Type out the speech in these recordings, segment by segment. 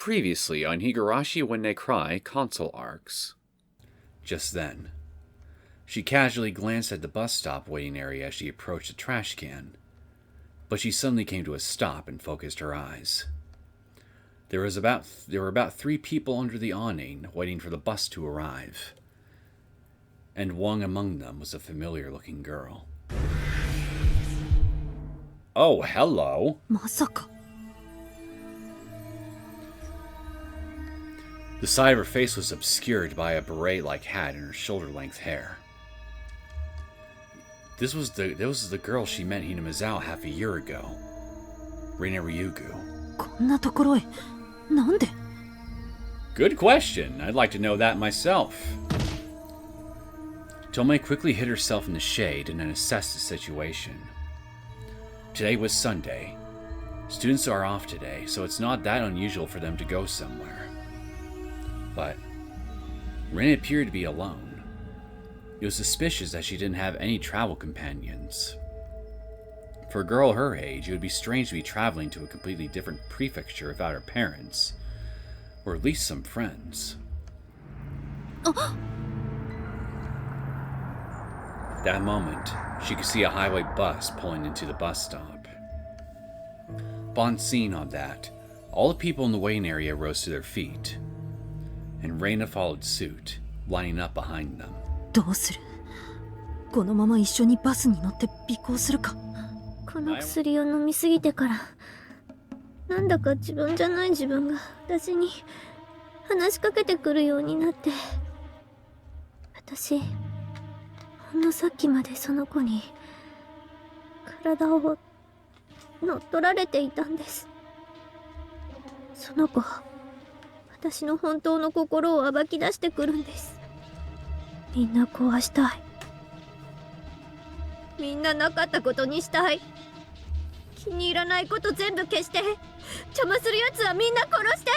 Previously on Higurashi When They Cry console arcs. Just then, she casually glanced at the bus stop waiting area as she approached the trash can, but she suddenly came to a stop and focused her eyes. There were about 3 people under the awning waiting for the bus to arrive, and one among them was a familiar-looking girl. Oh, hello! Masaka. The side of her face was obscured by a beret-like hat and her shoulder-length hair. This was the girl she met Hinamizawa half a year ago. Rena Ryugu. こんなところへ、なんで? Good question. I'd like to know that myself. Tomoe quickly hid herself in the shade and then assessed the situation. Today was Sunday. Students are off today, so it's not that unusual for them to go somewhere. But Rena appeared to be alone. It was suspicious that she didn't have any travel companions. For a girl her age, it would be strange to be traveling to a completely different prefecture without her parents, or at least some friends. At that moment, she could see a highway bus pulling into the bus stop. Upon seeing all that, all the people in the waiting area rose to their feet, and Rena followed suit, lining up behind them. どうする? このまま一緒にバスに乗って尾行するか? この薬を飲みすぎてから、なんだか自分じゃない自分が私に話しかけてくるようになって、私ほんのさっきまでその子に体を乗っ取られていたんです。その子、私の本当の心を暴き出してくるんです。みんな壊したい。みんななかったことにしたい。気に入らないこと全部消して、邪魔するやつはみんな殺して、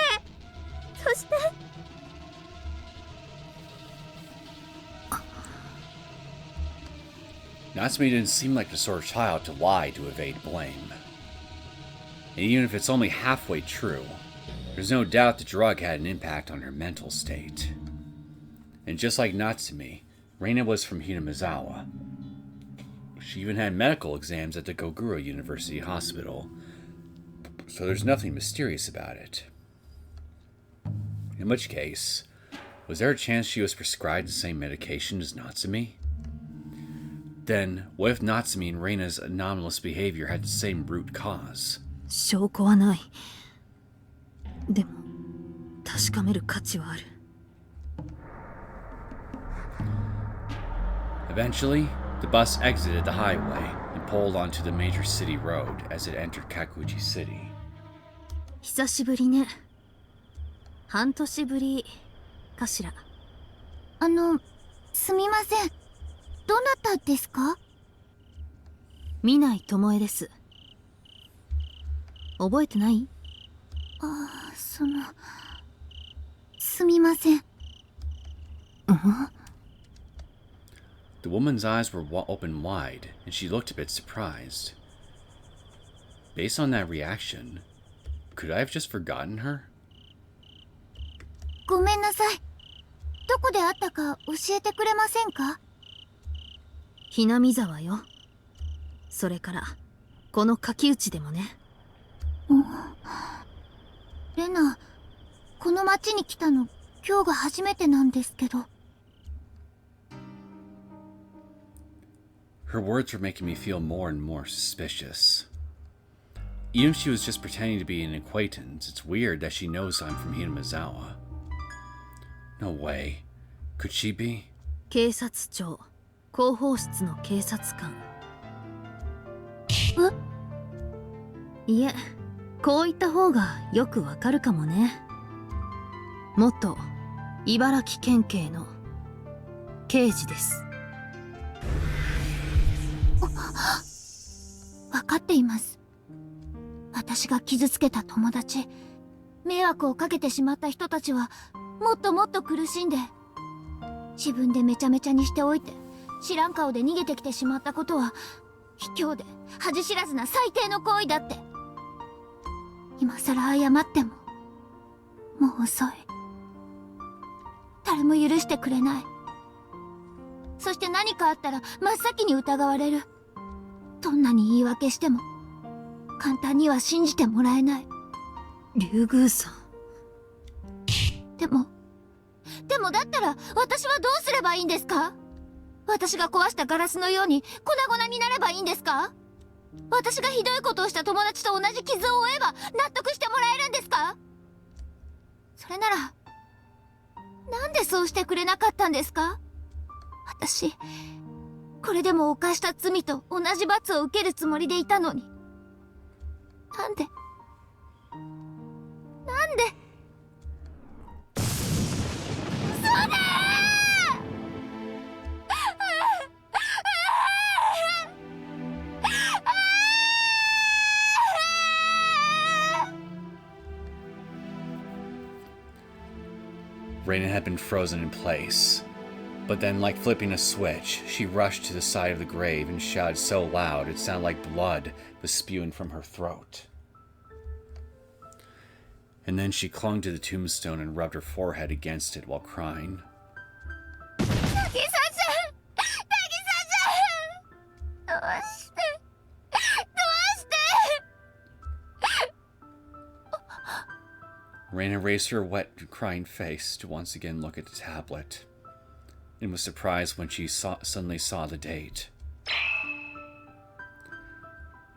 そしてNatsumi didn't seem like the sort of child to lie to evade blame. And even if it's only halfway true, there's no doubt the drug had an impact on her mental state. And just like Natsumi, Rena was from Hinamizawa. She even had medical exams at the Goguro University Hospital, so there's nothing mysterious about it. In which case, was there a chance she was prescribed the same medication as Natsumi? Then, what if Natsumi and Rena's anomalous behavior had the same root cause? 証拠はない。でも、確かめる価値はある。Eventually, the bus exited the highway and pulled onto the major city road as it entered Kakuji City. 久しぶりね。半年ぶりかしら。すみません。どなたですか？南井智恵です。覚えてない？すみません。The woman's eyes were open wide, and she looked a bit surprised. Based on that reaction, could I have just forgotten her? ごめんなさい。どこで会ったか教えてくれませんか？ひなみざわよ。それからこの柿内でもね。レナ、この町に来たの今日が初めてなんですけど。Her words were making me feel more and more suspicious. Even if she was just pretending to be an acquaintance, it's weird that she knows I'm from Hinamizawa. No way. Could she be? 警察庁広報室の警察官。いえ、こう言った方がよくわかるかもね。元茨城県警の刑事です。わかっています。私が傷つけた友達、迷惑をかけてしまった人たちはもっともっと苦しんで、自分でめちゃめちゃにしておいて知らん顔で逃げてきてしまったことは卑怯で恥知らずな最低の行為だって。今さら謝っても遅い。誰も許してくれない。そして何かあったら真っ先に疑われる。どんなに言い訳しても簡単には信じてもらえない。竜宮さん。でもだったら私はどうすればいいんですか？私が壊したガラスのように粉々になればいいんですか？私がひどいことをした友達と同じ傷を負えば納得してもらえるんですか？それならなんでそうしてくれなかったんですか？私これでも犯した罪と同じ罰を受けるつもりでいたのに、なんで嘘だRena had been frozen in place, but then, like flipping a switch, she rushed to the side of the grave and shouted so loud it sounded like blood was spewing from her throat. And then she clung to the tombstone and rubbed her forehead against it while crying. Rena raised her wet, crying face to once again look at the tablet, and was surprised when she suddenly saw the date.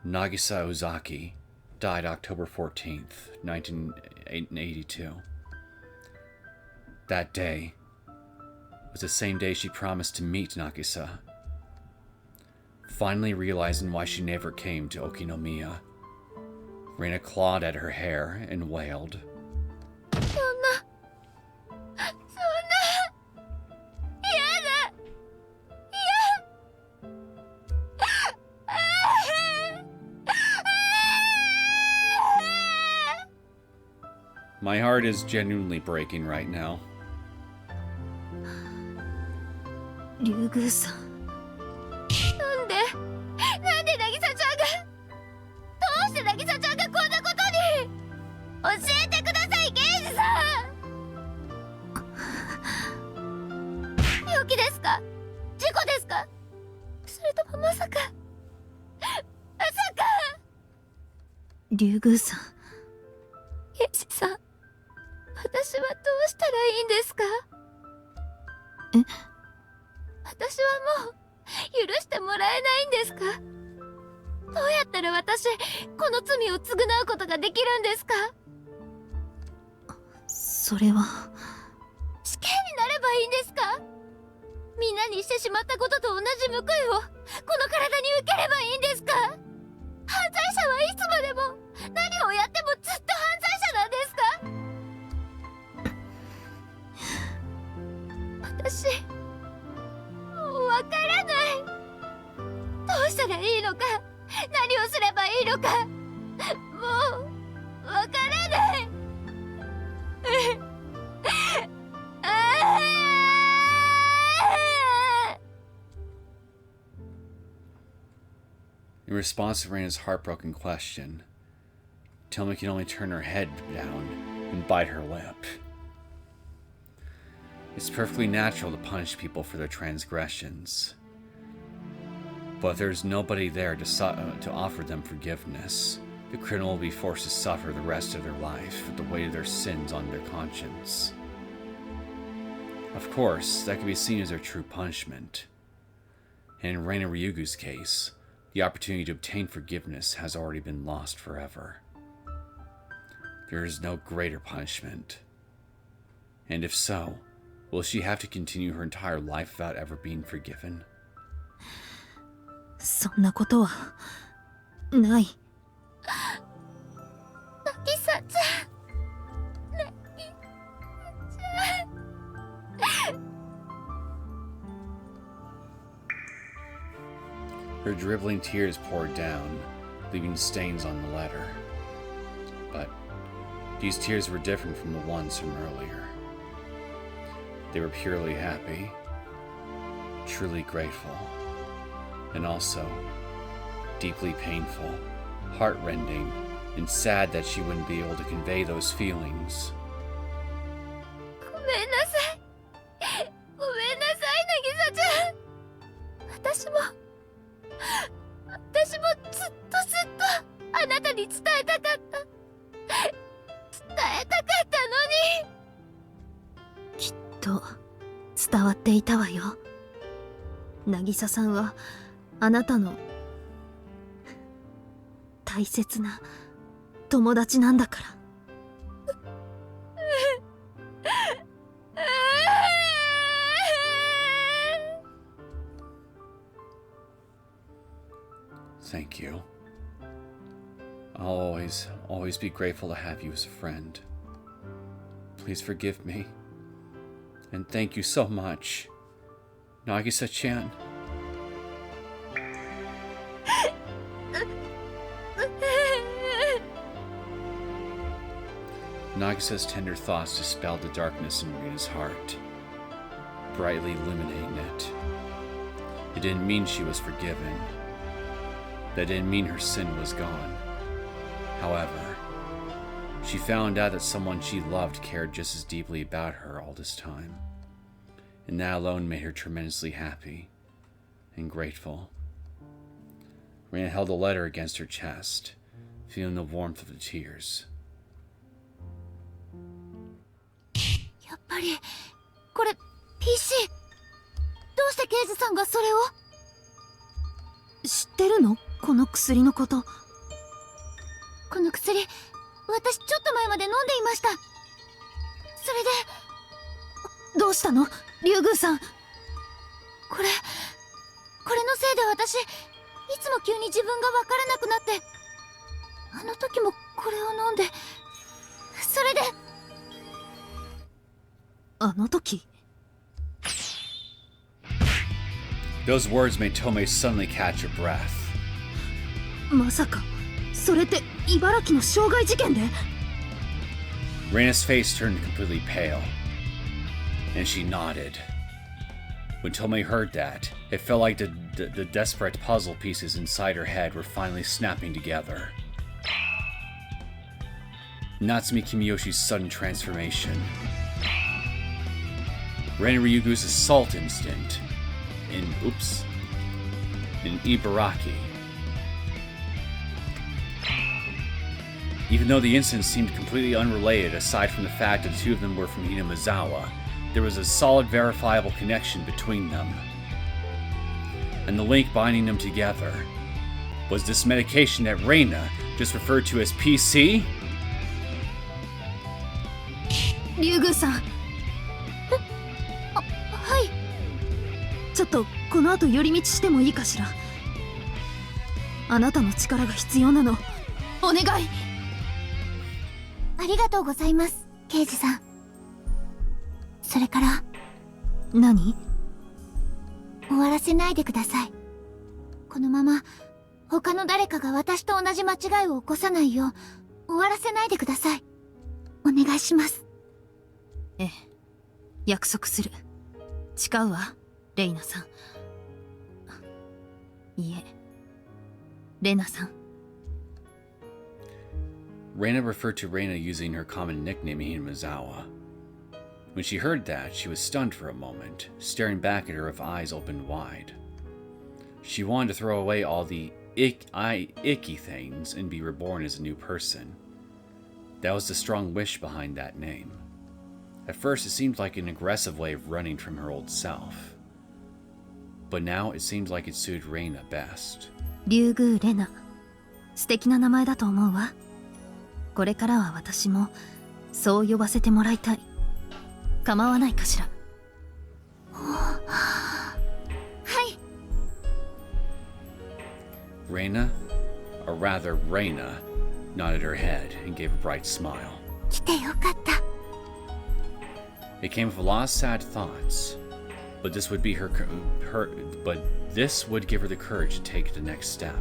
Nagisa Ozaki died October 14th, 1982. That day was the same day she promised to meet Nagisa. Finally realizing why she never came to Okinomiya, Rena clawed at her hair and wailed. My heart is genuinely breaking right now. 竜宮さん。なんで渚ちゃんが、どうして渚ちゃんがこんなことに。教えてください、刑事さん。病気ですか？事故ですか？それともまさか竜宮さん。刑事さん、私はどうしたらいいんですか？え？私はもう許してもらえないんですか？どうやったら私、この罪を償うことができるんですか？それは死刑になればいいんですか？みんなにしてしまったことと同じ報いをこの体に受ければいいんですか？犯罪者はいつまでも何をやってもずっと犯罪者なんですか？私もうわからない。どうしたらいいのか、何をすればいいのか、もうわからない。In response to Rena's heartbroken question, Tomoe can only turn her head down and bite her lip. It's perfectly natural to punish people for their transgressions, but if there's nobody there to offer them forgiveness, the criminal will be forced to suffer the rest of their life with the weight of their sins on their conscience. Of course, that can be seen as their true punishment. And in Reina Ryugu's case, the opportunity to obtain forgiveness has already been lost forever. There is no greater punishment. And if so, will she have to continue her entire life without ever being forgiven? そんなことはない。渚ちゃん。Her dribbling tears poured down, leaving stains on the letter. But these tears were different from the ones from earlier. They were purely happy, truly grateful, and also deeply painful, heartrending, and sad that she wouldn't be able to convey those feelings. たかったのに。きっと伝わっていたわよ。渚さんはあなたの大切な友達なんだから。Thank you. I'll always be grateful to have you as a friend. Please forgive me. And thank you so much, Nagisa-chan. Nagisa's tender thoughts dispelled the darkness in Rena's heart, brightly illuminating it. It didn't mean she was forgiven. That didn't mean her sin was gone. However, she found out that someone she loved cared just as deeply about her all this time. And that alone made her tremendously happy and grateful. Rena held the letter against her chest, feeling the warmth of the tears. やっぱりこれ PC。 どうして刑事さんがそれを。知ってるの？この薬のこと。この薬、私ちょっと前まで飲んでいました。それで。どうしたの？竜宮さん。これのせいで私、いつも急に自分が分からなくなって、あの時もこれを飲んで、それで。あの時。Those words made Tomoe suddenly catch her breath. まさかそれって茨城の傷害事件で。 Rena's face turned completely pale, and she nodded. When Tomoe heard that, it felt like the desperate puzzle pieces inside her head were finally snapping together. Natsumi Kimiyoshi's sudden transformation. Ren Ryugu's assault instinct in Ibaraki. Even though the incidents seemed completely unrelated aside from the fact that the two of them were from Hinamizawa, there was a solid verifiable connection between them. And the link binding them together was this medication that Rena just referred to as PC? 竜宮さん。はい。ちょっとこの後寄り道してもいいかしら。あなたの力が必要なの。お願い。ありがとうございます、刑事さん。それから。何？終わらせないでください。このまま他の誰かが私と同じ間違いを起こさないよう終わらせないでください。お願いします。ええ、約束する。誓うわ、レイナさん。いえ、レナさん。Rena referred to Rena using her common nickname Hinamizawa. When she heard that, she was stunned for a moment, staring back at her with eyes opened wide. She wanted to throw away all the icky things and be reborn as a new person. That was the strong wish behind that name. At first, it seemed like an aggressive way of running from her old self. But now, it seemed like it suited Rena best. 竜宮レナ。素敵な名前だと思うわ。これからは私もそう呼ばせてもらいたい。構わないかしら。はい。Rena, or rather Rena, nodded her head and gave a bright smile. 来てよかった。It came with a lot of sad thoughts, but this would be this would give her the courage to take the next step.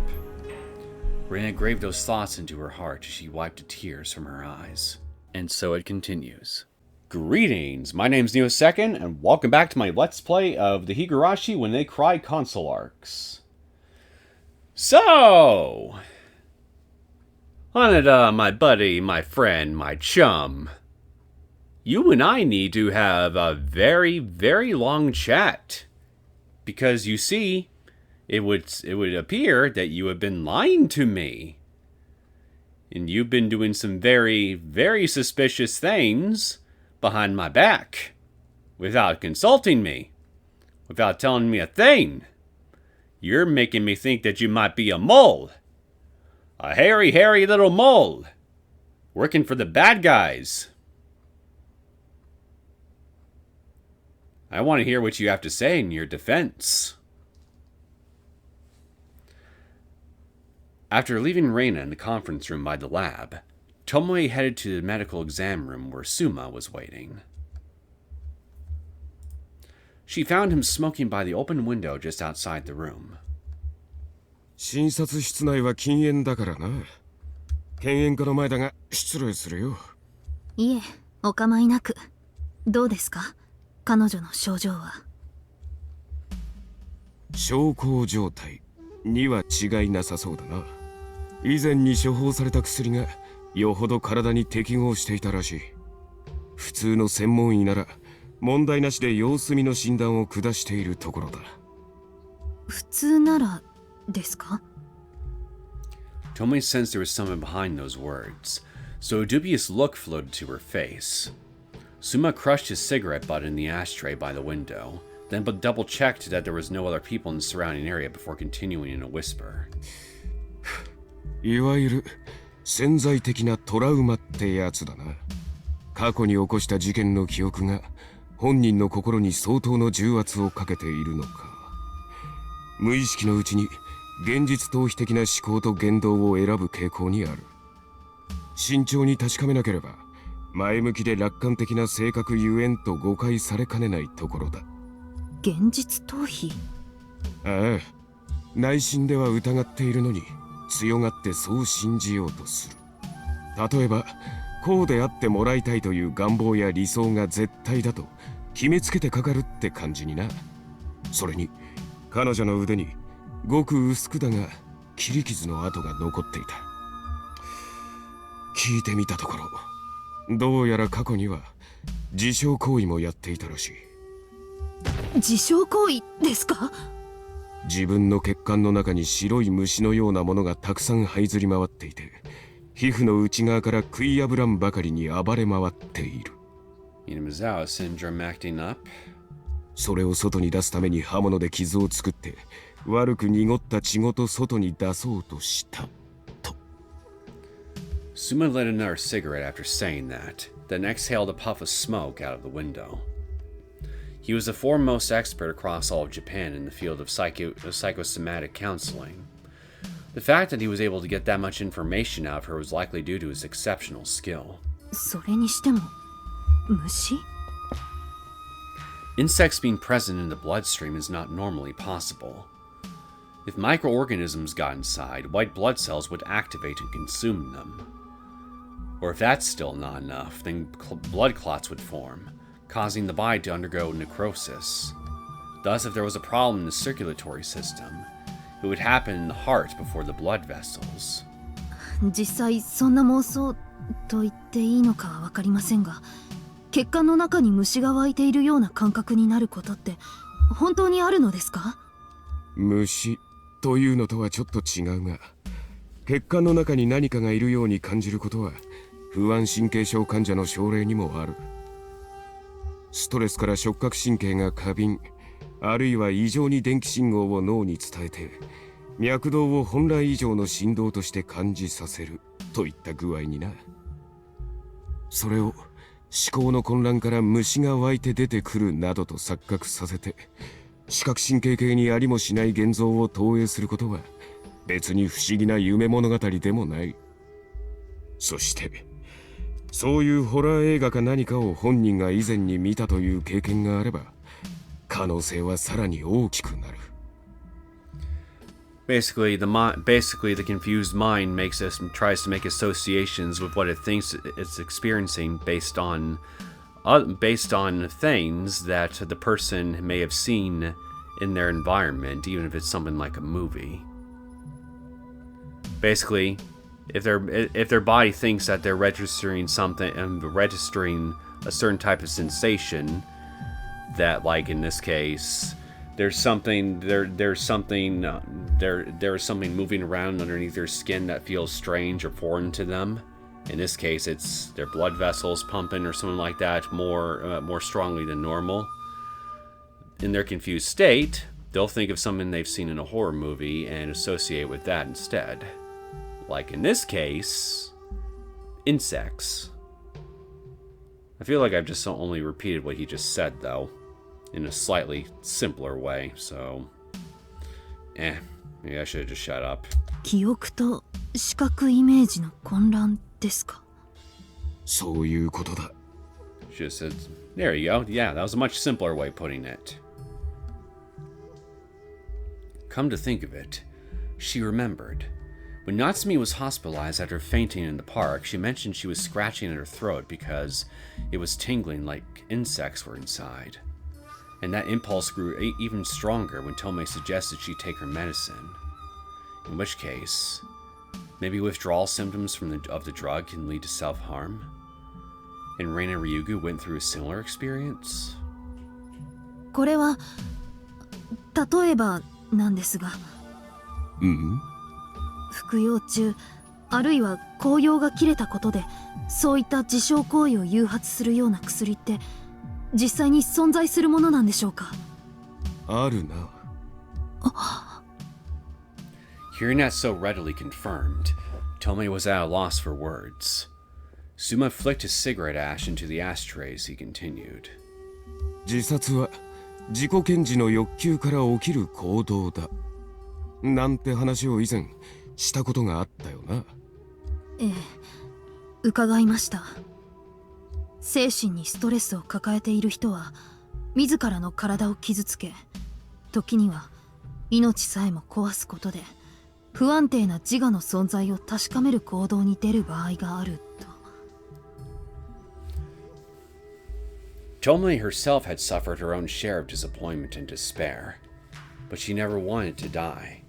Rena graved those thoughts into her heart as she wiped the tears from her eyes. And so it continues. Greetings, my name's Neosekken, and welcome back to my Let's Play of the Higurashi When They Cry console arcs. So, Hanada, my buddy, my friend, my chum, you and I need to have a very, very long chat. Because you see, it would appear that you have been lying to me. And you've been doing some very, very suspicious things behind my back. Without consulting me. Without telling me a thing. You're making me think that you might be a mole. A hairy, hairy little mole. Working for the bad guys. I want to hear what you have to say in your defense. After leaving Rena in the conference room by the lab, Tomoe headed to the medical exam room where Suma was waiting. She found him smoking by the open window just outside the room. 診察室内は禁煙だからな。検煙家の前だが失礼するよ。いえ、お構いなく。どうですか？彼女の症状は。小康状態には違いなさそうだな。以前に処方された薬がよほど体に適合していたらしい。普通の専門医なら問題なしで様子見の診断を下しているところだ。普通ならですか？ Tomoe sensed there was someone behind those words, so a dubious look floated to her face. Suma crushed his cigarette butt in the ashtray by the window, then double-checked that there was no other people in the surrounding area before continuing in a whisper. いわゆる潜在的なトラウマってやつだな。過去に起こした事件の記憶が本人の心に相当の重圧をかけているのか。無意識のうちに現実逃避的な思考と言動を選ぶ傾向にある。慎重に確かめなければ前向きで楽観的な性格ゆえんと誤解されかねないところだ。現実逃避？ああ、内心では疑っているのに強がってそう信じようとする。例えばこうであってもらいたいという願望や理想が絶対だと決めつけてかかるって感じにな。それに彼女の腕にごく薄くだが切り傷の跡が残っていた。聞いてみたところ、どうやら過去には自傷行為もやっていたらしい。自傷行為ですか？自分の血管の中に白い虫のようなものがたくさん這いずり回っていて、皮膚の内側から食い破らんばかりに暴れ回っている。Inamizawa syndrome acting up? それを外に出すために刃物で傷を作って悪く濁った血ごと外に出そうとしたと。 Suma lit another cigarette after saying that, then exhaled a puff of smoke out of the window. He was the foremost expert across all of Japan in the field of psychosomatic counseling. The fact that he was able to get that much information out of her was likely due to his exceptional skill. それにしても虫？ Insects being present in the bloodstream is not normally possible. If microorganisms got inside, white blood cells would activate and consume them. Or if that's still not enough, then blood clots would form, causing the body to undergo necrosis. Thus, if there was a problem in the circulatory system, it would happen in the heart before the blood vessels. 実際そんな妄想と言っていいのかは分かりませんが、血管の中に虫が湧いているような感覚になることって本当にあるのですか？虫というのとはちょっと違うが、血管の中に何かがいるように感じることは不安神経症患者の症例にもある。ストレスから触覚神経が過敏、あるいは異常に電気信号を脳に伝えて脈動を本来以上の振動として感じさせるといった具合にな。それを思考の混乱から虫が湧いて出てくるなどと錯覚させて視覚神経系にありもしない現像を投影することは別に不思議な夢物語でもない。そしてそういうホラー映画か何かを本人が以前に見たという経験があれば可能性はさらに大きくなる。Basically, the confused mind tries to make associations with what it thinks it's experiencing based on things that the person may have seen in their environment, even if it's something like a movie. Basically, if their body thinks that they're registering something and registering a certain type of sensation, that, like in this case, there's something moving around underneath their skin that feels strange or foreign to them. In this case, it's their blood vessels pumping or something like that more strongly than normal. In their confused state, they'll think of something they've seen in a horror movie and associate with that instead. Like in this case, insects. I feel like I've just only repeated what he just said, though, in a slightly simpler way, so... maybe I should have just shut up. 記憶と視覚イメージの混乱ですか？そういうことだ。 She just said, there you go. Yeah, that was a much simpler way of putting it. Come to think of it, she remembered. When Natsumi was hospitalized after fainting in the park, she mentioned she was scratching at her throat because it was tingling like insects were inside. And that impulse grew even stronger when Tomoe suggested she take her medicine. In which case, maybe withdrawal symptoms of the drug can lead to self-harm? And Rena and Ryugu went through a similar experience? これは例えばなんですが、服用中あるいは効用が切れたことでそういった自傷行為を誘発するような薬って実際に存在するものなんでしょうか？あるな。Hearing that so readily confirmed, Tomoe was at a loss for words. Suma flicked his cigarette ash into the ashtray as he continued. 自殺は自己顕示の欲求から起きる行動だ。なんて話を以前したことがあったよな。ええ、伺いました。精神にストレスを抱えている人は自らの体を傷つけ、時には命さえも壊すことで不安定な自我の存在を確かめる行動に出る場合があると。Tomoe herself had suffered her own share of disappointment and despair, but she never wanted to die.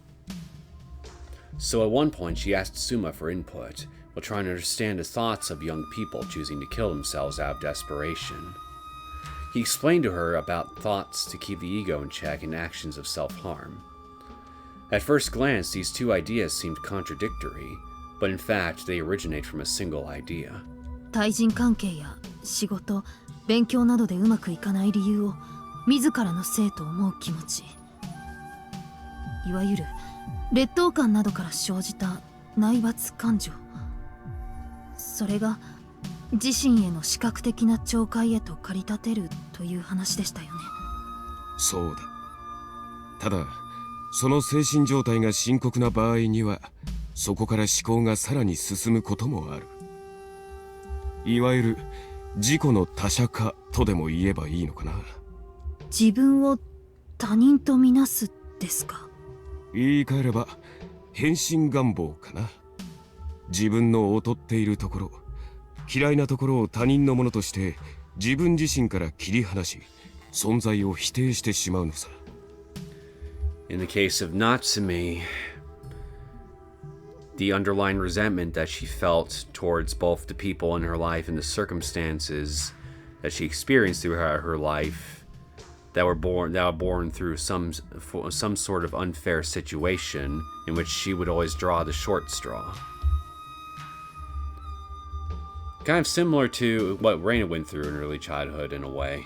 So at one point she asked Suma for input, while trying to understand the thoughts of young people choosing to kill themselves out of desperation. He explained to her about thoughts to keep the ego in check and actions of self-harm. At first glance, these two ideas seemed contradictory, but in fact they originate from a single idea. 対人関係や仕事、勉強などでうまくいかない理由を自らのせいと思う気持ち、いわゆる劣等感などから生じた内罰感情、それが自身への視覚的な懲戒へと駆り立てるという話でしたよね。そうだ。ただその精神状態が深刻な場合にはそこから思考がさらに進むこともある。いわゆる自己の他者化とでも言えばいいのかな。自分を他人とみなすですか？言い換えれば変身願望かな。自分の劣っているところ、嫌いなところを他人のものとして自分自身から切り離し、存在を否定してしまうのさ。In the case of Natsumi, the underlying resentment that she felt towards both the people in her life and the circumstances that she experienced through her life that were born through some sort of unfair situation in which she would always draw the short straw. Kind of similar to what Rena went through in early childhood in a way.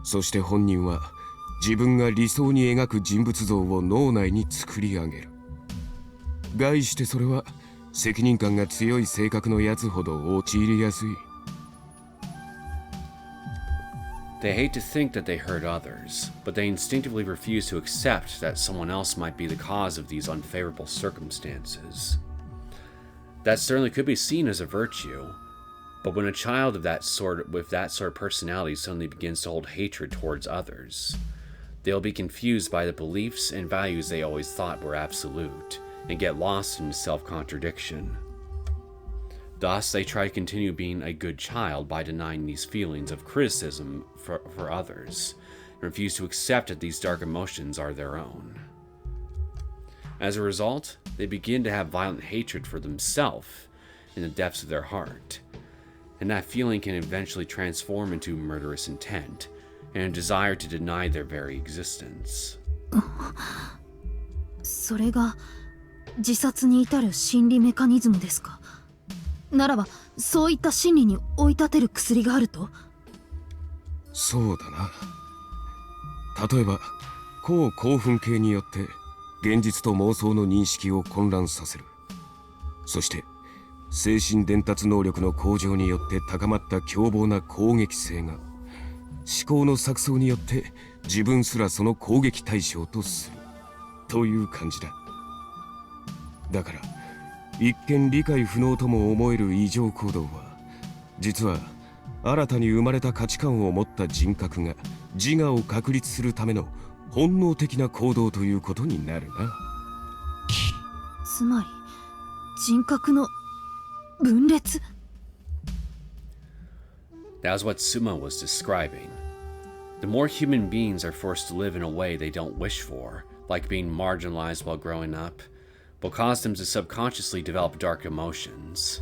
そして本人は自分が理想に描く人物像を脳内に作り上げる。概してそれは責任感が強い性格のやつほど陥りやすい。They hate to think that they hurt others, but they instinctively refuse to accept that someone else might be the cause of these unfavorable circumstances. That certainly could be seen as a virtue, but when a child with that sort of personality suddenly begins to hold hatred towards others, they'll be confused by the beliefs and values they always thought were absolute, and get lost in self-contradiction. Thus, they try to continue being a good child by denying these feelings of criticism for others, and refuse to accept that these dark emotions are their own. As a result, they begin to have violent hatred for themselves in the depths of their heart, and that feeling can eventually transform into murderous intent, and a desire to deny their very existence. それが自殺に至る心理メカニズムですか。ならばそういった心理に追い立てる薬があると。そうだな。例えば高興奮系によって現実と妄想の認識を混乱させる。そして精神伝達能力の向上によって高まった凶暴な攻撃性が思考の錯綜によって自分すらその攻撃対象とするという感じだ。だから一見理解不能とも思える異常行動は実は新たに生まれた価値観を持った人格が自我を確立するための本能的な行動ということになるな。つまり人格の分裂。 That was what Suma was describing. The more human beings are forced to live in a way they don't wish for, like being marginalized while growing up, will cause them to subconsciously develop dark emotions.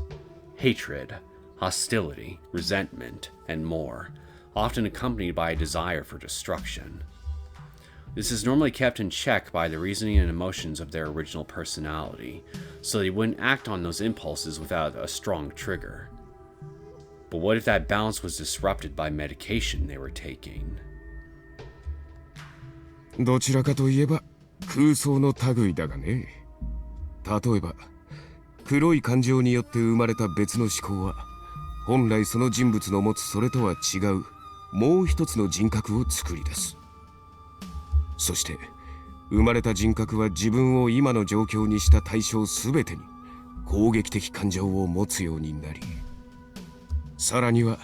Hatred, hostility, resentment, and more, often accompanied by a desire for destruction. This is normally kept in check by the reasoning and emotions of their original personality, so they wouldn't act on those impulses without a strong trigger. But what if that balance was disrupted by medication they were taking? どちらかといえば空想の類だがね。例えば黒い感情によって生まれた別の思考は本来その人物の持つそれとは違うもう一つの人格を作り出す。そして生まれた人格は自分を今の状況にした対象すべてに攻撃的感情を持つようになり、さらには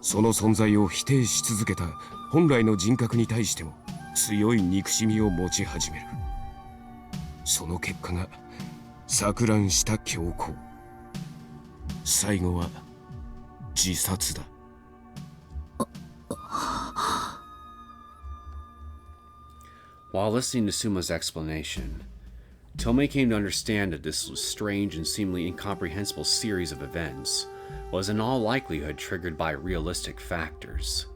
その存在を否定し続けた本来の人格に対しても強い憎しみを持ち始める。その結果が錯乱した強行。最後は自殺だ。While listening to Suma's explanation, Tomoe came to understand that this strange and seemingly incomprehensible series of events was in all likelihood triggered by realistic factors.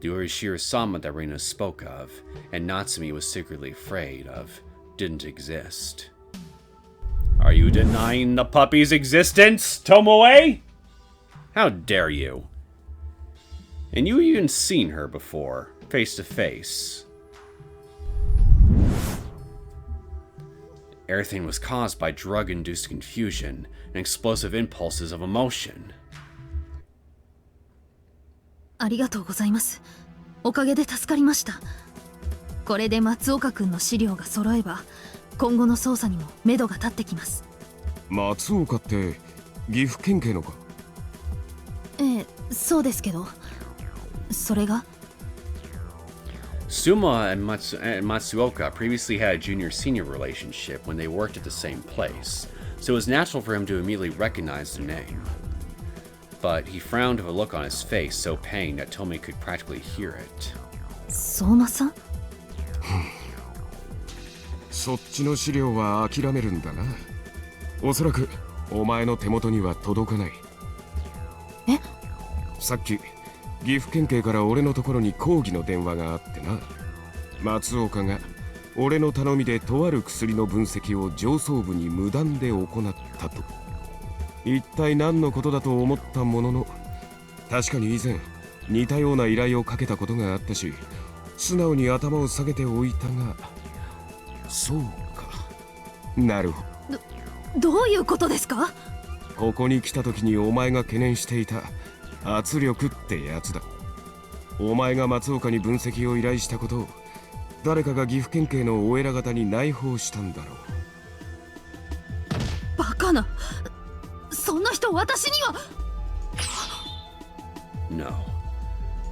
The Orishira-sama that Rena spoke of, and Natsumi was secretly afraid of, didn't exist. Are you denying the puppy's existence, Tomoe? How dare you? And you even seen her before, face to face. Everything was caused by drug-induced confusion and explosive impulses of emotion. ありがとうございます。おかげで助かりました。これで松岡君の資料が揃えば今後の捜査にも目処が立ってきます。松岡って岐阜県警のか？ええ、そうですけど、それがSuma and Matsuoka previously had a junior-senior relationship when they worked at the same place, so it was natural for him to immediately recognize the name. But he frowned with a look on his face so pained that Tomoe could practically hear it. 相馬さん？そっちの資料は諦めるんだな。おそらくお前の手元には届かない。え？さっき岐阜県警から俺のところに抗議の電話があってな。松岡が俺の頼みでとある薬の分析を上層部に無断で行ったと。一体何のことだと思ったものの、確かに以前似たような依頼をかけたことがあったし、素直に頭を下げておいたが、そうか、なるほど。どういうことですか？ここに来た時にお前が懸念していた圧力ってやつだ。お前が松岡に分析を依頼したことを誰かが岐阜県警のお偉方に内報したんだろう。バカな、そんな人私には。 No.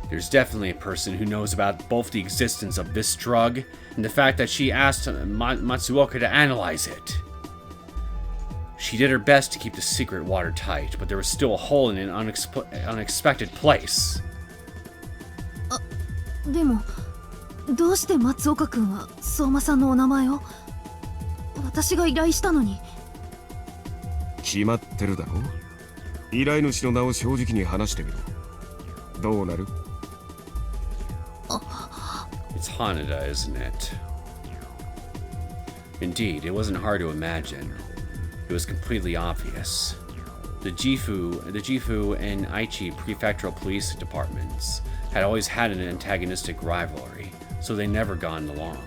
There's definitely a person who knows about both the existence of this drug and the fact that she asked Matsuoka to analyze it. She did her best to keep the secret watertight, but there was still a hole in an unexpected place. でもどうして松岡君は相馬さんのお名前を？私が依頼したのに。決まってるだろ。依頼主の名を正直に話してみろ。どうなる？ It's Hanada, isn't it? Indeed, it wasn't hard to imagine. It was completely obvious. The Gifu and Aichi prefectural police departments had always had an antagonistic rivalry, so they never gotten along.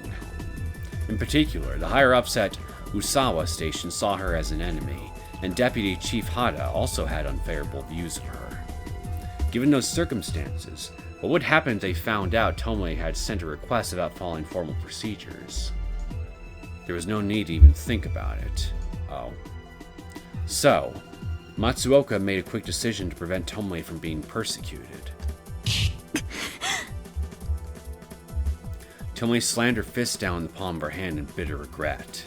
In particular, the higher-ups at Usawa Station saw her as an enemy, and Deputy Chief Hada also had unfavorable views of her. Given those circumstances, what would happen if they found out Tomoe had sent a request without following formal procedures? There was no need to even think about it. Oh. So, Matsuoka made a quick decision to prevent Tomoe from being persecuted. Tomoe slammed her fist down in the palm of her hand in bitter regret.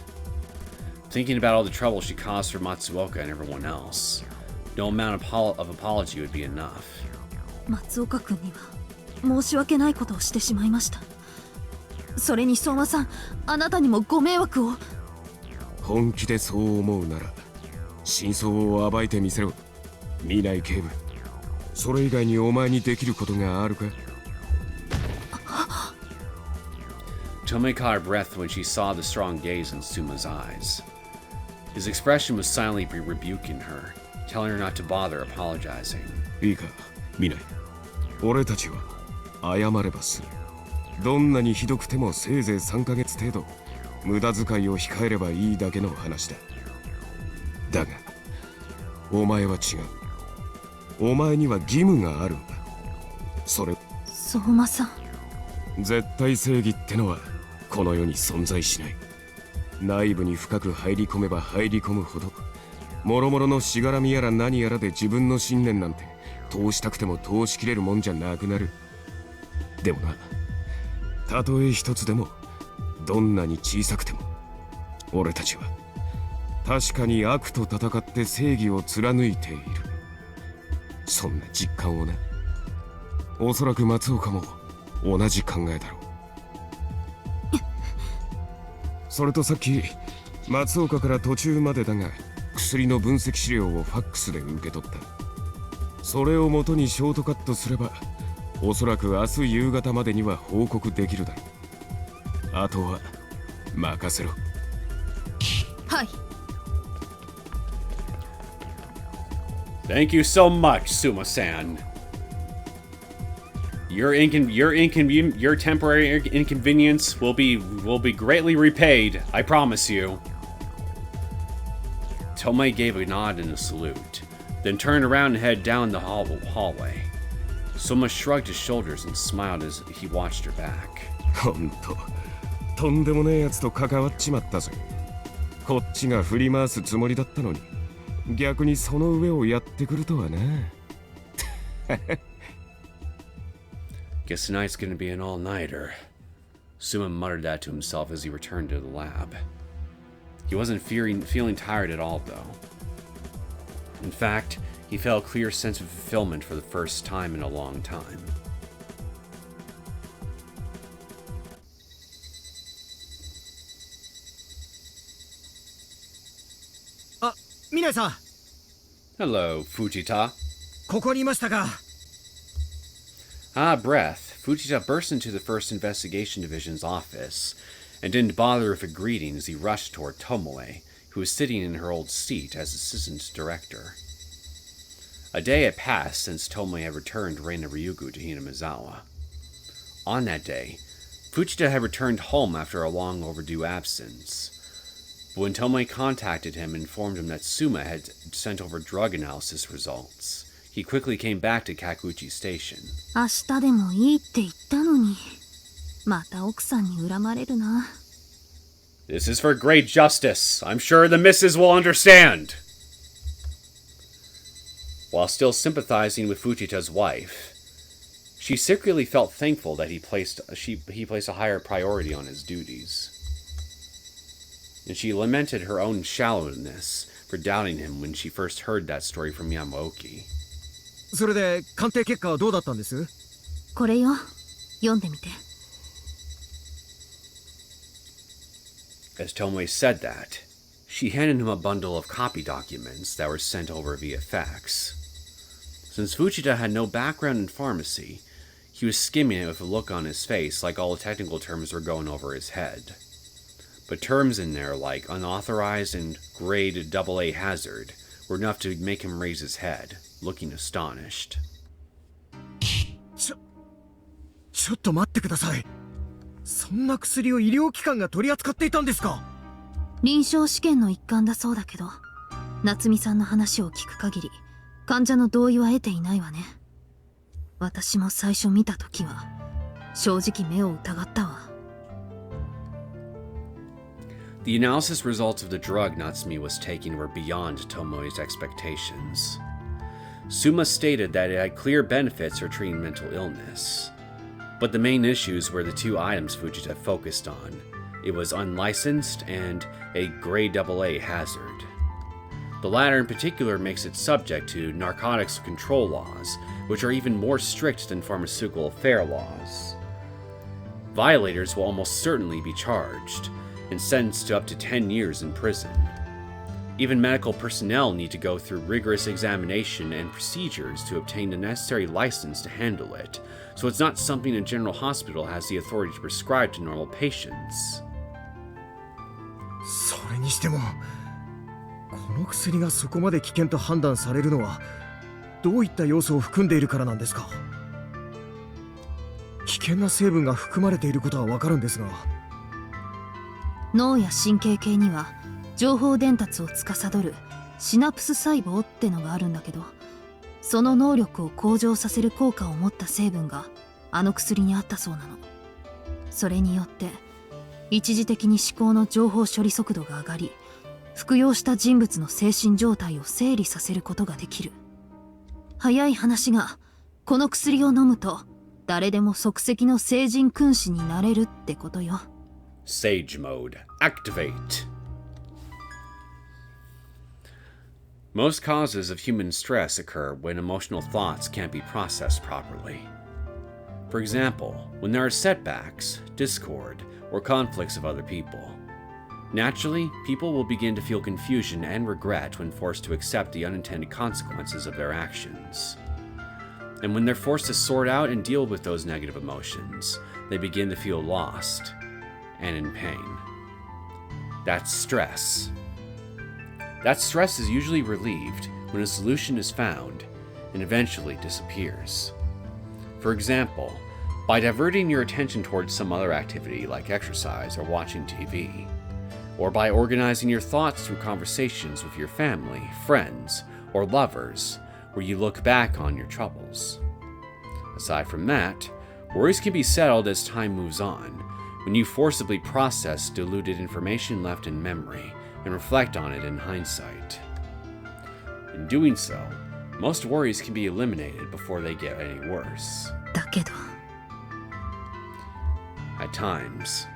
Thinking about all the trouble she caused for Matsuoka and everyone else, no amount of apology would be enough. 松岡君には申し訳ないことをしてしまいました。それに相馬さん、あなたにもご迷惑を。本気でそう思うなら真相を暴いてみせろ。見ない警部。それ以外にお前にできることがあるか。Tomoe caught her breath when she saw the strong gaze in Suma's eyes. His expression was silently rebuking her, telling her not to bother apologizing. いいか、見ない。俺たちは謝ればする。どんなにひどくてもせいぜい3ヶ月程度無駄遣いを控えればいいだけの話だ。だがお前は違う。お前には義務があるんだ。それ相馬さん、絶対正義ってのはこの世に存在しない。内部に深く入り込めば入り込むほど諸々のしがらみやら何やらで自分の信念なんて通したくても通しきれるもんじゃなくなる。でもな、たとえ一つでもどんなに小さくても俺たちは確かに悪と戦って正義を貫いている。そんな実感をな。おそらく松岡も同じ考えだろう。それとさっき松岡から途中までだが薬の分析資料をファックスで受け取った。それを元にショートカットすればおそらく明日夕方までには報告できるだろう。あとは任せろ。はい。Thank you so much, Suma-san. Your temporary inconvenience will be greatly repaid, I promise you. Tomoe gave a nod and a salute, then turned around and headed down the hallway. Soma shrugged his shoulders and smiled as he watched her back. ほんと、とんでもねえやつと関わっちまったぜ。こっちが振り回すつもりだったのに、逆にその上をやってくるとはな。Guess tonight's gonna be an all-nighter. Suma muttered that to himself as he returned to the lab. He wasn't feeling tired at all, though. In fact, he felt a clear sense of fulfillment for the first time in a long time. あ、ミネさん。Hello, Fujita. ここにいましたか。Ah, breath. Fujita burst into the 1st Investigation Division's office, and didn't bother with a greeting as he rushed toward Tomoe, who was sitting in her old seat as assistant director. A day had passed since Tomoe had returned Reina Ryugu to Hinamizawa. On that day, Fujita had returned home after a long overdue absence. But when Tomoe contacted him and informed him that Suma had sent over drug analysis results, he quickly came back to Kakuchi Station. 明日でもいいって言ったのに、また奥さんに恨まれるな。This is for great justice. I'm sure the missus will understand. While still sympathizing with Fujita's wife, she secretly felt thankful that he placed a higher priority on his duties. And she lamented her own shallowness for doubting him when she first heard that story from Yamaoki. それで鑑定結果はどうだったんです？これよ、読んでみて。As Tomoe said that, she handed him a bundle of copy documents that were sent over via fax. Since Fujita had no background in pharmacy, He was skimming it with a look on his face like all the technical terms were going over his head. But terms in there like unauthorized and grade AA hazard were enough to make him raise his head, looking astonished. ちょっと待ってください。そんな薬を医療機関が取り扱っていたんですか？臨床試験の一環だそうだけど、夏美さんの話を聞く限り患者の同意は得ていないわね。私も最初見た時は正直目を疑ったわ。The analysis results of the drug Natsumi was taking were beyond Tomoe's expectations. Suma stated that it had clear benefits for treating mental illness, but the main issues were the two items Fujita focused on. It was unlicensed and a grade AA hazard. The latter in particular makes it subject to narcotics control laws, which are even more strict than pharmaceutical affair laws. Violators will almost certainly be charged and sentenced to up to 10 years in prison. Even medical personnel need to go through rigorous examination and procedures to obtain the necessary license to handle it, so it's not something a general hospital has the authority to prescribe to normal patients. それにしても、この薬がそこまで危険と判断されるのはどういった要素を含んでいるからなんですか？危険な成分が含まれていることはわかるんですが。脳や神経系には情報伝達を司るシナプス細胞ってのがあるんだけど、その能力を向上させる効果を持った成分があの薬にあったそうなの。それによって一時的に思考の情報処理速度が上がり、服用した人物の精神状態を整理させることができる。早い話が、この薬を飲むと誰でも即席の聖人君子になれるってことよ。Sage mode. Activate. Most causes of human stress occur when emotional thoughts can't be processed properly. For example, when there are setbacks, discord, or conflicts of other people. Naturally, people will begin to feel confusion and regret when forced to accept the unintended consequences of their actions. And when they're forced to sort out and deal with those negative emotions, they begin to feel lost and in pain. That's stress. That stress is usually relieved when a solution is found and eventually disappears. For example, by diverting your attention towards some other activity like exercise or watching TV, or by organizing your thoughts through conversations with your family, friends, or lovers, where you look back on your troubles. Aside from that, worries can be settled as time moves on, when you forcibly process diluted information left in memory and reflect on it in hindsight. In doing so, most worries can be eliminated before they get any worse. だけど At times,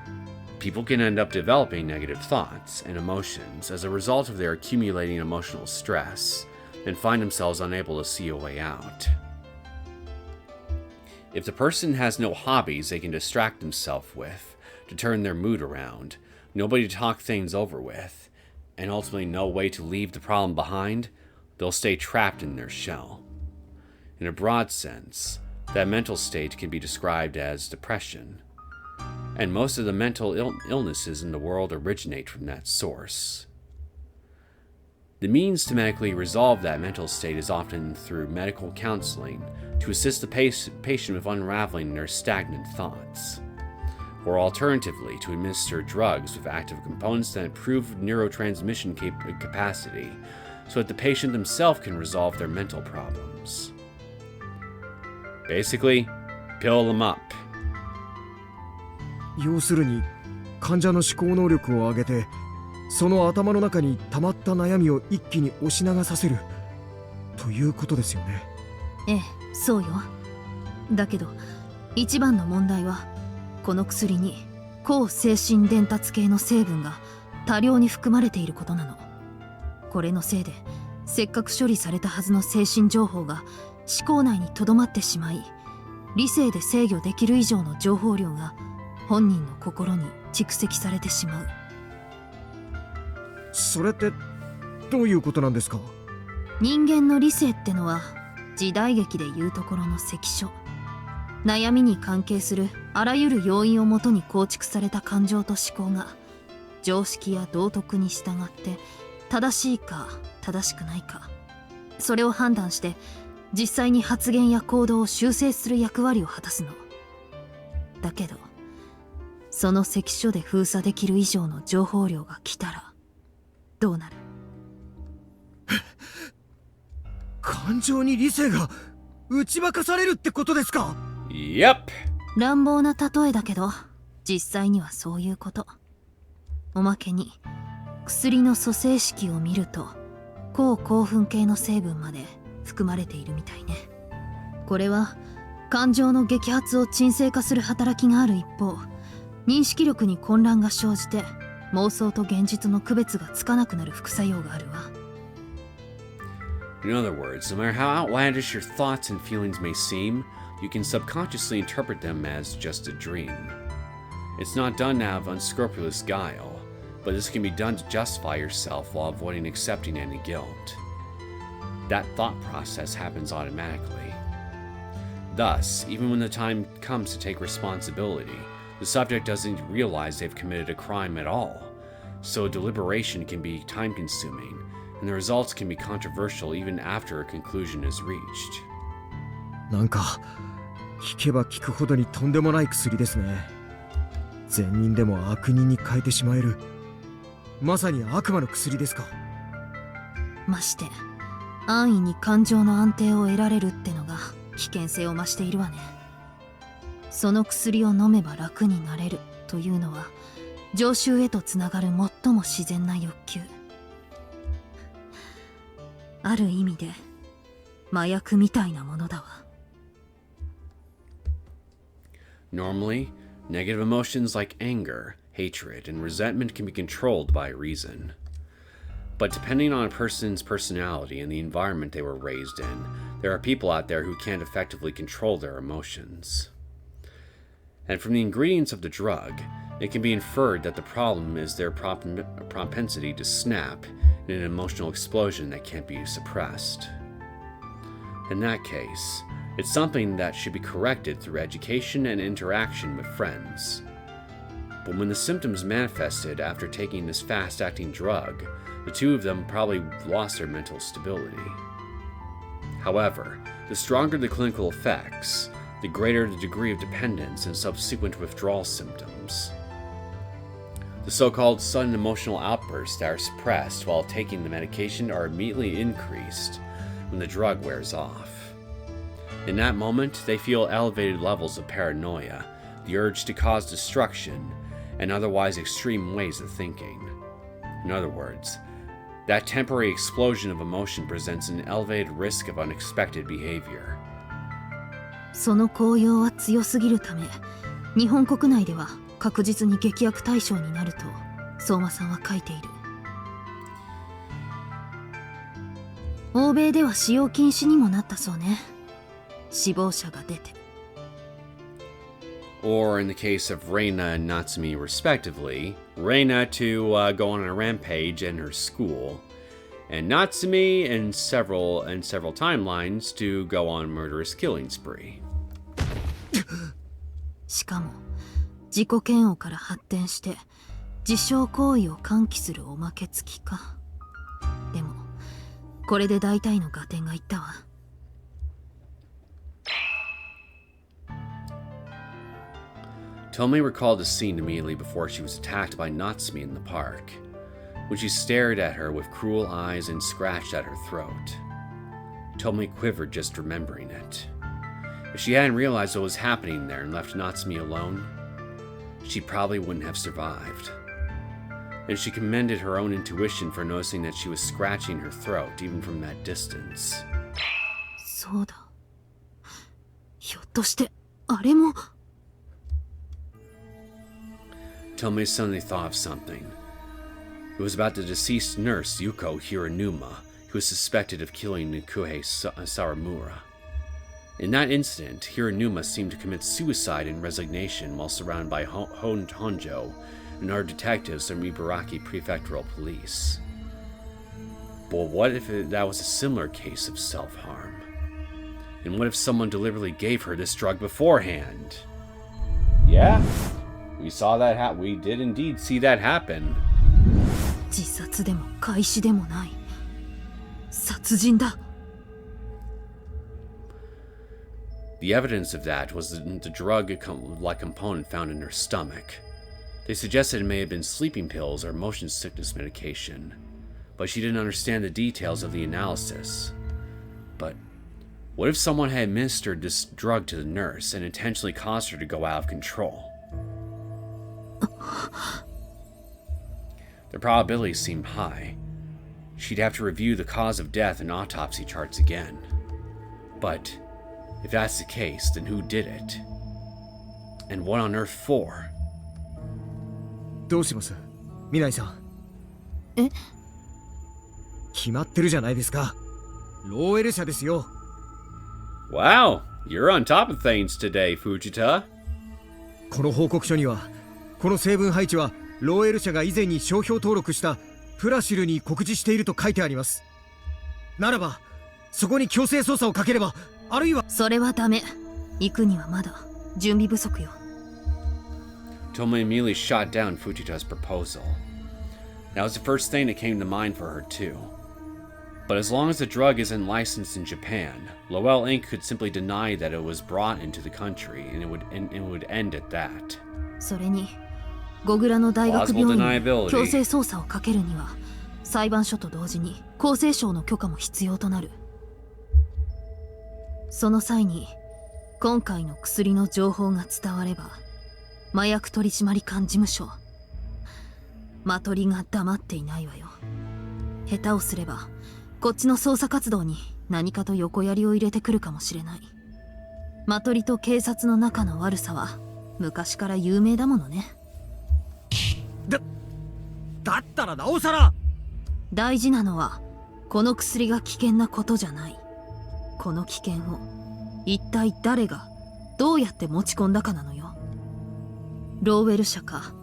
people can end up developing negative thoughts and emotions as a result of their accumulating emotional stress and find themselves unable to see a way out. If the person has no hobbies they can distract themselves with to turn their mood around, nobody to talk things over with, and ultimately no way to leave the problem behind, they'll stay trapped in their shell. In a broad sense, that mental state can be described as depression, and most of the mental illnesses in the world originate from that source. The means to medically resolve that mental state is often through medical counseling to assist the patient with unraveling their stagnant thoughts, or alternatively to administer drugs with active components that improve neurotransmission capacity so that the patient themselves can resolve their mental problems. Basically, pill them up. 要するに患者の思考能力を上げて、その頭の中に溜まった悩みを一気に押し流させるということですよね。ええ、そうよ。だけど一番の問題はこの薬に抗精神伝達系の成分が多量に含まれていることなの。これのせいでせっかく処理されたはずの精神情報が思考内にとどまってしまい、理性で制御できる以上の情報量が本人の心に蓄積されてしまう。それってどういうことなんですか？人間の理性ってのは時代劇でいうところの関所。悩みに関係するあらゆる要因をもとに構築された感情と思考が常識や道徳に従って正しいか正しくないか、それを判断して実際に発言や行動を修正する役割を果たすの。だけどその関所で封鎖できる以上の情報量が来たらどうなる？感情に理性が打ち負かされるってことですか？ Yep. 乱暴な例えだけど実際にはそういうこと。おまけに薬の組成式を見ると抗興奮系の成分まで含まれているみたいね。これは感情の激発を鎮静化する働きがある一方、認識力に混乱が生じて妄想と現実の区別がつかなくなる副作用があるわ。In other words, no matter how outlandish your thoughts and feelings may seem, you can subconsciously interpret them as just a dream. It's not done out of unscrupulous guile, but this can be done to justify yourself while avoiding accepting any guilt. That thought process happens automatically. Thus, even when the time comes to take responsibility, the subject doesn't realize they've committed a crime at all, so deliberation can be time-consuming, and the results can be controversial even after a conclusion is reached. なんか聞けば聞くほどにとんでもない薬ですね。善人でも悪人に変えてしまえる、まさに悪魔の薬ですか。まして安易に感情の安定を得られるってのが危険性を増しているわね。その薬を飲めば楽になれるというのは常習へとつながる最も自然な欲求。ある意味で麻薬みたいなものだわ。Normally, negative emotions like anger, hatred, and resentment can be controlled by reason. But depending on a person's personality and the environment they were raised in, there are people out there who can't effectively control their emotions. And from the ingredients of the drug, it can be inferred that the problem is their propensity to snap in an emotional explosion that can't be suppressed. In that case, it's something that should be corrected through education and interaction with friends. But when the symptoms manifested after taking this fast-acting drug, the two of them probably lost their mental stability. However, the stronger the clinical effects, the greater the degree of dependence and subsequent withdrawal symptoms. The so-called sudden emotional outbursts that are suppressed while taking the medication are immediately increased when the drug wears off. In that moment, they feel elevated levels of paranoia, the urge to cause destruction, and otherwise extreme ways of thinking. In other words, that temporary explosion of emotion presents an elevated risk of unexpected behavior. その効用は強すぎるため、日本国内では確実に劇薬対象になると相馬さんは書いている。欧米では使用禁止にもなったそうね。死亡者が出て。Or in the case of Rena and Natsumi respectively, Rena to go on a rampage in her school, and Natsumi in several timelines to go on a murderous killing spree. しかも自己嫌悪から発展して自傷行為を喚起するおまけ付きか。でもこれで大体の合点がいったわ。Tomoe recalled the scene immediately before she was attacked by Natsumi in the park, when she stared at her with cruel eyes and scratched at her throat. Tomoe quivered just remembering it. If she hadn't realized what was happening there and left Natsumi alone, she probably wouldn't have survived. And she commended her own intuition for noticing that she was scratching her throat even from that distance. そうだ。ひょっとしてあれも。Tomoe suddenly thought of something. It was about the deceased nurse Yuko Hiranuma, who was suspected of killing Nikuhei Saramura. In that incident, Hiranuma seemed to commit suicide in resignation while surrounded by Honjo and our detectives from Ibaraki Prefectural Police. But what if that was a similar case of self-harm? And what if someone deliberately gave her this drug beforehand? Yeah, we saw that we did indeed see that happen. 自殺でも開始でもない。殺人だ。The evidence of that was the drug-like component found in her stomach. They suggested it may have been sleeping pills or motion sickness medication, but she didn't understand the details of the analysis. But what if someone had administered this drug to the nurse and intentionally caused her to go out of control? The probabilities seemed high. She'd have to review the cause of death and autopsy charts again. But if that's the case, then who did it? And what on earth for? どうしますミナイさん。え？決まってるじゃないですか。ローエル社ですよ。Wow, you're on top of things today, Fujita. この報告書には、この成分配置はローエル社が以前に商標登録したプラシルに酷似していると書いてあります。ならば、そこに強制捜査をかければ、あるいはそれはダメ。行くにはまだ準備不足よ。Tomoe immediately shot down Fujita's proposal. That was the first thing that came to mind for her too. But as long as the drug isn't licensed in Japan, Lowell Inc. could simply deny that it was brought into the country, and it would end at that. それに、ゴグラの大学病院に強制捜査をかけるには、裁判所と同時に厚生省の許可も必要となる。その際に、今回の薬の情報が伝われば、麻薬取締官事務所、マトリが黙っていないわよ。下手をすれば、こっちの捜査活動に何かと横やりを入れてくるかもしれない。マトリと警察の仲の悪さは昔から有名だものね。だったらなおさら。大事なのはこの薬が危険なことじゃない。この危険を一体誰がどうやって持ち込んだかなのよ。ローウェル社か、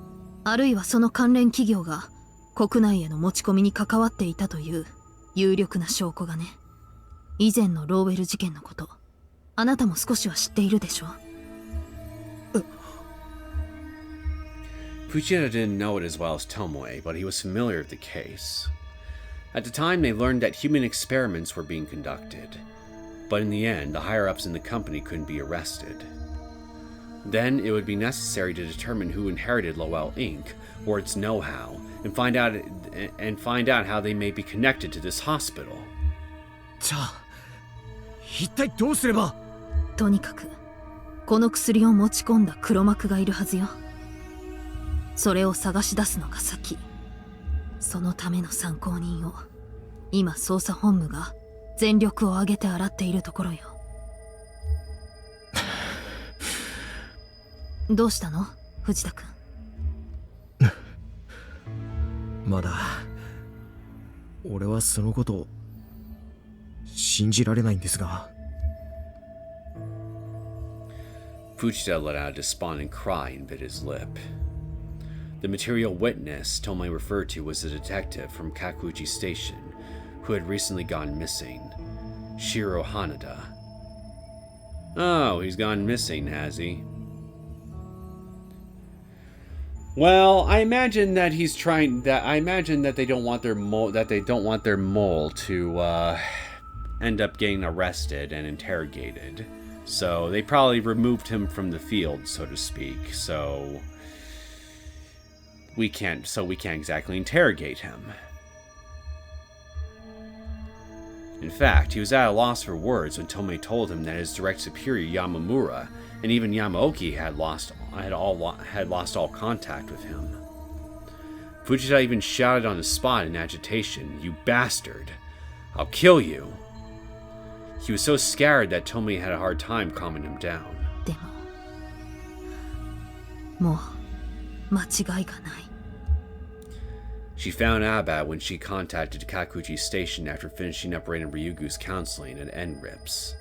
あるいはその関連企業が国内への持ち込みに関わっていたという有力な証拠がね。以前のローウェル事件のこと、あなたも少しは知っているでしょ。Fujita didn't know it as well as Tomoe, but he was familiar with the case. At the time, they learned that human experiments were being conducted, but in the end, the higher-ups in the company couldn't be arrested. Then, it would be necessary to determine who inherited Lowell Inc., or its know-how, and find out how they may be connected to this hospital. じゃあ、一体どうすれば？とにかく、この薬を持ち込んだ黒幕がいるはずよ。それを探し出すのが先。そのための参考人を、今捜査本部が全力を挙げて洗っているところよ。どうしたの藤田君。まだ俺はそのことを信じられないんですが。Fujita let out a despondent cry and bit his lip. The material witness Tomoe referred to was the detective from Kakuchi Station who had recently gone missing, Shiro Hanada. Oh, he's gone missing, has he? Well, I imagine that he's trying that. I imagine that they don't want their mole to end up getting arrested and interrogated. So they probably removed him from the field, so to speak. So we can't exactly interrogate him. In fact, he was at a loss for words when Tomoe told him that his direct superior Yamamura and even Yamaoki had lost all contact with him. Fujita even shouted on the spot in agitation, "You bastard! I'll kill you!" He was so scared that Tomoe had a hard time calming him down. でも、もう間違いがない。She found out about it when she contacted Kakuchi Station after finishing up Rena and Ryugu's counseling at NRIPS.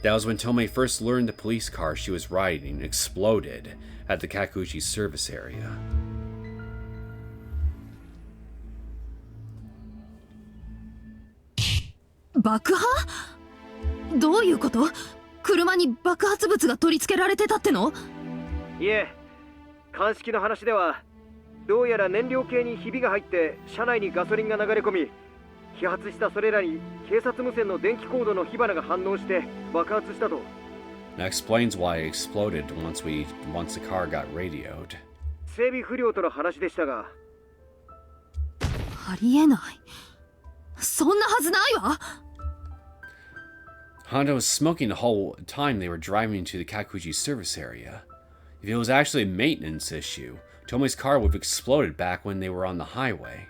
That was when Tomoe first learned the police car she was riding exploded at the Kakuchi service area. 爆破？どういうこと？車に爆発物が取り付けられてたっての？いえ、鑑識の話ではどうやら燃料系にひびが入って車内にガソリンが流れ込み、揮発したそれらに警察無線の電気コードの火花が反応して爆発したと。That explains why it exploded once the car got radioed. 整備不良との話でしたが。ありえない。そんなはずないわ。Honda was smoking the whole time they were driving to the Kakuji service area. If it was actually a maintenance issue, Tomoe's car would have exploded back when they were on the highway.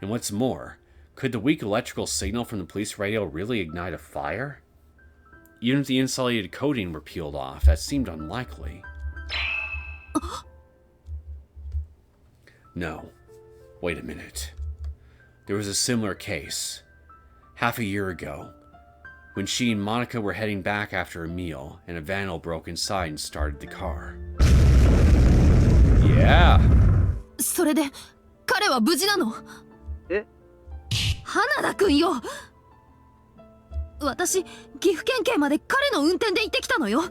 And what's more, could the weak electrical signal from the police radio really ignite a fire? Even if the insulated coating were peeled off, that seemed unlikely. No. Wait a minute. There was a similar case. Half a year ago, when she and Monica were heading back after a meal, and a vandal broke inside and started the car. Yeah. それで彼は無事なの？え？花田くんよ。私、岐阜県警まで彼の運転で行ってきたのよ。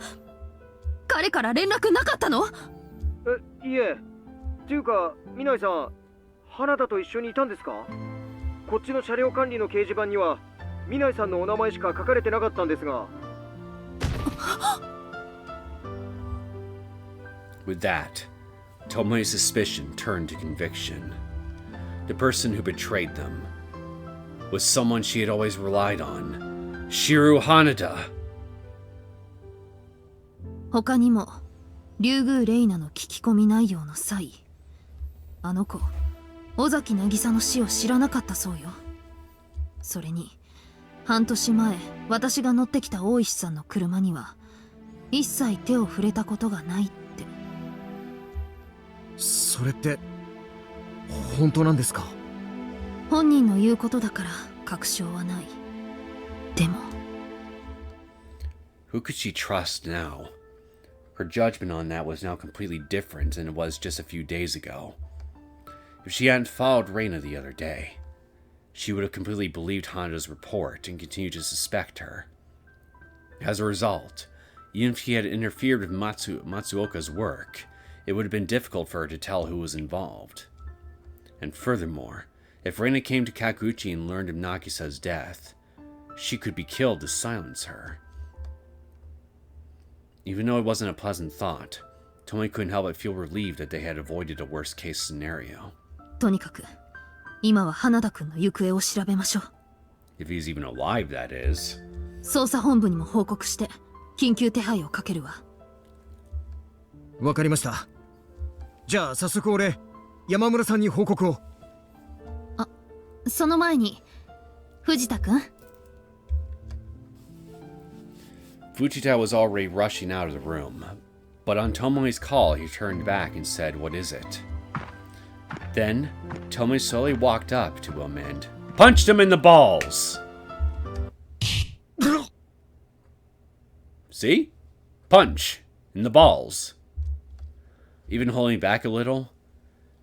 彼から連絡なかったの？いえ。っていうか、みないさん、花田と一緒にいたんですか？こっちの車両管理の掲示板にはみないさんのお名前しか書かれてなかったんですが。With that, Tomoe's suspicion turned to conviction. The person who betrayed them was someone she had always relied on, Shiru Hanada. 他にも、竜宮レイナの聞き込み内容の際、あの子、尾崎渚の死を知らなかったそうよ。それに、半年前、私が乗ってきた大石さんの車には、一切手を触れたことがないって。それって本当なんですか？本人の言うことだから確証はない。でも Who could she trust now? Her judgment on that was now completely different than it was just a few days ago. If she hadn't followed Rena the other day, she would have completely believed Hanada's report and continued to suspect her. As a result, even if she had interfered with Matsuoka's work, it would have been difficult for her to tell who was involved. And furthermore, if Rena came to Kakuchi and learned of Nagisa's death, she could be killed to silence her. Even though it wasn't a pleasant thought, Tomoe couldn't help but feel relieved that they had avoided a worst-case scenario. とにかく、今は花田くんの行方を調べましょう。If he's even alive, that is. 捜査本部にも報告して、緊急手配をかけるわ。わかりました。じゃあ早速俺、山村さんに報告を。あ、その前に、藤田くん。Fujita was already rushing out of the room, but on Tomoe's call, he turned back and said, "What is it?" Then, Tomoe slowly walked up to him and punched him in the balls. See? Punch in the balls. Even holding back a little,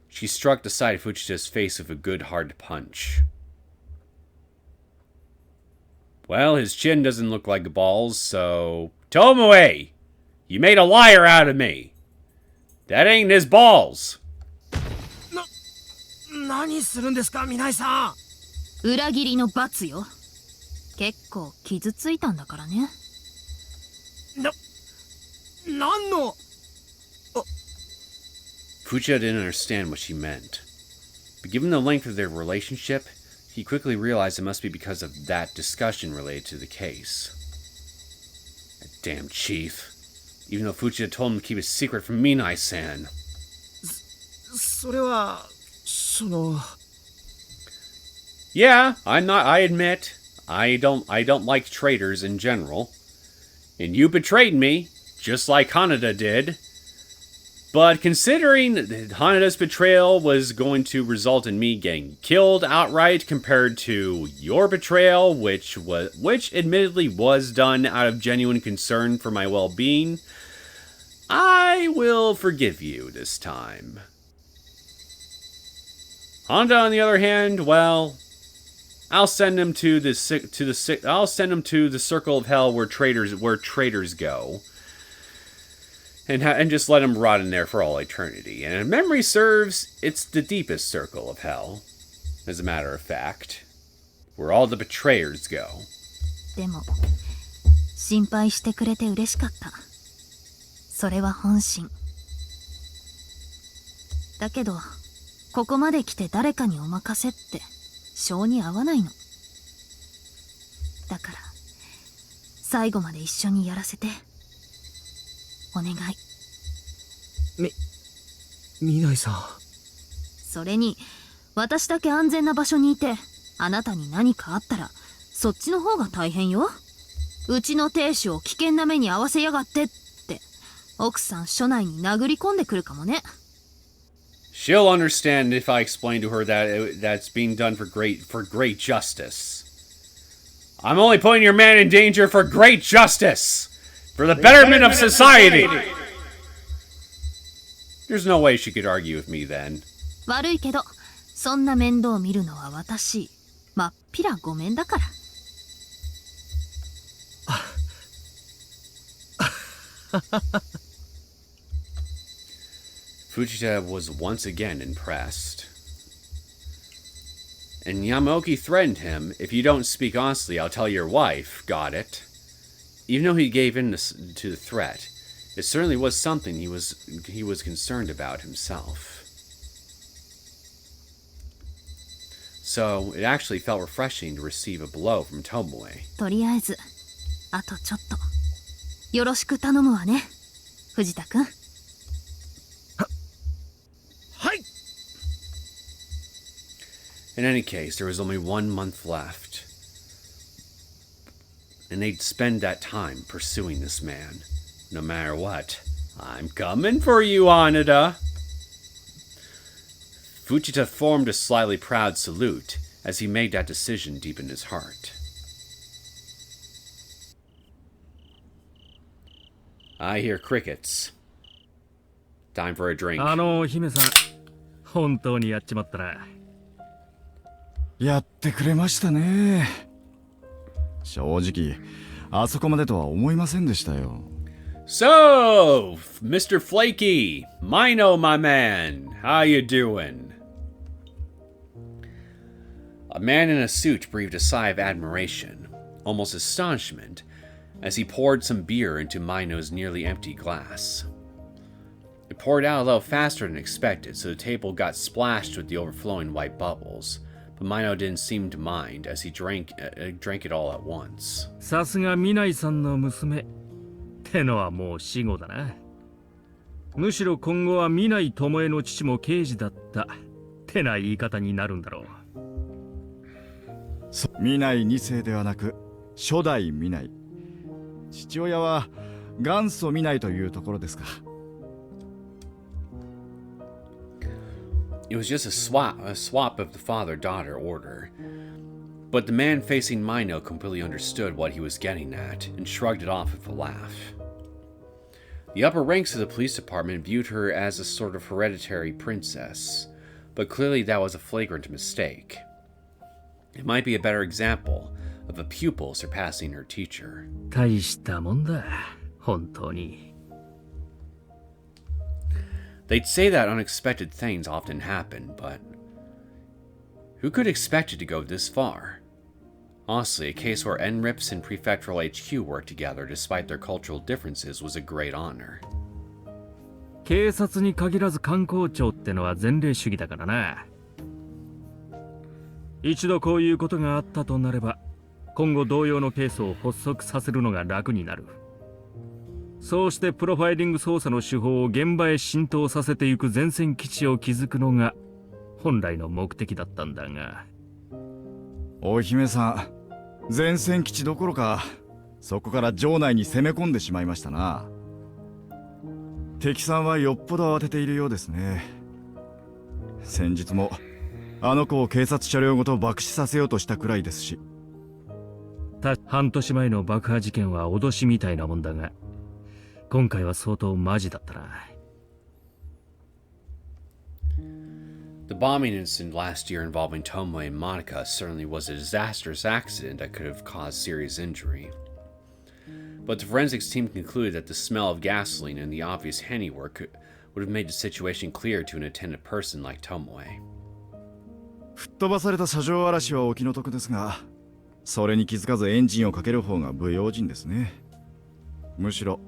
she struck the side of Fujita's face with a good hard punch. Well, his chin doesn't look like balls, so... Tomoe! You made a liar out of me! That ain't his balls! 何するんですか、みないさん。裏切りの罰よ。結構傷ついたんだからね。何の... Fujita didn't understand what she meant. But given the length of their relationship, he quickly realized it must be because of that discussion related to the case. That damn chief. Even though Fujita told him to keep it secret from Minai-san. それは... Yeah, I admit, I don't like traitors in general. And you betrayed me, just like Hanada did. But considering that Hanada's betrayal was going to result in me getting killed outright compared to your betrayal, which admittedly was done out of genuine concern for my well-being, I will forgive you this time. Hanada, on the other hand, well, I'll send him to I'll send him to the circle of hell where traitors go. And just let him rot in there for all eternity. And if memory serves, it's the deepest circle of hell, as a matter of fact, where all the betrayers go. でも心配してくれて嬉しかった。それは本心。だけどここまで来て誰かにお任せって性に合わないの。だから最後まで一緒にやらせて。お願い。未来さん。それに私だけ安全な場所にいてあなたに何かあったらそっちの方が大変よ。うちの亭主を危険な目に遭わせやがってって奥さん署内に殴り込んでくるかもね。She'll understand if I explain to her that that's being done for great justice. I'm only putting your man in danger for great justice. For the betterment of society! There's no way she could argue with me then. 悪いけど、そんな面倒見るのは私。まっぴらごめんだから。Fujita was once again impressed. And Yamaoki threatened him, if you don't speak honestly, I'll tell your wife, got it? Even though he gave in to the threat, it certainly was something he was concerned about himself. So it actually felt refreshing to receive a blow from Tomoe. とりあえず、あとちょっと。よろしく頼むわね、藤田くん。はい。 In any case, there was only 1 month left. And they'd spend that time pursuing this man. No matter what. I'm coming for you, Hanada! Fujita formed a slightly proud salute as he made that decision deep in his heart. I hear crickets. Time for a drink. 姫さん、本当にやっちまったな。やってくれましたね。正直、あそこまでとは思いませんでしたよ。So, Mr. Flaky, Mino, my man, how you doing? A man in a suit breathed a sigh of admiration, almost astonishment, as he poured some beer into Mino's nearly empty glass. It poured out a little faster than expected, so the table got splashed with the overflowing white bubbles. But Mino didn't seem to mind as he drank it all at once. さすが未来さんの娘ってのはもう死後だな。むしろ今後は未来巴の父も刑事だったってな言い方になるんだろう。未来2世ではなく初代未来。父親は元祖未来というところですか。It was just a swap of the father-daughter order. But the man facing Mino completely understood what he was getting at and shrugged it off with a laugh. The upper ranks of the police department viewed her as a sort of hereditary princess, but clearly that was a flagrant mistake. It might be a better example of a pupil surpassing her teacher. 大したもんだ、本当に。They'd say that unexpected things often happen, but who could expect it to go this far? Honestly, a case where NRIPS and Prefectural HQ worked together despite their cultural differences was a great honor. 警察に限らず官公庁ってのは前例主義だからな。一度こういうことがあったとなれば、今後同様のケースを発足させるのが楽になる。そうしてプロファイリング捜査の手法を現場へ浸透させていく前線基地を築くのが本来の目的だったんだが。お姫さん、前線基地どころかそこから城内に攻め込んでしまいましたな。敵さんはよっぽど慌てているようですね。先日もあの子を警察車両ごと爆死させようとしたくらいですし。半年前の爆破事件は脅しみたいなもんだが、今回は相当マジだったな。The bombing incident last year involving Tomoe and Monica certainly was a disastrous accident that could have caused serious injury. But the forensics team concluded that the smell of gasoline and the obvious handiwork would have made the situation clear to an attentive person like Tomoe. 吹っ飛ばされた車上荒らしはお気の毒ですが、それに気づかずエンジンをかける方が不用心ですね。むしろ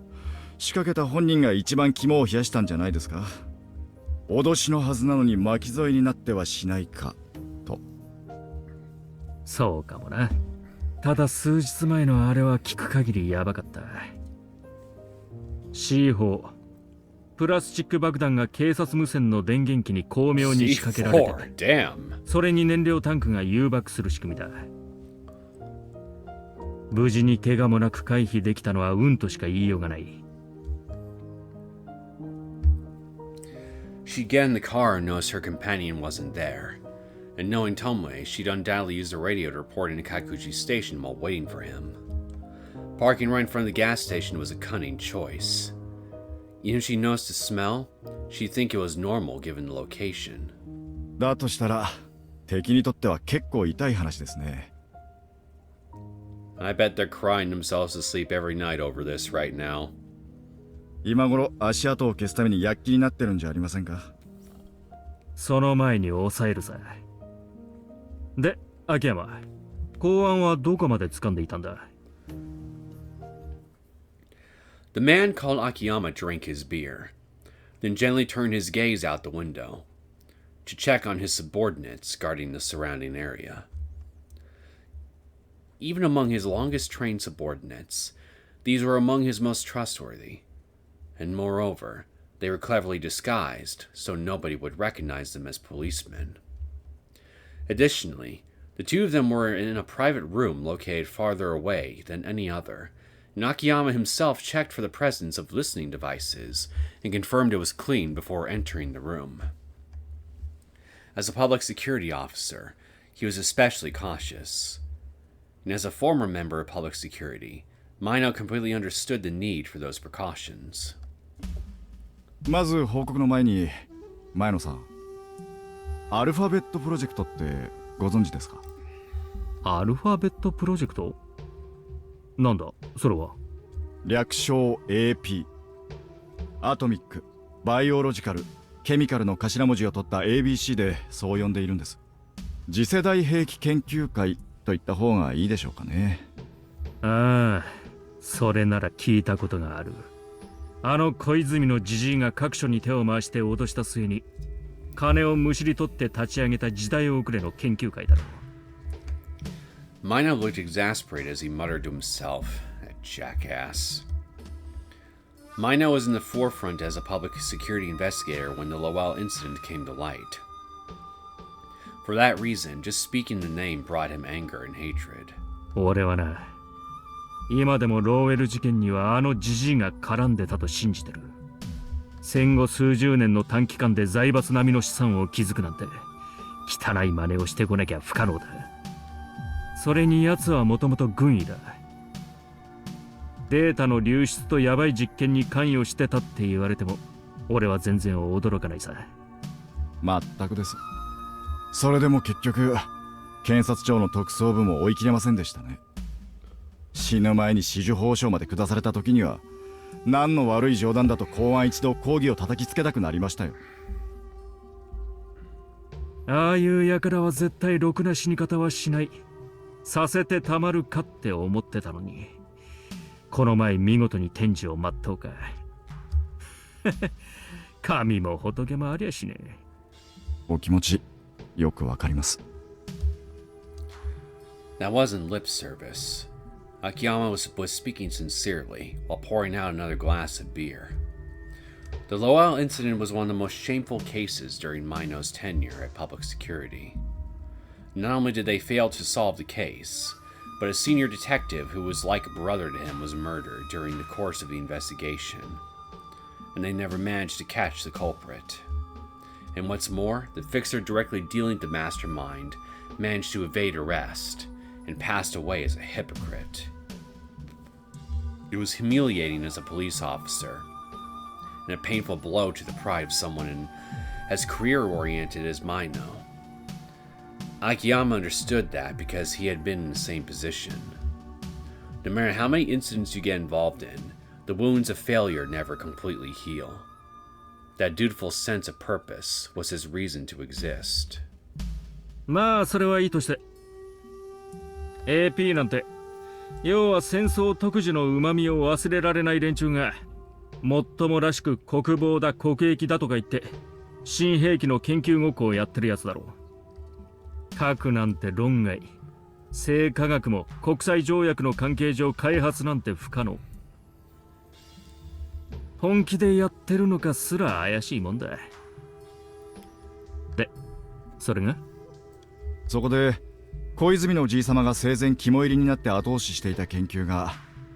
仕掛けた本人が一番肝を冷やしたんじゃないですか。脅しのはずなのに巻き添えになってはしないかと。そうかもな。ただ数日前のあれは聞く限りヤバかった。C4、プラスチック爆弾が警察無線の電源機に巧妙に仕掛けられてて、それに燃料タンクが誘爆する仕組みだ。無事に怪我もなく回避できたのは運としか言いようがない。She'd get in the car and noticed her companion wasn't there. And knowing Tomoe, she'd undoubtedly use the radio to report into Kakuchi's station while waiting for him. Parking right in front of the gas station was a cunning choice. Even if she noticed the smell, she'd think it was normal given the location. だとしたら、敵にとっては結構痛い話ですね。I bet they're crying themselves to sleep every night over this right now. 今頃足跡を消すために躍起になってるんじゃありませんか。その前に抑えるさ。で、秋山、公安はどこまで掴んでいたんだ？ The man called Akiyama drank his beer, then gently turned his gaze out the window to check on his subordinates guarding the surrounding area. Even among his longest-trained subordinates, these were among his most trustworthy, and moreover, they were cleverly disguised so nobody would recognize them as policemen. Additionally, the two of them were in a private room located farther away than any other, and Akiyama himself checked for the presence of listening devices and confirmed it was clean before entering the room. As a public security officer, he was especially cautious. And as a former member of public security, Mino completely understood the need for those precautions. まず報告の前に、前野さん、アルファベットプロジェクトってご存知ですか？アルファベットプロジェクト？なんだ、それは？略称 AP。アトミック、バイオロジカル、ケミカルの頭文字を取った ABC でそう呼んでいるんです。次世代兵器研究会と言った方がいいでしょうかね。ああ、それなら聞いたことがある。あの小泉のジジイが各所に手を回して脅した末に金をむしり取って立ち上げた時代遅れの研究会だろう。Mino looked exasperated as he muttered to himself, that jackass. Mino was in the forefront as a public security investigator when the Lowell incident came to light. For that reason, just speaking the name brought him anger and hatred. 俺はな、今でもローウェル事件にはあのジジイが絡んでたと信じてる。戦後数十年の短期間で財閥並みの資産を築くなんて汚い真似をしてこなきゃ不可能だ。それに奴はもともと軍医だ。データの流出とヤバい実験に関与してたって言われても俺は全然驚かないさ。全くです。それでも結局検察庁の特捜部も追い切れませんでしたね。死ぬ前に死守報奨まで下された時には何の悪い冗談だと公安一同抗議を叩きつけたくなりましたよ。ああいう輩は絶対ろくな死に方はしない。させてたまるかって思ってたのに、この前見事に天寿を全うか。神も仏もありゃしねえ。お気持ちよくわかります。That wasn't lip service. Akiyama was speaking sincerely while pouring out another glass of beer. The Lowell incident was one of the most shameful cases during Mino's tenure at public security. Not only did they fail to solve the case, but a senior detective who was like a brother to him was murdered during the course of the investigation, and they never managed to catch the culprit. And what's more, the fixer directly dealing with the Mastermind managed to evade arrest and passed away as a hypocrite. It was humiliating as a police officer, and a painful blow to the pride of someone as career-oriented as Mino. Akiyama understood that because he had been in the same position. No matter how many incidents you get involved in, the wounds of failure never completely heal. That dutiful sense of purpose was his reason to exist. まあそれはいいとして AP なんて要は戦争特需の旨味を忘れられない連中がもっともらしく国防だ国益だとか言って新兵器の研究ごっこをやってるやつだろう。核なんて論外、生化学も国際条約の関係上開発なんて不可能。本気でやってるのかすら怪しいもんだ。で、それがそこで小泉のじいさまが生前肝入りになって後押ししていた研究が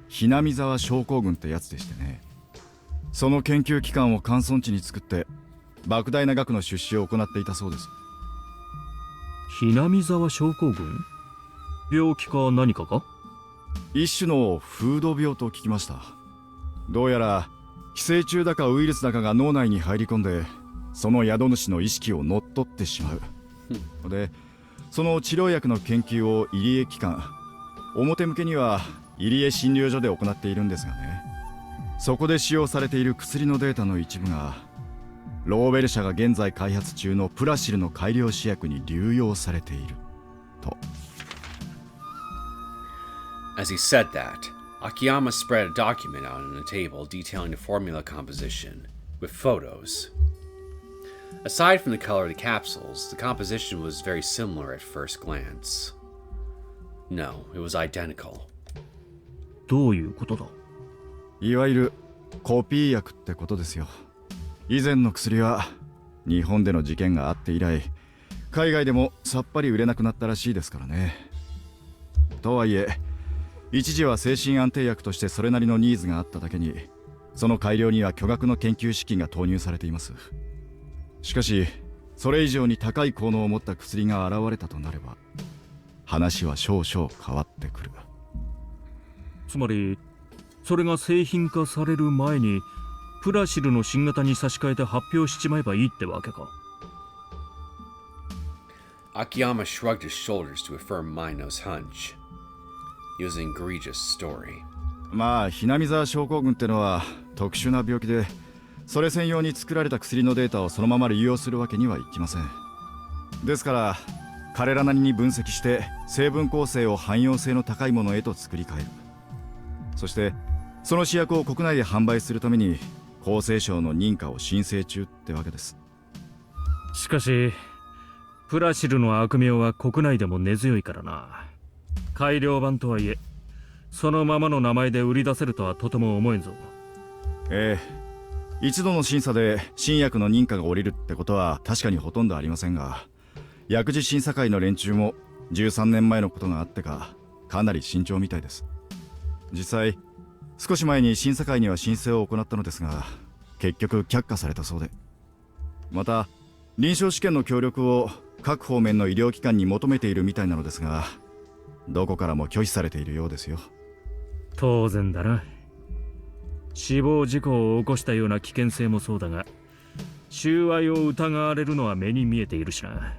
ひなみ沢症候群ってやつでしてね。その研究機関を関村地に作って莫大な額の出資を行っていたそうです。ひなみ沢症候群？病気か何かか？一種の風土病と聞きました。どうやら寄生虫だかウイルスだかが脳内に入り込んでその宿主の意識を乗っ取ってしまう。でその治療薬の研究を入江機関、表向けには入江診療所で行っているんですがね、そこで使用されている薬のデータの一部がローベル社が現在開発中のプラシルの改良試薬に流用されていると。As he said that, Akiyama spread a document out on a table detailing the formula composition, with photos. Aside from the color of the capsules, the composition was very similar at first glance. No, it was identical. どういうことだ？いわゆるコピー薬ってことですよ。以前の薬は日本での事件があって以来海外でもさっぱり売れなくなったらしいですからね。とはいえ一時は精神安定薬としてそれなりのニーズがあっただけにその改良には巨額の研究資金が投入されています。しかしそれ以上に高い効能を持った薬が現れたとなれば話は少々変わってくる。つまりそれが製品化される前にプラシルの新型に差し替えて発表しちまえばいいってわけか。Akiyama shrugged his shoulders to affirm Mino's hunch. It was an egregious story. まあひなみ沢症候群ってのは特殊な病気でそれ専用に作られた薬のデータをそのまま利用するわけにはいきません。ですから彼らなりに分析して成分構成を汎用性の高いものへと作り変える。そしてその試薬を国内で販売するために厚生省の認可を申請中ってわけです。しかしプラシルの悪名は国内でも根強いからな。改良版とはいえそのままの名前で売り出せるとはとても思えんぞ。ええ、一度の審査で新薬の認可が下りるってことは確かにほとんどありませんが、薬事審査会の連中も13年前のことがあってかかなり慎重みたいです。実際少し前に審査会には申請を行ったのですが結局却下されたそうで、また臨床試験の協力を各方面の医療機関に求めているみたいなのですがどこからも拒否されているようですよ。当然だな。死亡事故を起こしたような危険性もそうだが収賄を疑われるのは目に見えているしな。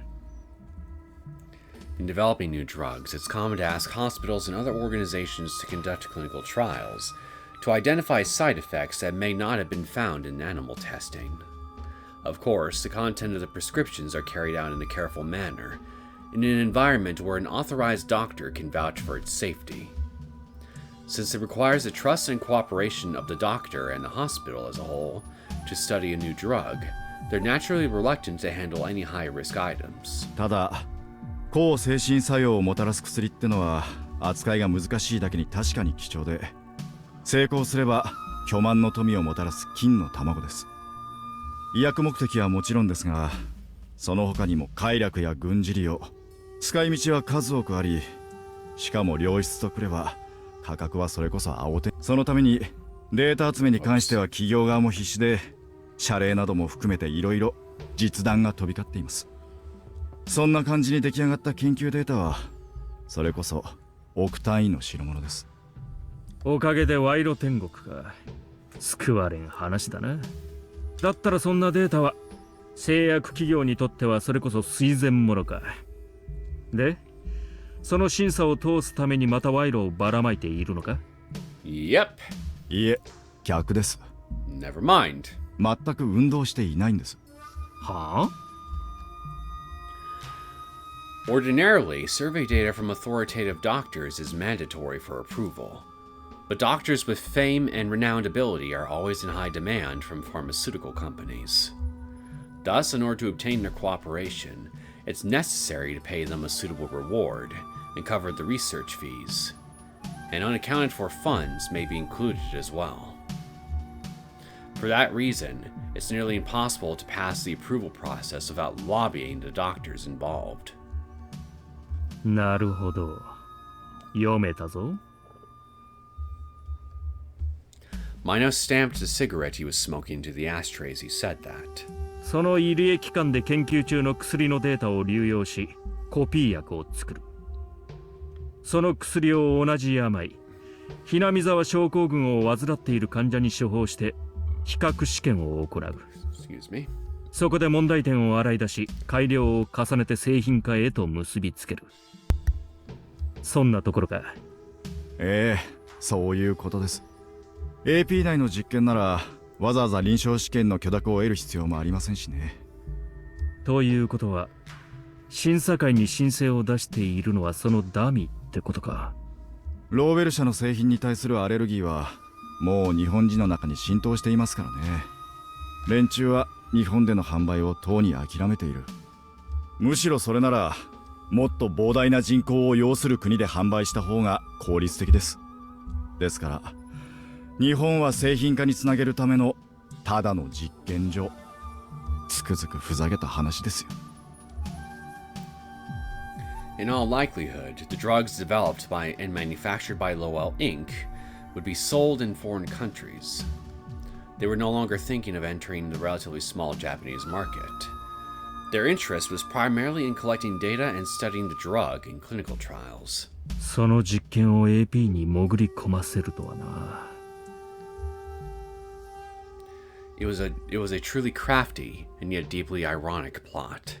In developing new drugs, it's common to ask hospitals and other organizations to conduct clinical trials to identify side effects that may not have been found in animal testing. Of course, the content of the prescriptions are carried out in a careful manner, in an environment where an authorized doctor can vouch for its safety. Since it requires the trust and cooperation of the doctor and the hospital as a whole to study a new drug, they're naturally reluctant to handle any high-risk items. ただ抗精神作用をもたらす薬ってのは扱いが難しいだけに確かに貴重で、成功すれば巨万の富をもたらす金の卵です。医薬目的はもちろんですがその他にも快楽や軍事利用、使い道は数多くあり、しかも良質とくれば価格はそれこそ青手。そのためにデータ集めに関しては企業側も必死で謝礼なども含めていろいろ実弾が飛び交っています。そんな感じに出来上がった研究データはそれこそ億単位の代物です。おかげで賄賂天国か。救われん話だな。だったらそんなデータは製薬企業にとってはそれこそ垂涎物か。で、その審査を通すためにまた賄賂をばらまいているのか？ Yep. いえ、逆です。 Never mind. 全く運動していないんです。はあ？ Ordinarily, survey data from authoritative doctors is mandatory for approval. But doctors with fame and renowned ability are always in high demand from pharmaceutical companies. Thus, in order to obtain their cooperation, it's necessary to pay them a suitable reward and cover the research fees. And unaccounted for funds may be included as well. For that reason, it's nearly impossible to pass the approval process without lobbying the doctors involved. なるほど。読めたぞ。Mino stamped the cigarette he was smoking into the ashtray as he said that. その入江機関で研究中の薬のデータを流用し、コピー薬を作る。その薬を同じ病、ひなみ沢症候群を患っている患者に処方して、比較試験を行う。Excuse me. そこで問題点を洗い出し、改良を重ねて製品化へと結びつける。そんなところか。ええ、そういうことです。AP 内の実験ならわざわざ臨床試験の許諾を得る必要もありませんしね。ということは、審査会に申請を出しているのはそのダミーってことか。ローウェル社の製品に対するアレルギーはもう日本人の中に浸透していますからね。連中は日本での販売をとうに諦めている。むしろそれならもっと膨大な人口を要する国で販売した方が効率的です。ですから日本は製品化につなげるためのただの実験場。つくづくふざけた話ですよ。In all likelihood, the drugs developed by and manufactured by Lowell Inc. would be sold in foreign countries. They were no longer thinking of entering the relatively small Japanese market. Their interest was primarily in collecting data and studying the drug in clinical trials. その実験を AP に潜り込ませるとはな。It was a truly crafty and yet deeply ironic plot.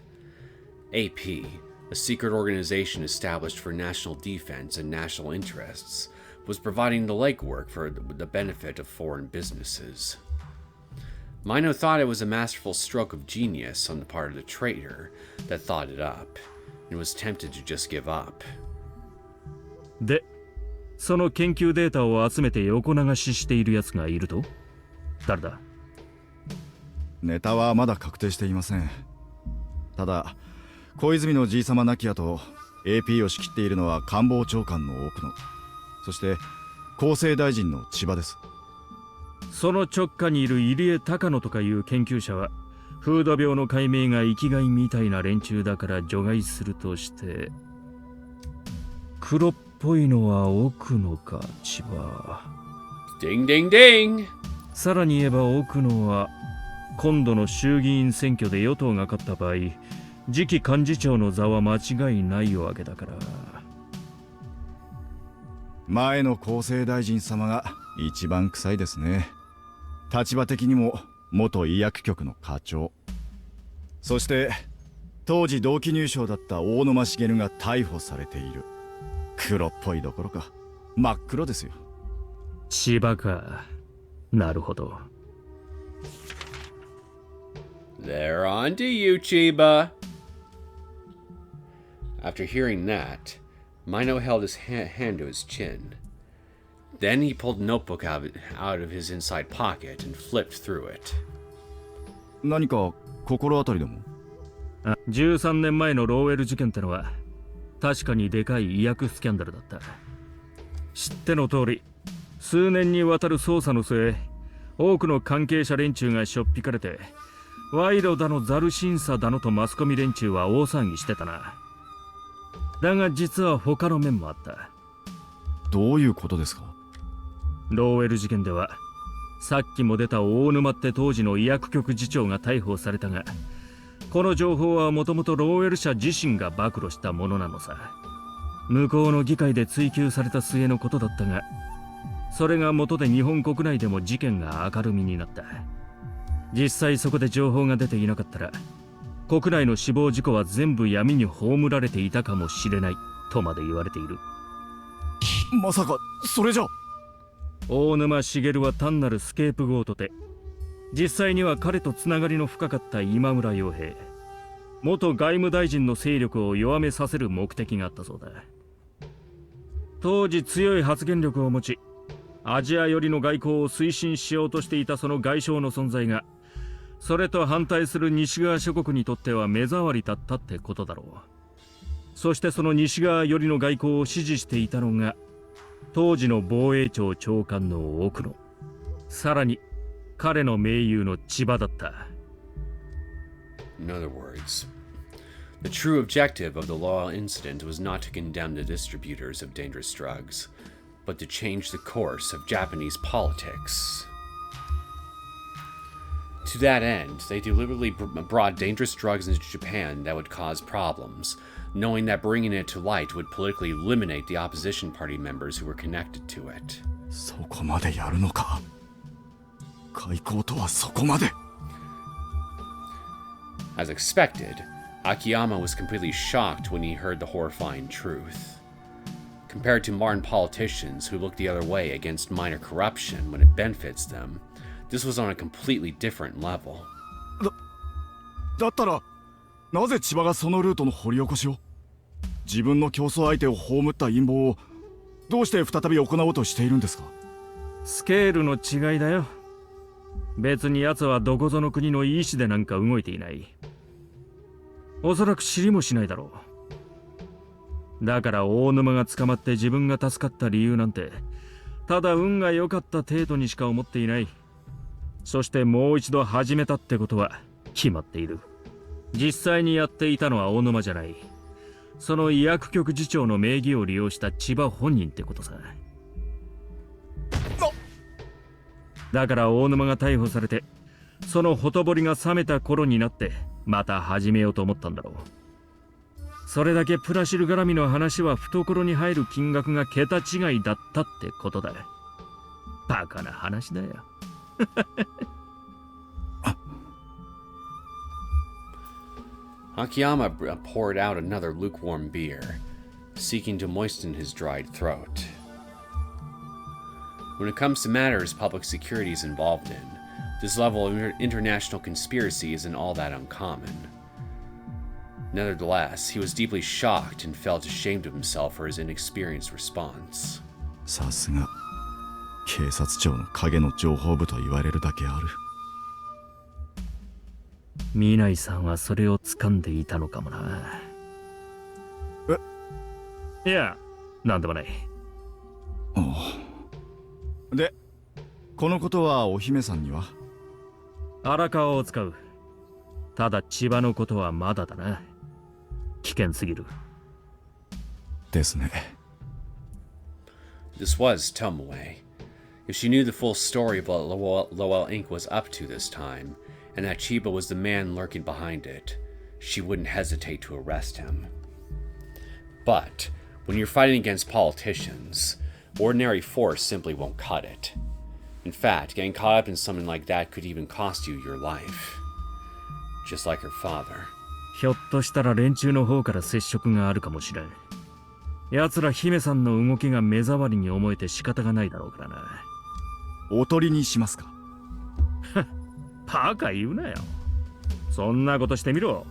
AP, a secret organization established for national defense and national interests, was providing the legwork for the benefit of foreign businesses. Mino thought it was a masterful stroke of genius on the part of the traitor that thought it up, and was tempted to just give up. で、その研究データを集めて横流ししているやつがいると？誰だ？ネタはまだ確定していません。ただ小泉のじいさま亡き後 AP を仕切っているのは官房長官の奥野、そして厚生大臣の千葉です。その直下にいる入江高野とかいう研究者はフード病の解明が生きがいみたいな連中だから除外するとして、黒っぽいのは奥野か千葉。Ding ding ding! さらに言えば奥野は今度の衆議院選挙で与党が勝った場合、次期幹事長の座は間違いないわけだから。前の厚生大臣様が一番臭いですね。立場的にも元医薬局の課長、そして当時同期入省だった大沼茂が逮捕されている。黒っぽいどころか真っ黒ですよ。千葉か。なるほど。They're on to you, Chiba. After hearing that, Mino held his hand to his chin. Then he pulled a notebook out of his inside pocket and flipped through it. 何か心当たりでも？13年前のローウェル事件ってのは確かにでかい医薬スキャンダルだった。知っての通り、数年にわたる捜査の末、多くの関係者連中がしょっぴかれて、賄賂だのザル審査だのとマスコミ連中は大騒ぎしてたな。だが実は他の面もあった。どういうことですか？ローウェル事件ではさっきも出た大沼って当時の医薬局次長が逮捕されたが、この情報はもともとローウェル社自身が暴露したものなのさ。向こうの議会で追及された末のことだったが、それが元で日本国内でも事件が明るみになった。実際そこで情報が出ていなかったら、国内の死亡事故は全部闇に葬られていたかもしれないとまで言われている。まさかそれじゃ。大沼茂は単なるスケープゴートで、実際には彼とつながりの深かった今村洋平、元外務大臣の勢力を弱めさせる目的があったそうだ。当時強い発言力を持ち、アジア寄りの外交を推進しようとしていたその外相の存在が、それと反対する西側諸国にとっては目障りだったってことだろう。そしてその西側寄りの外交を支持していたのが、当時の防衛庁長官の奥野、さらに彼の盟友の千葉だった。In other words, the true objective of the Lowell incident was not to condemn the distributors of dangerous drugs, but to change the course of Japanese politics. To that end, they deliberately brought dangerous drugs into Japan that would cause problems, knowing that bringing it to light would politically eliminate the opposition party members who were connected to it. そこまでやるのか。外交とはそこまで。As expected, Akiyama was completely shocked when he heard the horrifying truth. Compared to modern politicians who look the other way against minor corruption when it benefits them, this was on a completely different level. だったら、なぜ千葉がそのルートの掘り起こしを、自分の競争相手を葬った陰謀をどうして再び行おうとしているんですか。スケールの違いだよ。別に奴はどこぞの国の意志でなんか動いていない。おそらく知りもしないだろう。だから大沼が捕まって自分が助かった理由なんて、ただ運が良かった程度にしか思っていない。そしてもう一度始めたってことは決まっている。実際にやっていたのは大沼じゃない。その医薬局次長の名義を利用した千葉本人ってことさ。だから大沼が逮捕されて、そのほとぼりが冷めた頃になってまた始めようと思ったんだろう。それだけプラシル絡みの話は懐に入る金額が桁違いだったってことだ。バカな話だよ。Akiyama poured out another lukewarm beer, seeking to moisten his dried throat. When it comes to matters public security is involved in, this level of international conspiracy isn't all that uncommon. Nevertheless, he was deeply shocked and felt ashamed of himself for his inexperienced response. さすが警察庁の影の情報部と言われるだけある。南井さんはそれを掴んでいたのかもな。いや、なんでもない。で、このことはお姫さんには？荒川を使う。ただ千葉のことはまだだな。危険すぎる。ですね。This was Tomoe. If she knew the full story of what Lowell Inc. was up to this time, and that Chiba was the man lurking behind it, she wouldn't hesitate to arrest him. But when you're fighting against politicians, ordinary force simply won't cut it. In fact, getting caught up in something like that could even cost you your life. Just like her father. ひょっとしたら連中の方から接触があるかもしれん。奴ら姫さんの動きが目障りに思えて仕方がないだろうからな。おとりにしますか？バカ言うなよ。そんなことしてみろ。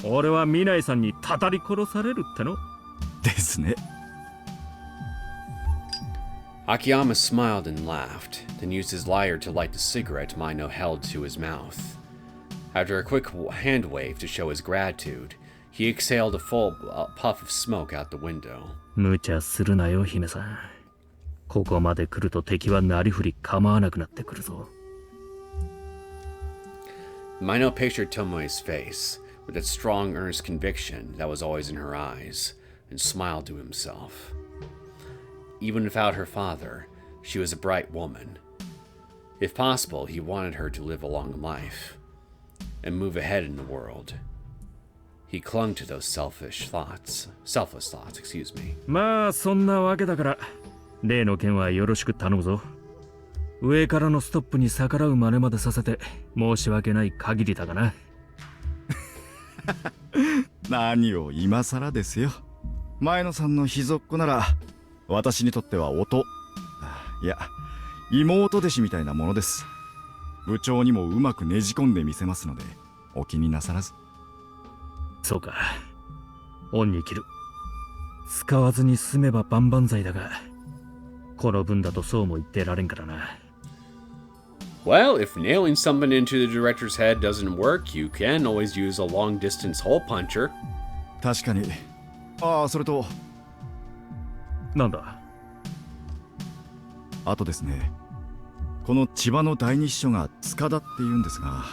俺は南井さんにたたり殺されるっての。ですね。Akiyama smiled and laughed, then used his lyre to light the cigarette Mino held to his mouth. After a quick hand wave to show his gratitude, he exhaled a full puff of smoke out the window. 無茶するなよ、姫さん。ここまで来ると敵はなりふり構わなくなってくるぞ。Mino pictured Tomoe's face, with that strong, earnest conviction that was always in her eyes, and smiled to himself. Even without her father, she was a bright woman. If possible, he wanted her to live a long life, and move ahead in the world. He clung to those selfless thoughts,まあ、そんなわけだから、例の件はよろしく頼むぞ。上からのストップに逆らう真似までさせて申し訳ない限りだがな。何を今更ですよ。前野さんの秘蔵っ子なら私にとってはいや妹弟子みたいなものです。部長にもうまくねじ込んでみせますのでお気になさらず。そうか。恩に切る。使わずに済めば万々歳だが、この分だとそうも言ってられんからな。Well, if nailing something into the director's head doesn't work, you can always use a long-distance hole puncher. 確かに。それとなんだ。あとですね、この千葉の第二秘書が塚田って言うんですが、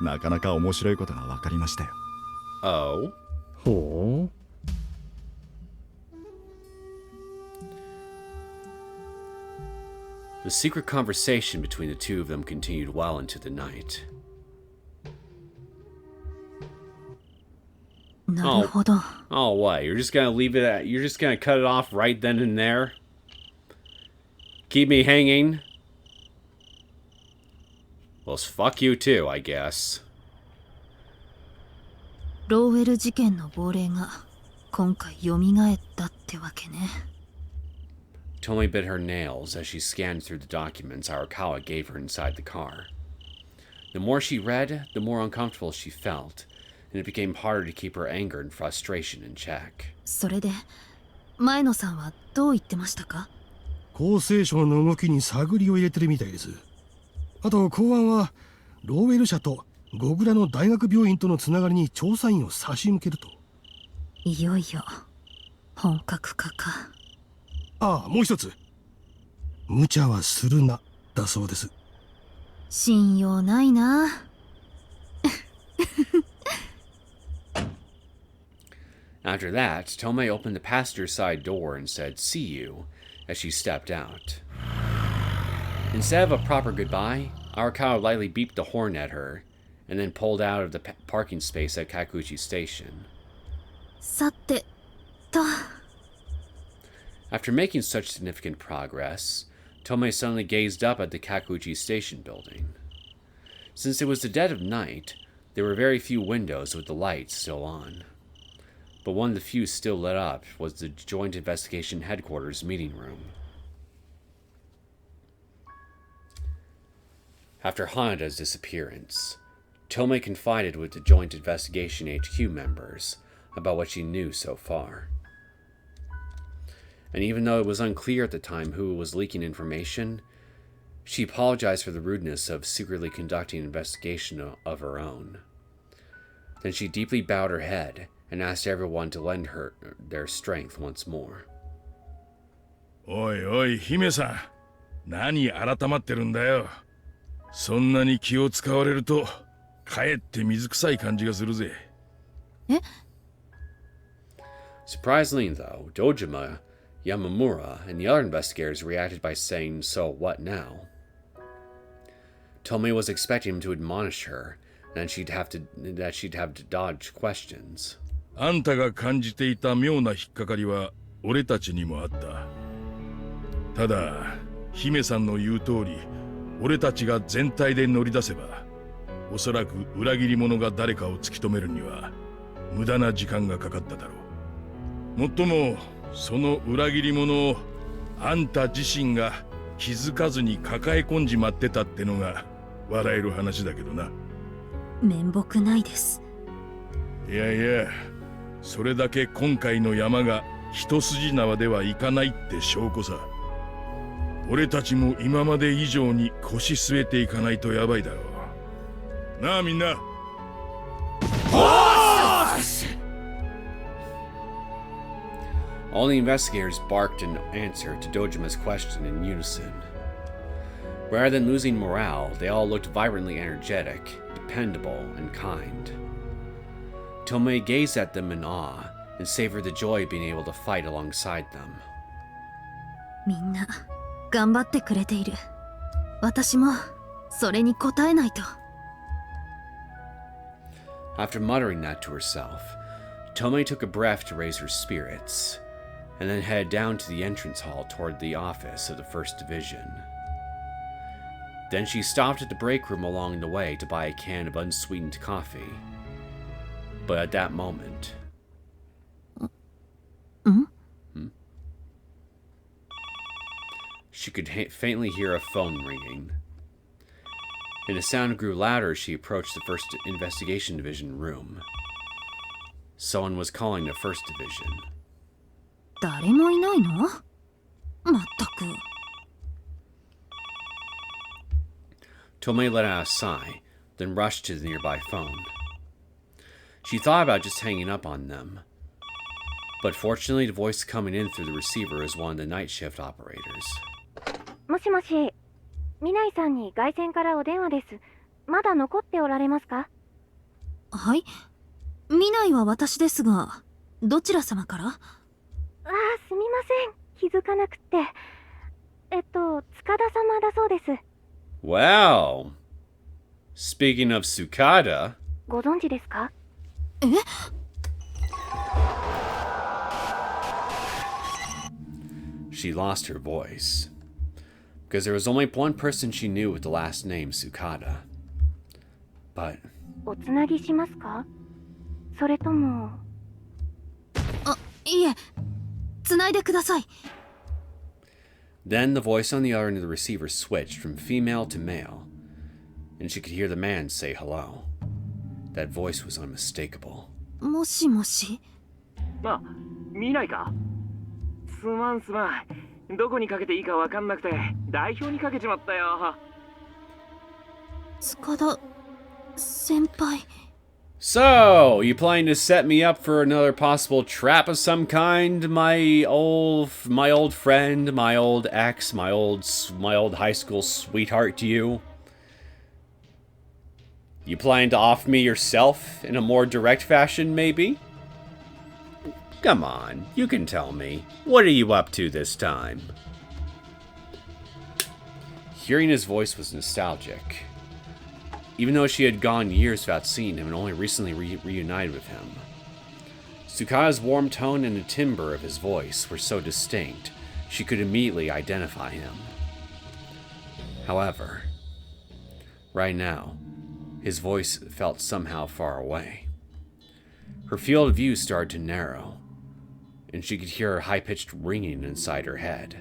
なかなか面白いことが分かりましたよ。Oh? ほう。The secret conversation between the two of them continued well into the night. なるほど。Oh, what? You're just gonna leave it at... You're just gonna cut it off right then and there? Keep me hanging? Well, fuck you too, I guess. ローウェル事件の亡霊が今回蘇ったってわけね。Tomoe bit her nails as she scanned through the documents Arakawa gave her inside the car. The more she read, the more uncomfortable she felt, and it became harder to keep her anger and frustration in check. それで前野さんはどう言ってましたか？厚生省の動きに探りを入れてるみたいです。あと公安はローウェル社とゴグラの大学病院とのつながりに調査員を差し向けると。いよいよ本格化か。もう一つ。無茶はするなだそうです。信用ないな。After that, Tomoe opened the passenger side door and said, "See you," as she stepped out. Instead of a proper goodbye, Arakawa lightly beeped the horn at her, and then pulled out of the parking space at Kakuchi Station. さてと。After making such significant progress, Tomoe suddenly gazed up at the Kakuchi Station building. Since it was the dead of night, there were very few windows with the lights still on. But one of the few still lit up was the Joint Investigation Headquarters meeting room. After Hanada's disappearance, Tomoe confided with the Joint Investigation HQ members about what she knew so far. And even though it was unclear at the time who was leaking information, she apologized for the rudeness of secretly conducting an investigation of her own. Then she deeply bowed her head and asked everyone to lend her their strength once more. おいおい、姫さん。何改まってるんだよ。そんなに気を使われると、かえって水臭い感じがするぜ。え？ Surprisingly, though, Dojima, Yamamura, and the other investigators reacted by saying, "So what now?" Tomoe was expecting him to admonish her, and that she'd have to dodge questions. あんたが感じていた妙な引っかかりは俺たちにもあった。ただ、姫さんの言う通り、俺たちが全体で乗り出せば、おそらく裏切り者が誰かを突き止めるには無駄な時間がかかっただろう。もっとも、その裏切り者をあんた自身が気づかずに抱え込んじまってたってのが笑える話だけどな。面目ないです。いやいや、それだけ今回の山が一筋縄ではいかないって証拠さ。俺たちも今まで以上に腰据えていかないとやばいだろう。なあみんな。All the investigators barked in answer to Dojima's question in unison. Rather than losing morale, they all looked vibrantly energetic, dependable, and kind. Tomoe gazed at them in awe and savored the joy of being able to fight alongside them. みんな頑張ってくれている。私もそれに応えないと。After muttering that to herself, Tomoe took a breath to raise her spirits, and then headed down to the entrance hall toward the office of the 1st Division. Then she stopped at the break room along the way to buy a can of unsweetened coffee. But at that moment... She could faintly hear a phone ringing. And the sound grew louder as she approached the First Investigation Division room. Someone was calling the First Division. 誰もいないの？まったく。Tomoe let out a sigh, then rushed to the nearby phone. She thought about just hanging up on them. But fortunately, the voice coming in through the receiver is one of the night shift operators. もしもし、ミナイさんに外線からお電話です。まだ残っておられますか？はい。見ないは私ですが、どちら様から？ああ、すみません。気づかなくって。塚田様だそうです。Wow. Speaking of Tsukada... ご存知ですか？え？ She lost her voice. Because there was only one person she knew with the last name Tsukada. But... おつなぎしますか？それとも... あ、いえ。つないでください。 Then the voice on the other end of the receiver switched from female to male, and she could hear the man say hello. That voice was unmistakable. もしもし。あ、見ないか？すまん。どこにかけていいかわかんなくて、代表にかけちまったよ。塚田先輩。 So, you planning to set me up for another possible trap of some kind, my old friend, my old ex, my old high school sweetheart to you? You planning to off me yourself in a more direct fashion, maybe? Come on, you can tell me. What are you up to this time? Hearing his voice was nostalgic. Even though she had gone years without seeing him and only recently reunited with him. Tsukada's warm tone and the timbre of his voice were so distinct, she could immediately identify him. However, right now, his voice felt somehow far away. Her field of view started to narrow, and she could hear a high-pitched ringing inside her head.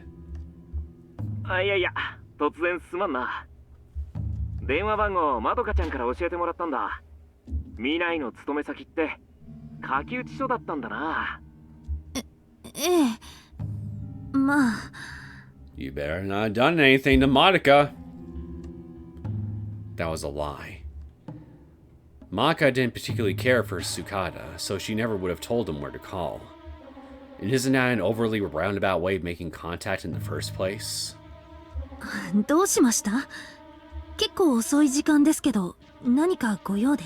いや、突然すまんな。電話番号まどかちゃんから教えてもらったんだ。未来の勤め先って書き打ち書だったんだな。ええ。まあ。You better not have done anything to Madoka. That was a lie. Madoka didn't particularly care for Tsukada, so she never would have told him where to call. And isn't that an overly roundabout way of making contact in the first place? どうしました？結構遅い時間ですけど、何かご用で？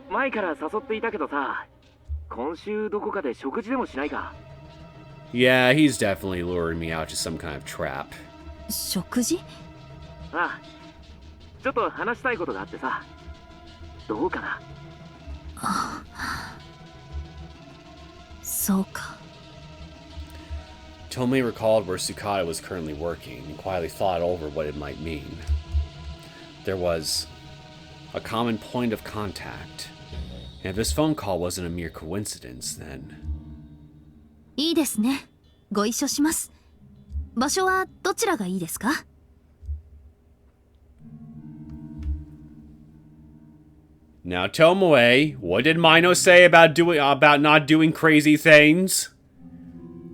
前から誘っていたけどさ、今週どこかで食事でもしないか？ Yeah, he's definitely luring me out to some kind of trap. 食事？ちょっと話したいことがあってさ、どうかな？そうか。Tomoe recalled where Tsukada was currently working and quietly thought over what it might mean. There was a common point of contact, and if this phone call wasn't a mere coincidence, then... いいですね。ご一緒します。場所はどちらがいいですか？ Now, Tomoe, what did Mino say about not doing crazy things?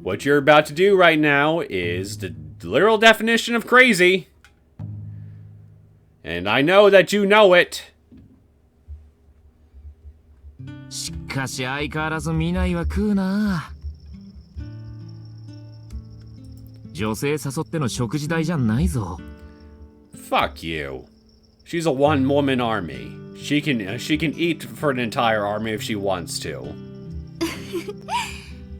What you're about to do right now is the literal definition of crazy. And I know that you know it. しかし相変わらず見ないは食うな。女性誘っての食事代じゃないぞ。Fuck you. She's a one-woman army. She can eat for an entire army if she wants to.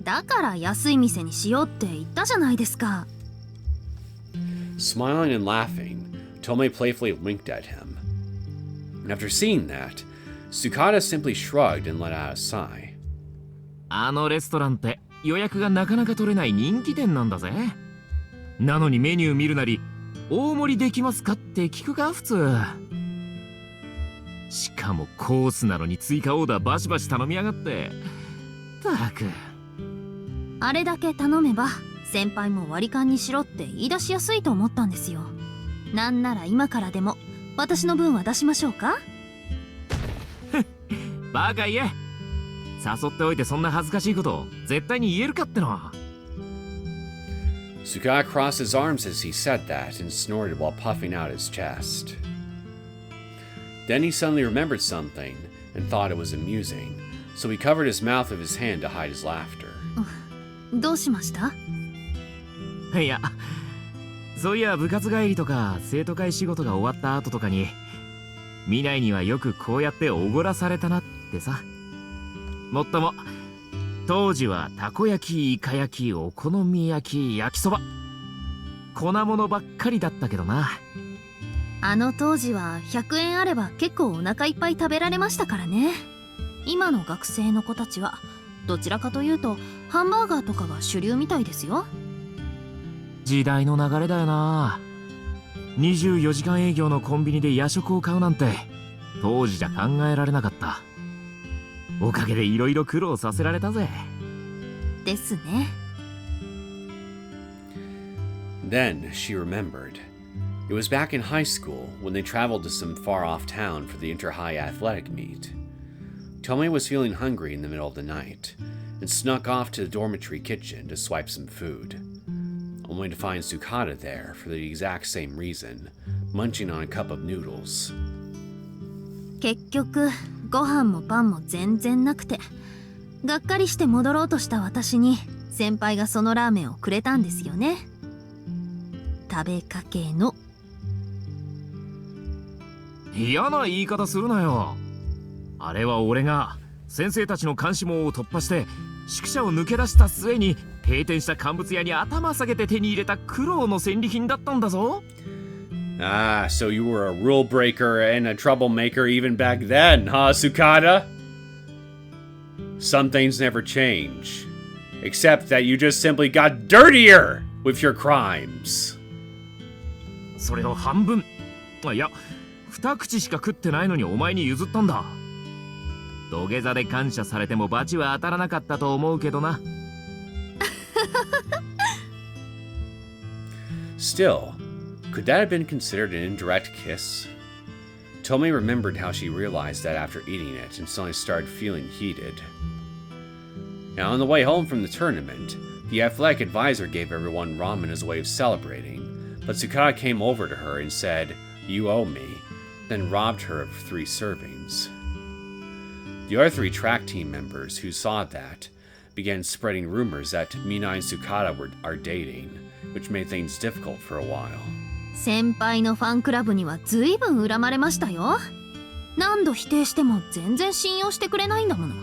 だから安い店にしようって言ったじゃないですか。Smiling and laughing, Tomoe playfully winked at him. And after seeing that, Tsukada simply shrugged and let out a sigh. あのレストランって予約がなかなか取れない人気店なんだぜ。なのにメニュー見るなり、大盛りできますかって聞くか普通。しかもコースなのに追加オーダーバシバシ頼みやがって。たく。あれだけ頼めば先輩も割り勘にしろって言い出しやすいと思ったんですよ。なんなら今からでも私の分は出しましょうか。バカ言え。誘っておいてそんな恥ずかしいこと絶対に言えるかっての。Tsukada crossed his arms as he said that and snorted while puffing out his chest. Then he suddenly remembered something and thought it was amusing, so he covered his mouth with his hand to hide his laughter. どうしました？いや、そういや部活帰りとか生徒会仕事が終わった後とかに未来にはよくこうやっておごらされたなってさ。もっとも当時はたこ焼き、イカ焼き、お好み焼き、焼きそば、粉物ばっかりだったけどな。あの当時は100円あれば結構お腹いっぱい食べられましたからね。今の学生の子たちはどちらかというとハンバーガーとかが主流みたいですよ。時代の流れだよな。24時間営業のコンビニで夜食を買うなんて当時じゃ考えられなかった。おかげでいろいろ苦労させられたぜ。ですね。Then she remembered. It was back in high school when they traveled to some far-off town for the inter-high athletic meet. Tomoe was feeling hungry in the middle of the night and snuck off to the dormitory kitchen to swipe some food, only to find Tsukada there for the exact same reason, munching on a cup of noodles. 結局ご飯もパンも全然なくて、がっかりして戻ろうとした私に先輩がそのラーメンをくれたんですよね。食べかけの。嫌な言い方するなよ。あれは俺が先生たちの監視網を突破して宿舎を抜け出した末に閉店した乾物屋に頭下げて手に入れた苦労の戦利品だったんだぞ。Ah, so you were a rule breaker and a troublemaker even back then, huh, Tsukada? Some things never change, except that you just simply got dirtier with your crimes. それを半分、いや、二口しか食ってないのにお前に譲ったんだ。土下座で感謝されても罰は当たらなかったと思うけどな。Still, could that have been considered an indirect kiss? Tomoe remembered how she realized that after eating it and suddenly started feeling heated. Now, on the way home from the tournament, the athletic advisor gave everyone ramen as a way of celebrating, but Tsukada came over to her and said, "You owe me," then robbed her of 3 servings. The other 3 track team members who saw that began spreading rumors that Mina and Tsukada are dating, which made things difficult for a while. 先輩のファンクラブには随分恨まれましたよ。何度否定しても全然信用してくれないんだもの。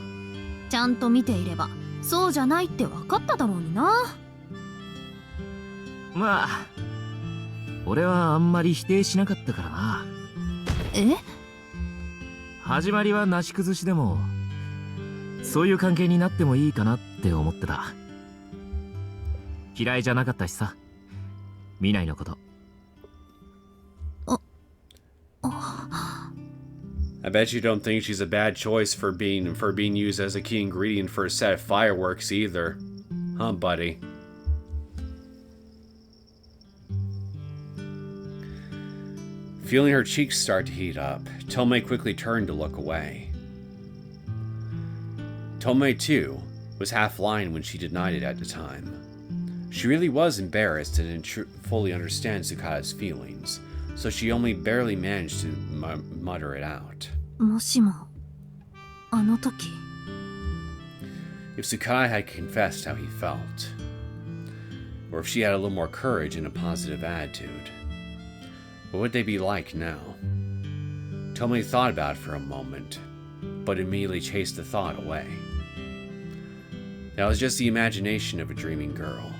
ちゃんと見ていればそうじゃないって分かっただろうにな。まあ俺はあんまり否定しなかったからな。え？始まりはなし崩しでもそういう関係になってもいいかなって思ってた。嫌いじゃなかったしさ、未来のこと。I bet you don't think she's a bad choice for being used as a key ingredient for a set of fireworks either. Huh, buddy? Feeling her cheeks start to heat up, Tomoe quickly turned to look away. Tomoe, too, was half lying when she denied it at the time. She really was embarrassed and didn't fully understand Tsukada's feelings, so she only barely managed to mutter it out. もしもあの時 If Tsukada had confessed how he felt, or if she had a little more courage and a positive attitude, what would they be like now? Tomoe thought about it for a moment, but immediately chased the thought away. That was just the imagination of a dreaming girl.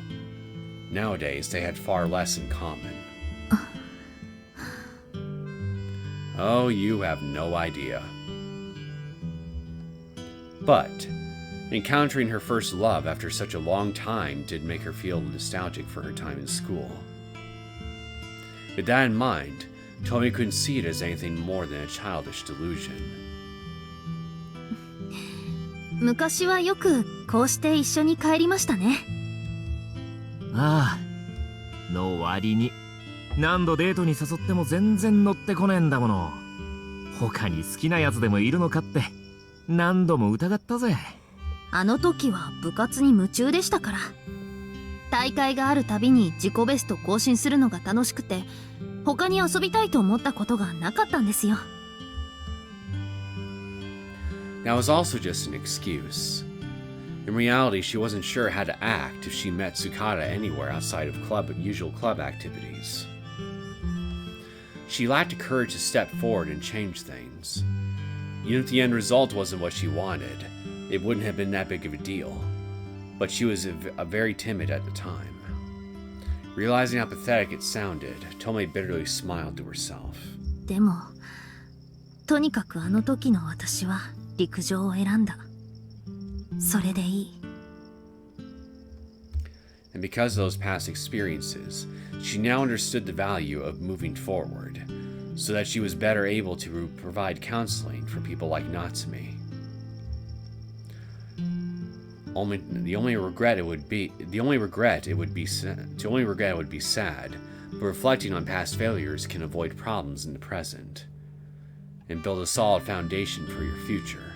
Nowadays, they had far less in common. Oh, you have no idea. But encountering her first love after such a long time did make her feel nostalgic for her time in school. With that in mind, Tomoe couldn't see it as anything more than a childish delusion. 昔はよくこうして一緒に帰りましたね。ああ、の割に何度デートに誘っても全然乗ってこねえんだもの。他に好きなやつでもいるのかって何度も疑ったぜ。あの時は部活に夢中でしたから。大会があるたびに自己ベスト更新するのが楽しくて、他に遊びたいと思ったことがなかったんですよ。That was also just an excuse. In reality, she wasn't sure how to act if she met Tsukada anywhere outside of usual club activities. She lacked the courage to step forward and change things. Even if the end result wasn't what she wanted, it wouldn't have been that big of a deal. But she was very timid at the time. Realizing how pathetic it sounded, Tomoe bitterly smiled to herself. でも、とにかくあの時の私は陸上を選んだ。それでいい。And because of those past experiences, she now understood the value of moving forward, so that she was better able to provide counseling for people like Natsumi. The only regret it would be sad, but reflecting on past failures can avoid problems in the present and build a solid foundation for your future.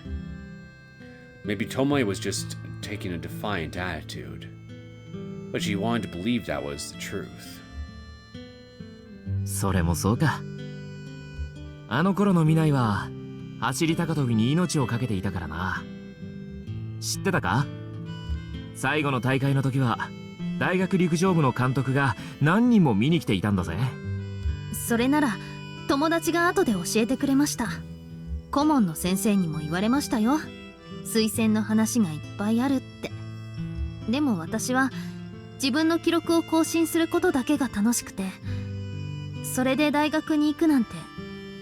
Maybe Tomoe was just taking a defiant attitude, but she wanted to believe that was the truth. それもそうか。あの頃の未来は走り高跳びに命を懸けていたからな。知ってたか？最後の大会の時は大学陸上部の監督が何人も見に来ていたんだぜ。それなら友達が後で教えてくれました。顧問の先生にも言われましたよ。推薦の話がいっぱいあるって。でも私は自分の記録を更新することだけが楽しくて、それで大学に行くなんて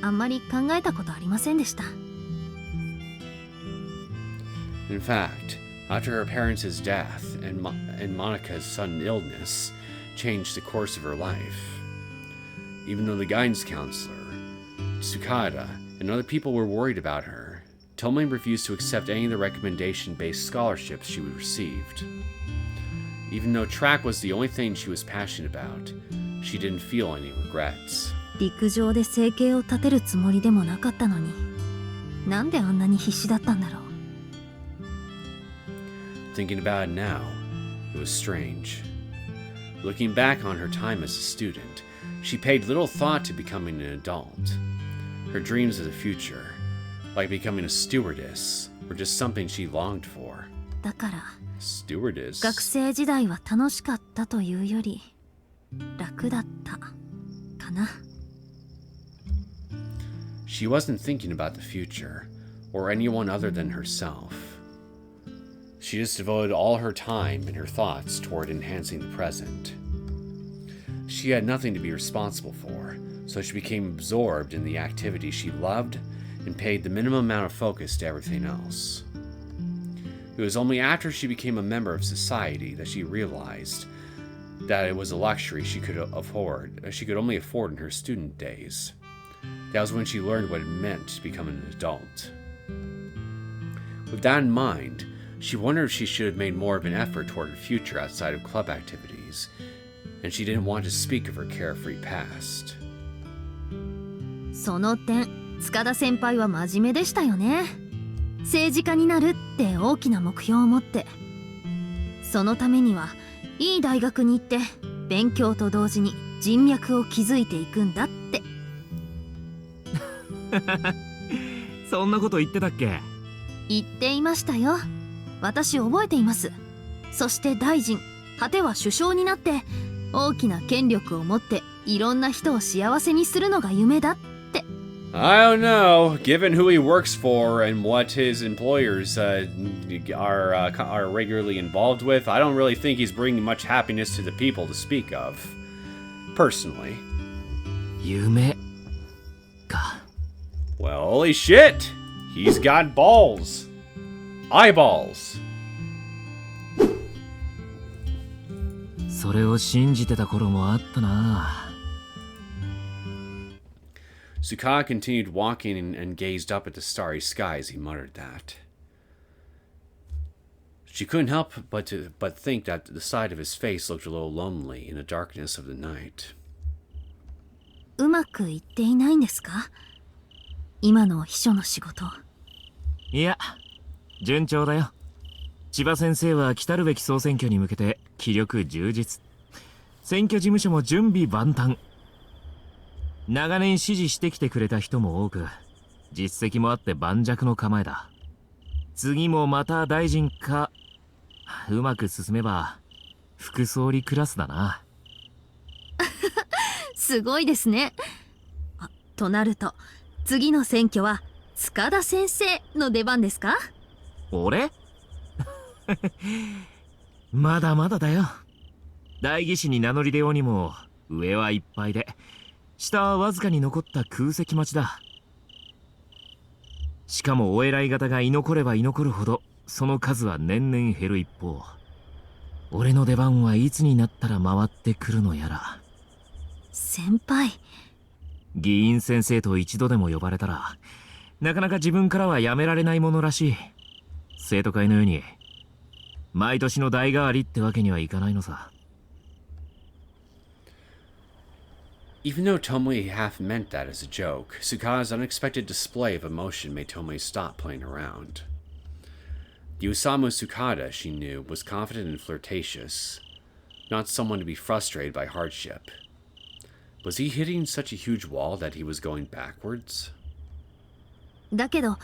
あんまり考えたことありませんでした。In fact, after her parents' death and Monika's sudden illness changed the course of her life. Even though the guidance counselor, Tsukada, and other people were worried about her, Tomoe refused to accept any of the recommendation-based scholarships she received. Even though track was the only thing she was passionate about, she didn't feel any regrets. 陸上で生計を立てるつもりでもなかったのに、なんであんなに必死だったんだろう。Thinking about it now, it was strange. Looking back on her time as a student, she paid little thought to becoming an adult. Her dreams of the future, like becoming a stewardess, were just something she longed for. だから、Stewardess? 学生時代は楽しかったというより、楽だったかな。She wasn't thinking about the future, or anyone other than herself. She just devoted all her time and her thoughts toward enhancing the present. She had nothing to be responsible for, so she became absorbed in the activity she loved and paid the minimum amount of focus to everything else. It was only after she became a member of society that she realized that it was a luxury she could only afford in her student days. That was when she learned what it meant to become an adult. With that in mind, she wondered if she should have made more of an effort toward her future outside of club activities, and she didn't want to speak of her carefree past. その点、塚田先輩は真面目でしたよね。政治家になるって大きな目標を持って。そのためにはいい大学に行って勉強と同時に人脈を築いていくんだって。そんなこと言ってたっけ？言っていましたよ。私覚えています。そして大臣、果ては首相になって大きな権力を持っていろんな人を幸せにするのが夢だって。I don't know. Given who he works for and what his employers are regularly involved with, I don't really think he's bringing much happiness to the people to speak of. Personally. 夢か。 Well, holy shit! He's got balls. Eyeballs. それを信じてた頃もあったな。Tsukada continued walking and gazed up at the starry sky as he muttered that. She couldn't help but think that the side of his face looked a little lonely in the darkness of the night. うまくいっていないんですか？今の秘書の仕事。いや、順調だよ。千葉先生は来たるべき総選挙に向けて気力充実。選挙事務所も準備万端。長年支持してきてくれた人も多く、実績もあって盤石の構えだ。次もまた大臣か、うまく進めば副総理クラスだな。すごいですね。となると次の選挙は塚田先生の出番ですか？俺まだまだだよ。代議士に名乗り出ようにも上はいっぱいで、下はわずかに残った空席待ちだ。しかもお偉い方が居残れば居残るほどその数は年々減る一方、俺の出番はいつになったら回ってくるのやら。先輩、議員先生と一度でも呼ばれたらなかなか自分からはやめられないものらしい。生徒会のように毎年の代替わりってわけにはいかないのさ。Even though Tomoe half meant that as a joke, Tsukada's unexpected display of emotion made Tomoe stop playing around. The Osamu Tsukada, she knew, was confident and flirtatious, not someone to be frustrated by hardship. Was he hitting such a huge wall that he was going backwards? だけど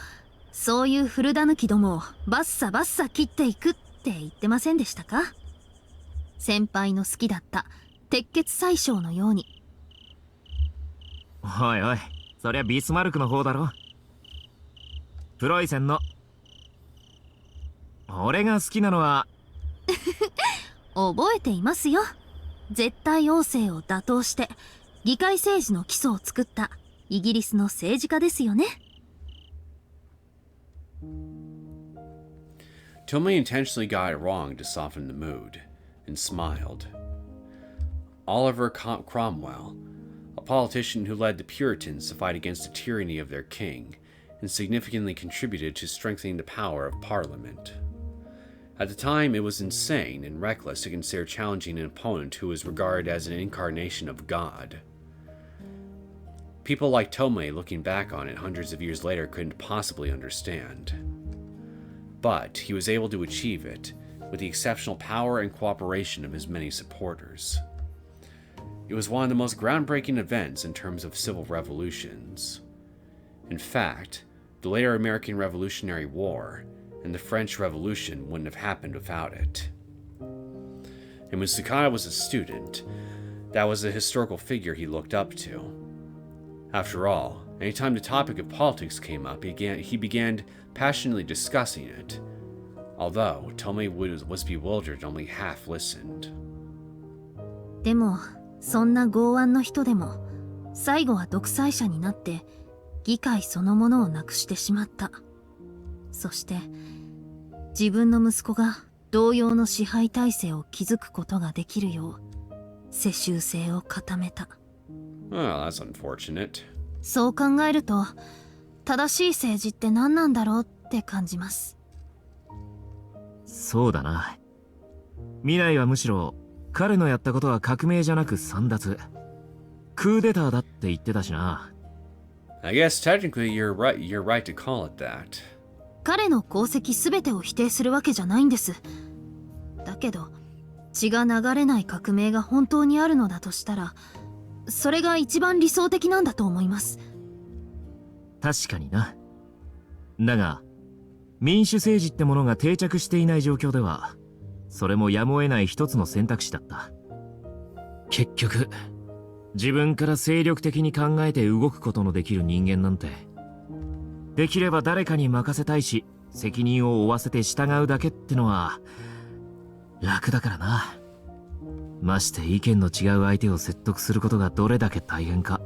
そういう古狸どもをバッサバッサ切っていくって言ってませんでしたか？先輩の好きだった鉄血宰相のように。おいおい、そりゃビスマルクの方だろ。プロイセンの。俺が好きなのは覚えていますよ。絶対王政を打倒して議会政治の基礎を作ったイギリスの政治家ですよね。Tomoe intentionally got it wrong to soften the mood, and smiled. Oliver Cromwell, a politician who led the Puritans to fight against the tyranny of their king, and significantly contributed to strengthening the power of Parliament. At the time, it was insane and reckless to consider challenging an opponent who was regarded as an incarnation of God. People like Tomoe, looking back on it hundreds of years later, couldn't possibly understand. But he was able to achieve it with the exceptional power and cooperation of his many supporters. It was one of the most groundbreaking events in terms of civil revolutions. In fact, the later American Revolutionary War and the French Revolution wouldn't have happened without it. And when Tsukada was a student, that was a historical figure he looked up to. After all, anytime the topic of politics came up, he began passionately discussing it, although Tomoe was bewildered and only half listened. でもそんな剛腕の人でも最後は独裁者になって議会そのものをなくしてしまった。そして自分の息子が同様の支配体制を築くことができるよう世襲制を固めた。Well, that's unfortunate. そう考えると正しい政治って何なんだろうって感じます。そうだな。未来はむしろ彼のやったことは革命じゃなく簒奪、クーデターだって言ってたしな。I guess technically you're right to call it that. 彼の功績すべてを否定するわけじゃないんです。だけど血が流れない革命が本当にあるのだとしたら、それが一番理想的なんだと思います。確かにな。だが民主政治ってものが定着していない状況ではそれもやむを得ない一つの選択肢だった。結局自分から精力的に考えて動くことのできる人間なんてできれば誰かに任せたいし責任を負わせて従うだけってのは楽だからな。まして意見の違う相手を説得することがどれだけ大変か。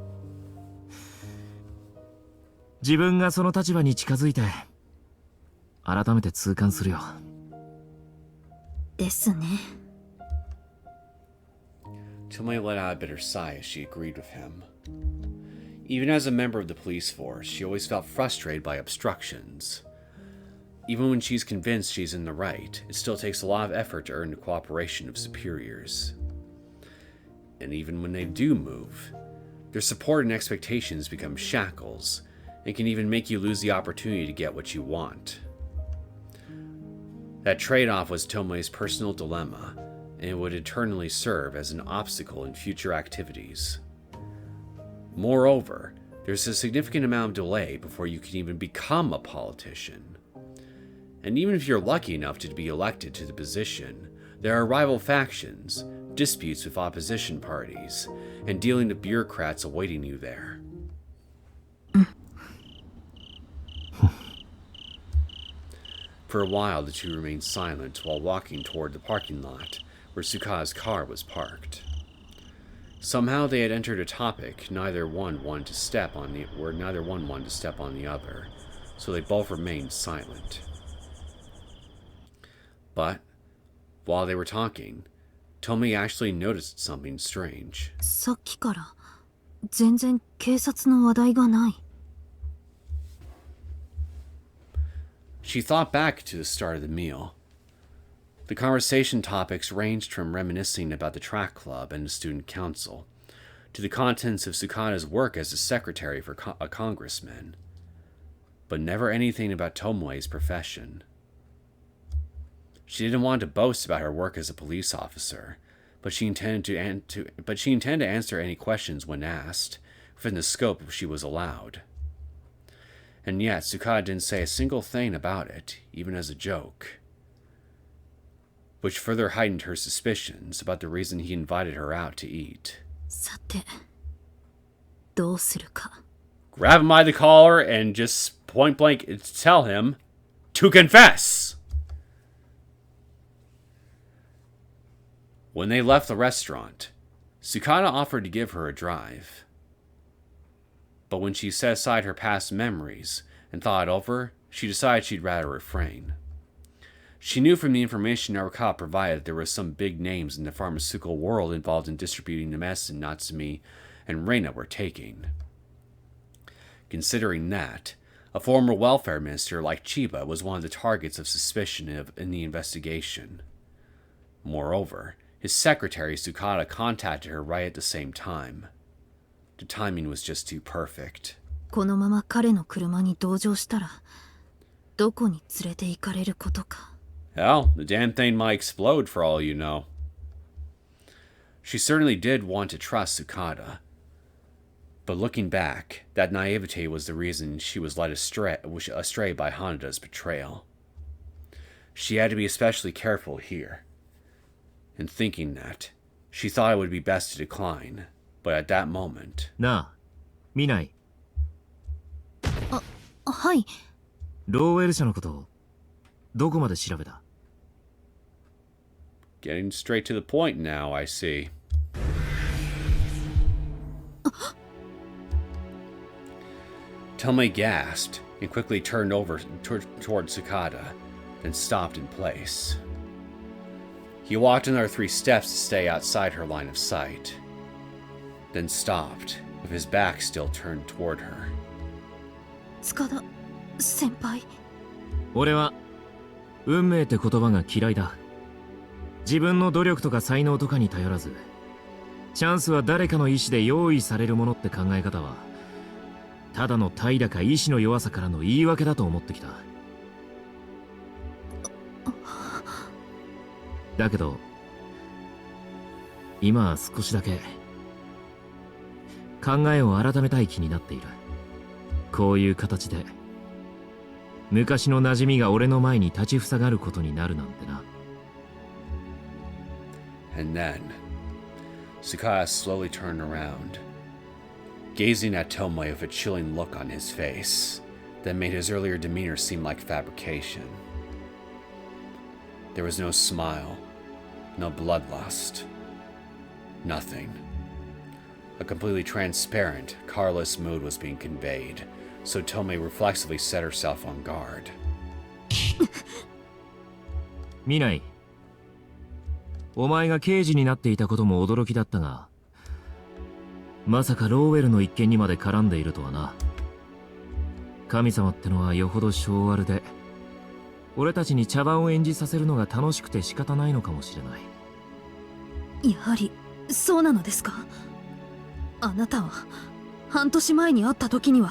自分がその立場に近づいて改めて痛感するよ。ですね。Tomoe let out a bitter sigh as she agreed with him. Even as a member of the police force, she always felt frustrated by obstructions. Even when she's convinced she's in the right, it still takes a lot of effort to earn the cooperation of superiors. And even when they do move, their support and expectations become shackles, and can even make you lose the opportunity to get what you want. That trade-off was Tomoe's personal dilemma, and it would eternally serve as an obstacle in future activities. Moreover, there's a significant amount of delay before you can even become a politician. And even if you're lucky enough to be elected to the position, there are rival factions, disputes with opposition parties, and dealing with bureaucrats awaiting you there. For a while, the two remained silent while walking toward the parking lot where Tsukada's car was parked. Somehow they had entered a topic neither one wanted to step on the other, so they both remained silent. But while they were talking, Tomoe actually noticed something strange. さっきから全然警察の話題がない。 She thought back to the start of the meal. The conversation topics ranged from reminiscing about the track club and the student council, to the contents of Tsukada's work as a secretary for a congressman, but never anything about Tomoe's profession. She didn't want to boast about her work as a police officer, but she intended to answer any questions when asked, within the scope she was allowed. And yet Tsukada didn't say a single thing about it, even as a joke, which further heightened her suspicions about the reason he invited her out to eat. さて、どうするか。 Grab him by the collar and just point blank tell him to confess! When they left the restaurant, Tsukada offered to give her a drive. But when she set aside her past memories and thought it over, she decided she'd rather refrain. She knew from the information Narukata provided that there were some big names in the pharmaceutical world involved in distributing the medicine Natsumi and Rena were taking. Considering that, a former welfare minister like Chiba was one of the targets of suspicion in the investigation. Moreover, his secretary Tsukada contacted her right at the same time. The timing was just too perfect. このまま彼の車に同乗したら、どこに連れて行かれることか。 Hell, the damn thing might explode for all you know. She certainly did want to trust Tsukada. But looking back, that naivete was the reason she was led astray by Hanada's betrayal. She had to be especially careful here. In thinking that, she thought it would be best to decline, but at that moment... なあ、見ない。はい。ローウェル社のこと、どこまで調べた？ Getting straight to the point now, I see. Tomoe gasped and quickly turned over toward Tsukada, then stopped in place. He walked another 3 steps to stay outside her line of sight, then stopped, with his back still turned toward her. 塚田先輩。俺は運命って言葉が嫌いだ。自分の努力とか才能とかに頼らず、チャンスは誰かの意志で用意されるものって考え方は、ただの怠惰か意志の弱さからの言い訳だと思ってきた。だけど今は少しだけ考えを改めたい気になっている。こういう形で昔の馴染みが俺の前に立ちふさがることになるなんてな。 And then, Tsukada slowly turned around, gazing at Tomoe with a chilling look on his face that made his earlier demeanor seem like fabrication. There was no smile, no bloodlust, nothing. A completely transparent, colorless mood was being conveyed, so Tomoe reflexively set herself on guard. 見ない。お前が刑事になっていたことも驚きだったが、まさかローウェルの一件にまで絡んでいるとはな。神様ってのはよほど性悪で、俺たちに茶番を演じさせるのが楽しくて仕方ないのかもしれない。やはりそうなのですか。あなたは半年前に会った時には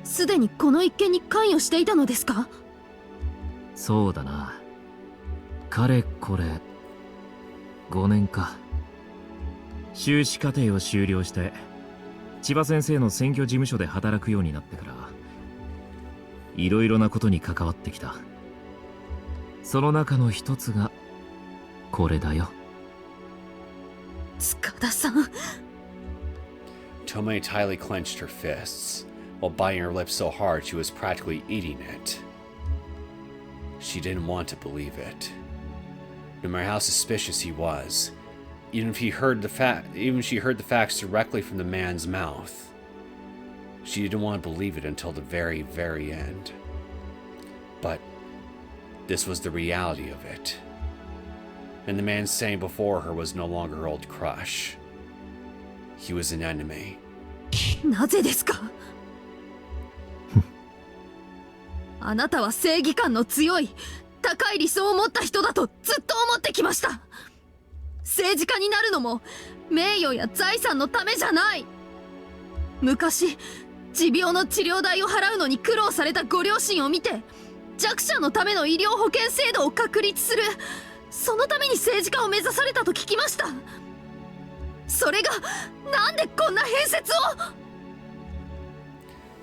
すでにこの一件に関与していたのですか？そうだな。かれこれ5年か。修士課程を修了して千葉先生の選挙事務所で働くようになってからいろいろなことに関わってきた。その中の一つがこれだよ。塚田さん。Tomoe tightly clenched her fists, while biting her lips so hard she was practically eating it. She didn't want to believe it. No matter how suspicious he was, even if she heard the facts directly from the man's mouth, she didn't want to believe it until the very, very end. But this was the reality of it. And the man standing before her was no longer her old crush. He was an enemy. なぜですか？あなたは正義感の強い高い理想を持った人だとずっと思ってきました。政治家になるのも名誉や財産のためじゃない。昔持病の治療代を払うのに苦労されたご両親を見て、弱者のための医療保険制度を確立する、そのために政治家を目指されたと聞きました。それがなんでこんな変説を。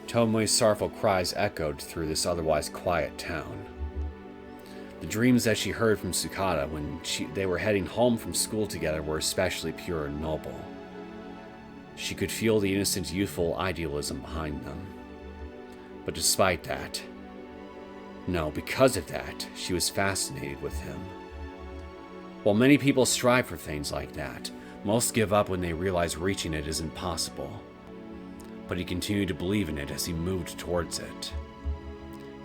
Tomoe's sorrowful cries echoed through this otherwise quiet town. The dreams that she heard from Tsukada when they were heading home from school together were especially pure and noble. She could feel the innocent, youthful idealism behind them. But despite that, no, because of that, she was fascinated with him. While many people strive for things like that, most give up when they realize reaching it isn't possible. But he continued to believe in it as he moved towards it.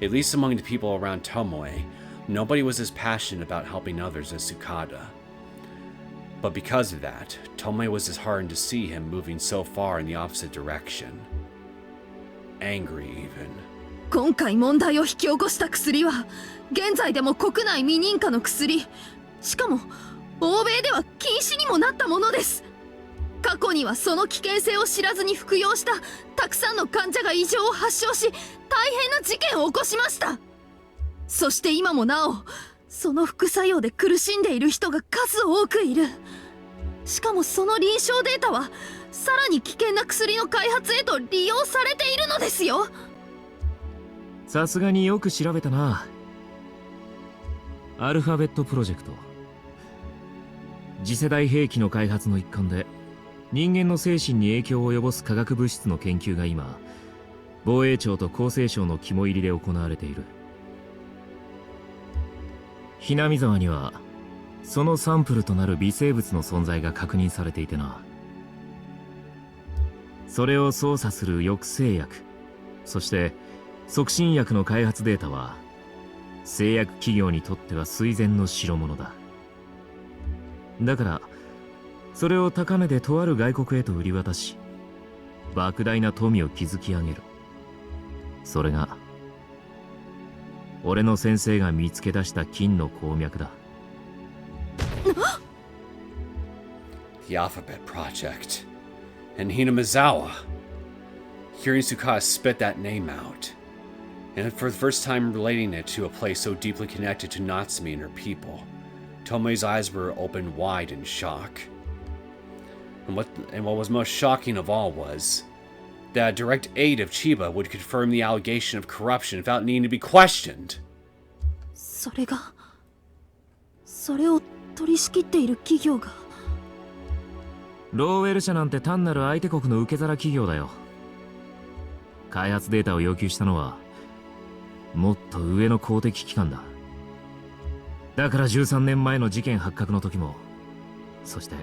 At least among the people around Tomoe, nobody was as passionate about helping others as Tsukada. But because of that, Tomoe was disheartened to see him moving so far in the opposite direction. Angry even. 今回問題を引き起こした薬は現在でも国内未認可の薬。しかも欧米では禁止にもなったものです。過去にはその危険性を知らずに服用したたくさんの患者が異常を発症し、大変な事件を起こしました。そして今もなおその副作用で苦しんでいる人が数多くいる。しかもその臨床データはさらに危険な薬の開発へと利用されているのですよ。さすがによく調べたな。アルファベットプロジェクト。次世代兵器の開発の一環で人間の精神に影響を及ぼす化学物質の研究が今防衛庁と厚生省の肝入りで行われている。ひなみ沢にはそのサンプルとなる微生物の存在が確認されていてな。それを操作する抑制薬、そして促進薬の開発データは製薬企業にとっては垂涎の代物だ。だからそれを高値でとある外国へと売り渡し、莫大な富を築き上げる。それが俺の先生が見つけ出した金の鉱脈だ。The Alphabet Project. And Hinamizawa. Hearing Tsukada spit that name out, and for the first time relating it to a place so deeply connected to Natsumi and her people, Tomoe's eyes were opened wide in shock. And what was most shocking of all was that a direct aide of Chiba would confirm the allegation of corruption without needing to be questioned. それを取り仕切っている企業が。ローウェル社なんて単なる相手国の受け皿企業だよ。開発データを要求したのはもっと上の公的機関だ。だから13年前の事件発覚の時も、そして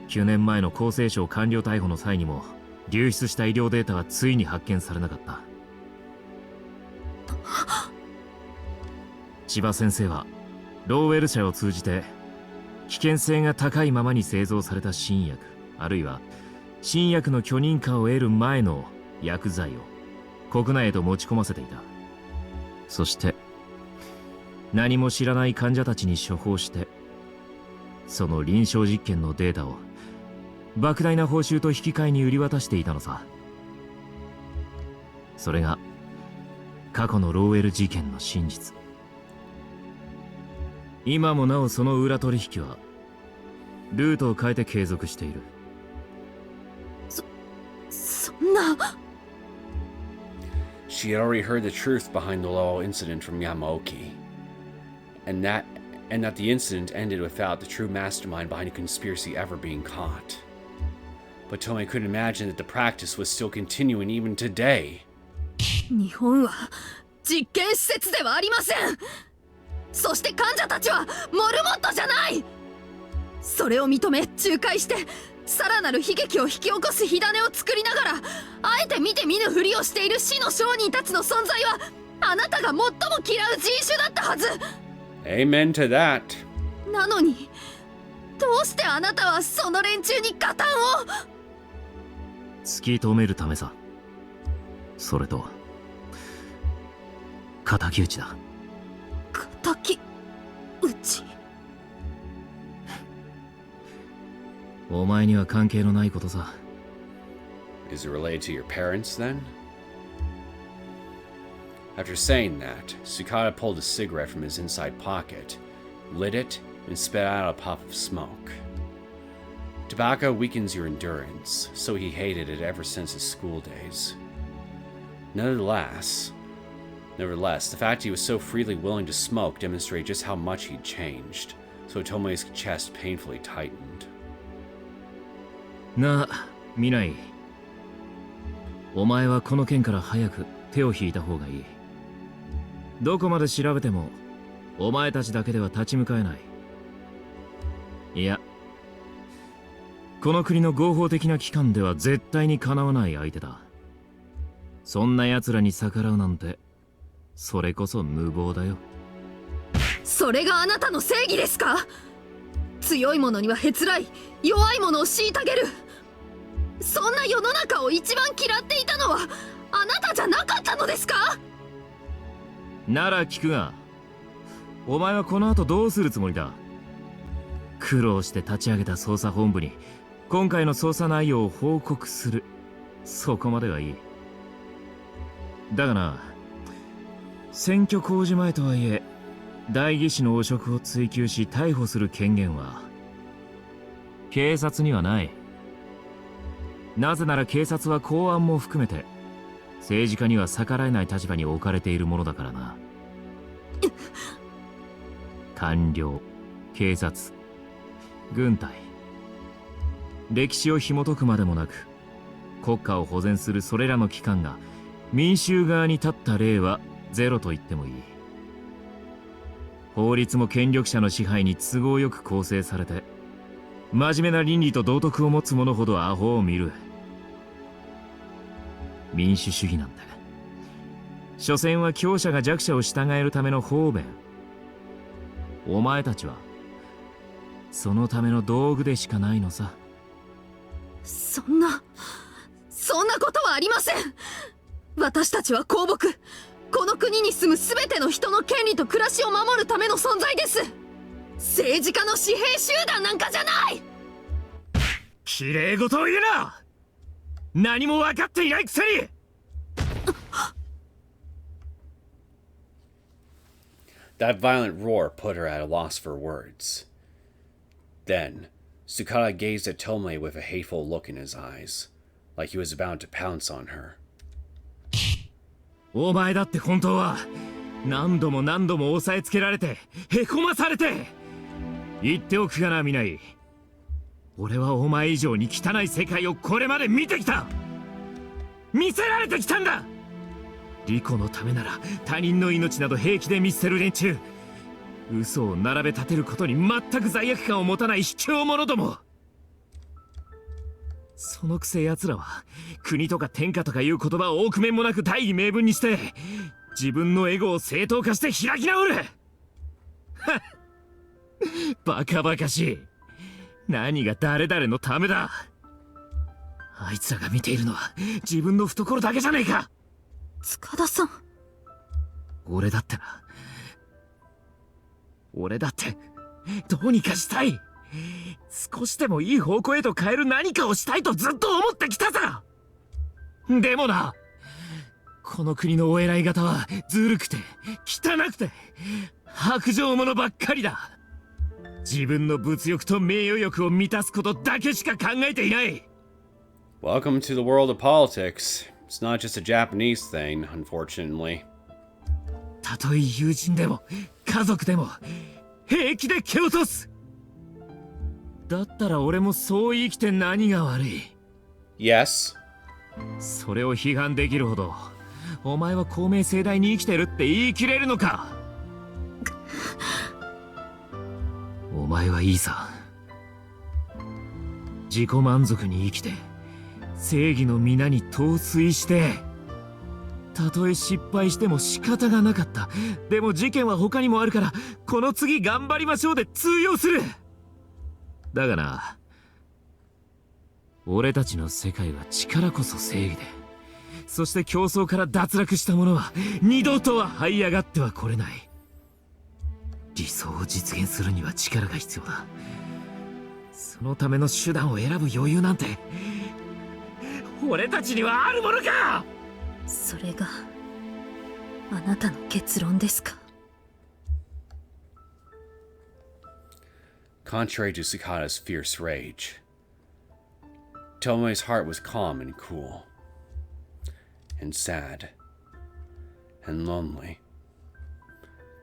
9年前の厚生省官僚逮捕の際にも流出した医療データはついに発見されなかった。千葉先生はローウェル社を通じて危険性が高いままに製造された新薬、あるいは新薬の許認可を得る前の薬剤を国内へと持ち込ませていた。そして何も知らない患者たちに処方して、その臨床実験のデータを莫大な報酬と引き換えに売り渡していたのさ。それが過去のローエル事件の真実。今もなおその裏取引はルートを変えて継続している。そんな。 She had already heard the truth behind the Lowell incident from Yamaoki, and that the incident ended without the true mastermind behind a conspiracy ever being caught. But Tomoe couldn't imagine that the practice was still continuing even today. 日本は実験施設ではありません。そして患者たちはモルモットじゃない。それを認め仲介してさらなる悲劇を引き起こす火種を作りながら、あえて見て見ぬふりをしている死の商人たちの存在はあなたが最も嫌う人種だったはず。 Amen to that. なのにどうしてあなたはその連中に加担を。突き止めるためさ。それと敵討ちだ。敵討ち。お前には関係のないことさ。 Is it related to your parents then? After saying that, Tsukada pulled a cigarette from his inside pocket, lit it, and spit out a puff of smoke. Tobacco weakens your endurance, so he hated it ever since his school days. Nevertheless, the fact he was so freely willing to smoke demonstrated just how much he'd changed, so Tomoe's chest painfully tightened. なあ、見ない。お前はこの件から早く手を引いた方がいい。どこまで調べてもお前たちだけでは立ち向かえない。いや、この国の合法的な機関では絶対にかなわない相手だ。そんな奴らに逆らうなんて、それこそ無謀だよ。それがあなたの正義ですか。強い者にはへつらい、弱い者を虐げる。そんな世の中を一番嫌っていたのはあなたじゃなかったのですか。なら聞くが、お前はこの後どうするつもりだ。苦労して立ち上げた捜査本部に今回の捜査内容を報告する。そこまではいい。だがな、選挙公示前とはいえ代議士の汚職を追及し逮捕する権限は警察にはない。なぜなら警察は公安も含めて政治家には逆らえない立場に置かれているものだからな。官僚、警察、軍隊、歴史を紐解くまでもなく国家を保全するそれらの機関が民衆側に立った例はゼロと言ってもいい。法律も権力者の支配に都合よく構成されて、真面目な倫理と道徳を持つ者ほどアホを見る。民主主義なんて所詮は強者が弱者を従えるための方便。お前たちはそのための道具でしかないのさ。そんなことはありません。私たちは公僕、この国に住む全ての人の権利と暮らしを守るための存在です。政治家の私兵集団なんかじゃない。きれい事を言うな。何も分かっていないくせに。That violent roar put her at a loss for words. Then, Tsukada gazed at Tomoe with a hateful look in his eyes, like he was about to pounce on her. お前だって本当は何度も何度も押さえつけられてへこまされて。言っておくがな、見ない。俺はお前以上に汚い世界をこれまで見てきた。見せられてきたんだ。利己のためなら他人の命など平気で見捨てる連中、嘘を並べ立てることに全く罪悪感を持たない卑怯者ども。そのくせ奴らは国とか天下とかいう言葉を臆面もなく大義名分にして自分のエゴを正当化して開き直る。はっ、バカバカしい。何が誰々のためだ。あいつらが見ているのは自分の懐だけじゃねえか。塚田さん。俺だってどうにかしたい。少しでもいい方向へと変える何かをしたいとずっと思ってきたさ。でもな、この国のお偉い方はずるくて汚くて薄情者ばっかりだ。自分の物欲と名誉欲を満たすことだけしか考えていない。 Welcome to the world of politics. It's not just a Japanese thing, unfortunately. たとえ友人でも家族でも平気で蹴落とす。だったら俺もそう生きて何が悪い。 Yes. それを批判できるほどお前は公明正大に生きてるって言い切れるのか。お前はいいさ。自己満足に生きて正義の皆に陶酔して、たとえ失敗しても仕方がなかった、でも事件は他にもあるからこの次頑張りましょうで通用する。だがな、俺たちの世界は力こそ正義で、そして競争から脱落した者は二度とは這い上がってはこれない。理想を実現するには力が必要だ。そのための手段を選ぶ余裕なんて俺たちにはあるものか。それがあなたの結論ですか。 Contrary to Tsukada's fierce rage, Tomoe's heart was calm and cool, and sad, and lonely.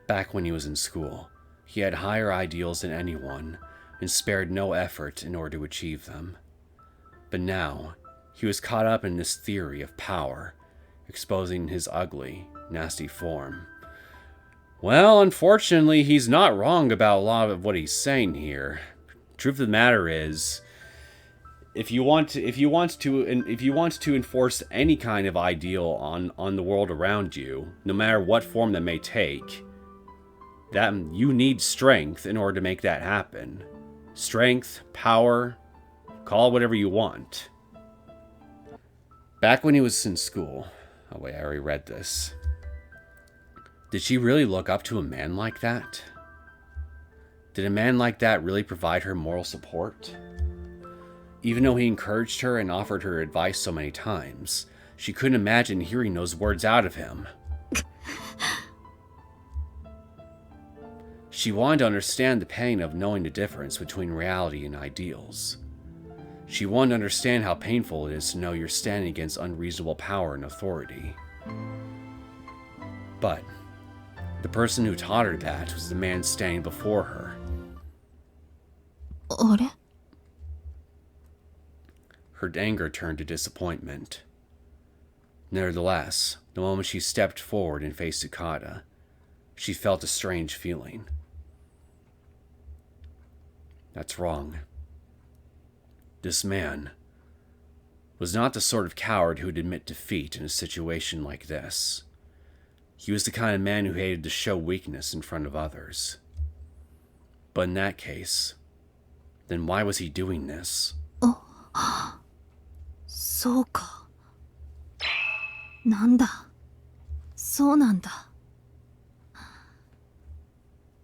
Back when he was in school, he had higher ideals than anyone and spared no effort in order to achieve them. But now, he was caught up in this theory of power, exposing his ugly, nasty form. Well, unfortunately, he's not wrong about a lot of what he's saying here. Truth of the matter is, if you want to enforce any kind of ideal on the world around you, no matter what form that may take, that you need strength in order to make that happen. Strength, power, call it whatever you want. Back when he was in school, oh wait, I already read this. Did she really look up to a man like that? Did a man like that really provide her moral support? Even though he encouraged her and offered her advice so many times, she couldn't imagine hearing those words out of him. She wanted to understand the pain of knowing the difference between reality and ideals. She wanted to understand how painful it is to know you're standing against unreasonable power and authority. But the person who taught her that was the man standing before her. あれ? Her anger turned to disappointment. Nevertheless, the moment she stepped forward and faced Tsukada, she felt a strange feeling. That's wrong. This man was not the sort of coward who'd admit defeat in a situation like this. He was the kind of man who hated to show weakness in front of others. But in that case, then why was he doing this? そうか。なんだ。そうなんだ。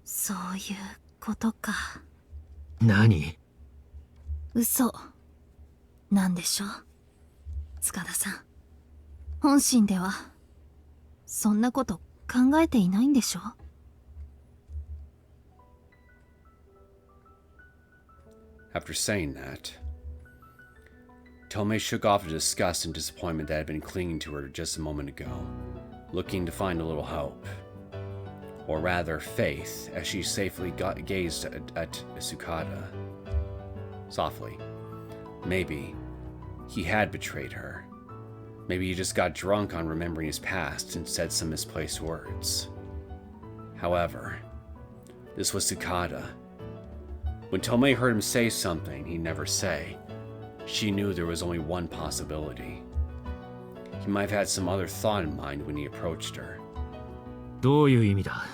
そういうことか。何？嘘なんでしょう、塚田さん。本心ではそんなこと考えていないんでしょう。After saying that, Tomoe shook off the disgust and disappointment that had been clinging to her just a moment ago, looking to find a little hope. Or rather, faith, as she safely gazed at Tsukada. Softly. Maybe he had betrayed her. Maybe he just got drunk on remembering his past and said some misplaced words. However, this was Tsukada. When Tomoe heard him say something he'd never say, she knew there was only one possibility. He might have had some other thought in mind when he approached her. どういう意味だ？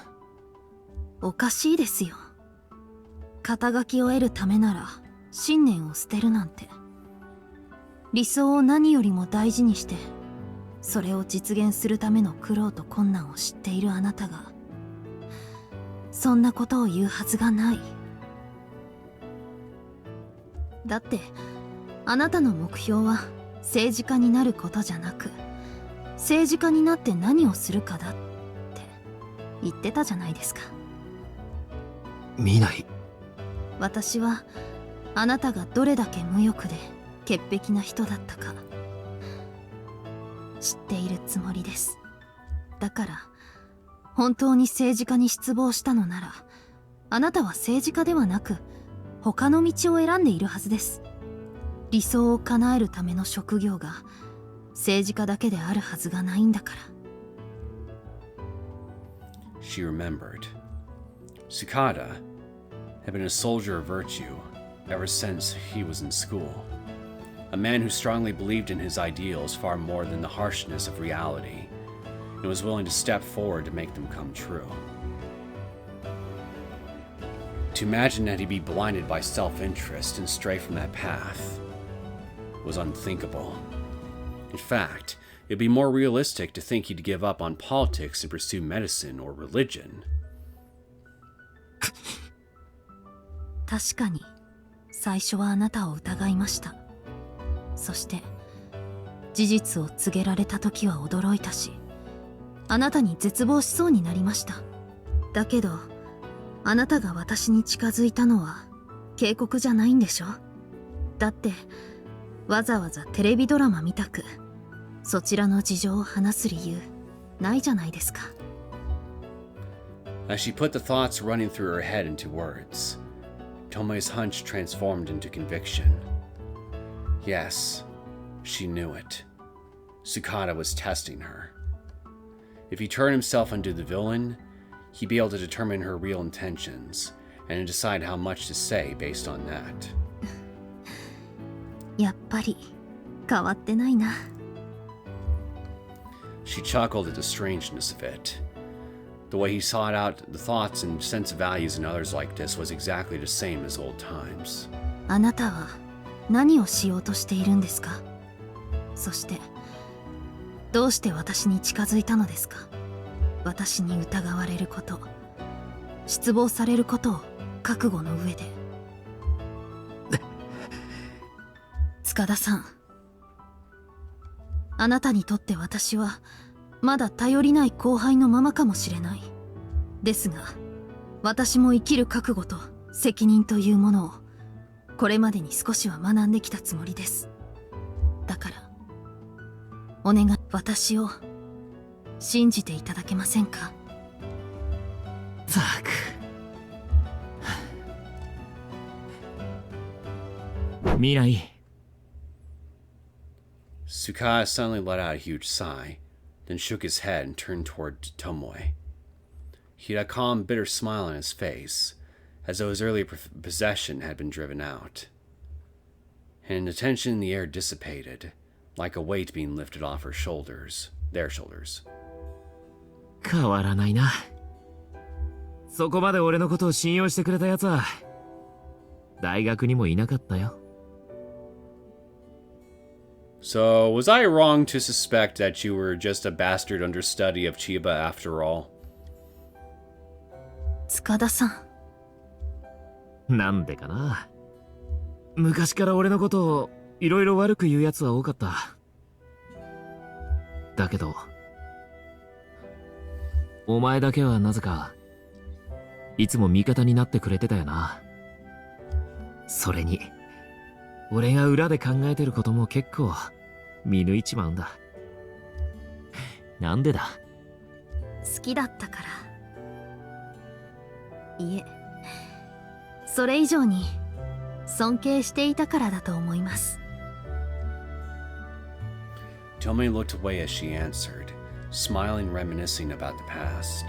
おかしいですよ。肩書きを得るためなら信念を捨てるなんて。理想を何よりも大事にして、それを実現するための苦労と困難を知っているあなたがそんなことを言うはずがない。だってあなたの目標は政治家になることじゃなく、政治家になって何をするかだって言ってたじゃないですか。見ない。私はあなたがどれだけ無欲で潔癖な人だったか知っているつもりです。だから本当に政治家に失望したのなら、あなたは政治家ではなく他の道を選んでいるはずです。理想を叶えるための職業が政治家だけであるはずがないんだから。 She remembered. Tsukada had been a soldier of virtue ever since he was in school. A man who strongly believed in his ideals far more than the harshness of reality, and was willing to step forward to make them come true. To imagine that he'd be blinded by self-interest and stray from that path was unthinkable. In fact, it'd be more realistic to think he'd give up on politics and pursue medicine or religion. 確かに最初はあなたを疑いました。そして事実を告げられた時は驚いたし、あなたに絶望しそうになりました。だけどあなたが私に近づいたのは警告じゃないんでしょ。だってわざわざテレビドラマ見たくそちらの事情を話す理由ないじゃないですか。 As she put the thoughts running through her head into words, Tomoe's hunch transformed into conviction. Yes, she knew it. Tsukada was testing her. If he turned himself into the villain, he'd be able to determine her real intentions and decide how much to say based on that. やっぱり変わってないな。 She chuckled at the strangeness of it. The way he sought out the thoughts and sense of values in others like this was exactly the same as old times. あなたは何をしようとしているんですか。そしてどうして私に近づいたのですか。私に疑われること、失望されることを覚悟の上で。塚田さん、あなたにとって私はまだ頼りない後輩のままかもしれない。ですが私も生きる覚悟と責任というものをこれまでに少しは学んできたつもりです。だからお願い、私を信じていただけませんか。ザーク。未来。Tsukada suddenly let out a huge sigh, then shook his head and turned toward Tomoe. He had a calm, bitter smile on his face, as though his earlier possession had been driven out. And the tension in the air dissipated, like a weight being lifted off her shoulders, their shoulders. 変わらないな。そこまで俺のことを信用してくれたやつは大学にもいなかったよ。So, was I wrong to suspect that you were just a bastard understudy of Chiba after all? 塚田さん。なんでかな。昔から俺のことをいろいろ悪く言うやつは多かった。だけどお前だけはなぜかいつも味方になってくれてたよな。それに俺が裏で考えてることも結構見抜いちまうんだ。なんでだ。好きだったから。いえ、それ以上に尊敬していたからだと思います。 Tomoe looked away as she answered, smiling, reminiscing about the past.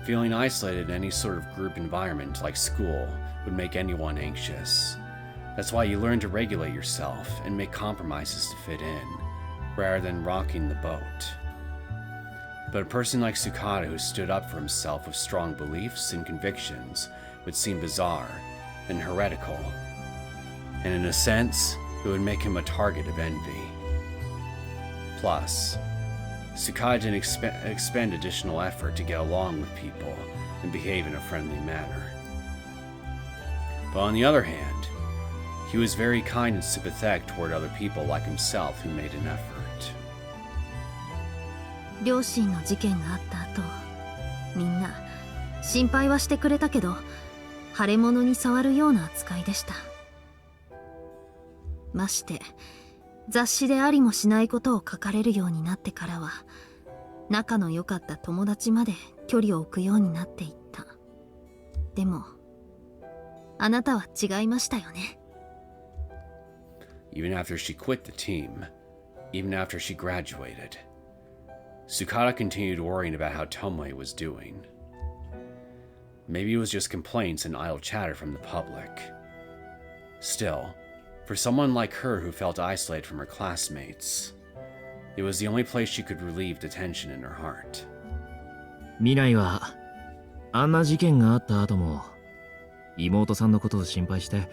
Feeling isolated in any sort of group environment like school would make anyone anxious. That's why you learn to regulate yourself and make compromises to fit in, rather than rocking the boat. But a person like Tsukada who stood up for himself with strong beliefs and convictions would seem bizarre and heretical. And in a sense, it would make him a target of envy. Plus, Tsukada didn't expend additional effort to get along with people and behave in a friendly manner. But on the other hand, he was very kind and sympathetic toward other people like himself who made an effort. 両親の事件があった後、みんな心配はしてくれたけど、腫れ物に触るような扱いでした。まして雑誌でありもしないことを書かれるようになってからは、仲の良かった友達まで距離を置くようになっていった。でもあなたは違いましたよね。Even after she quit the team, even after she graduated, Tsukada continued worrying about how Tomoe was doing. Maybe it was just complaints and idle chatter from the public. Still, for someone like her who felt isolated from her classmates, it was the only place she could relieve the tension in her heart. 未来はあんな事件があった後も妹さんのことを心配して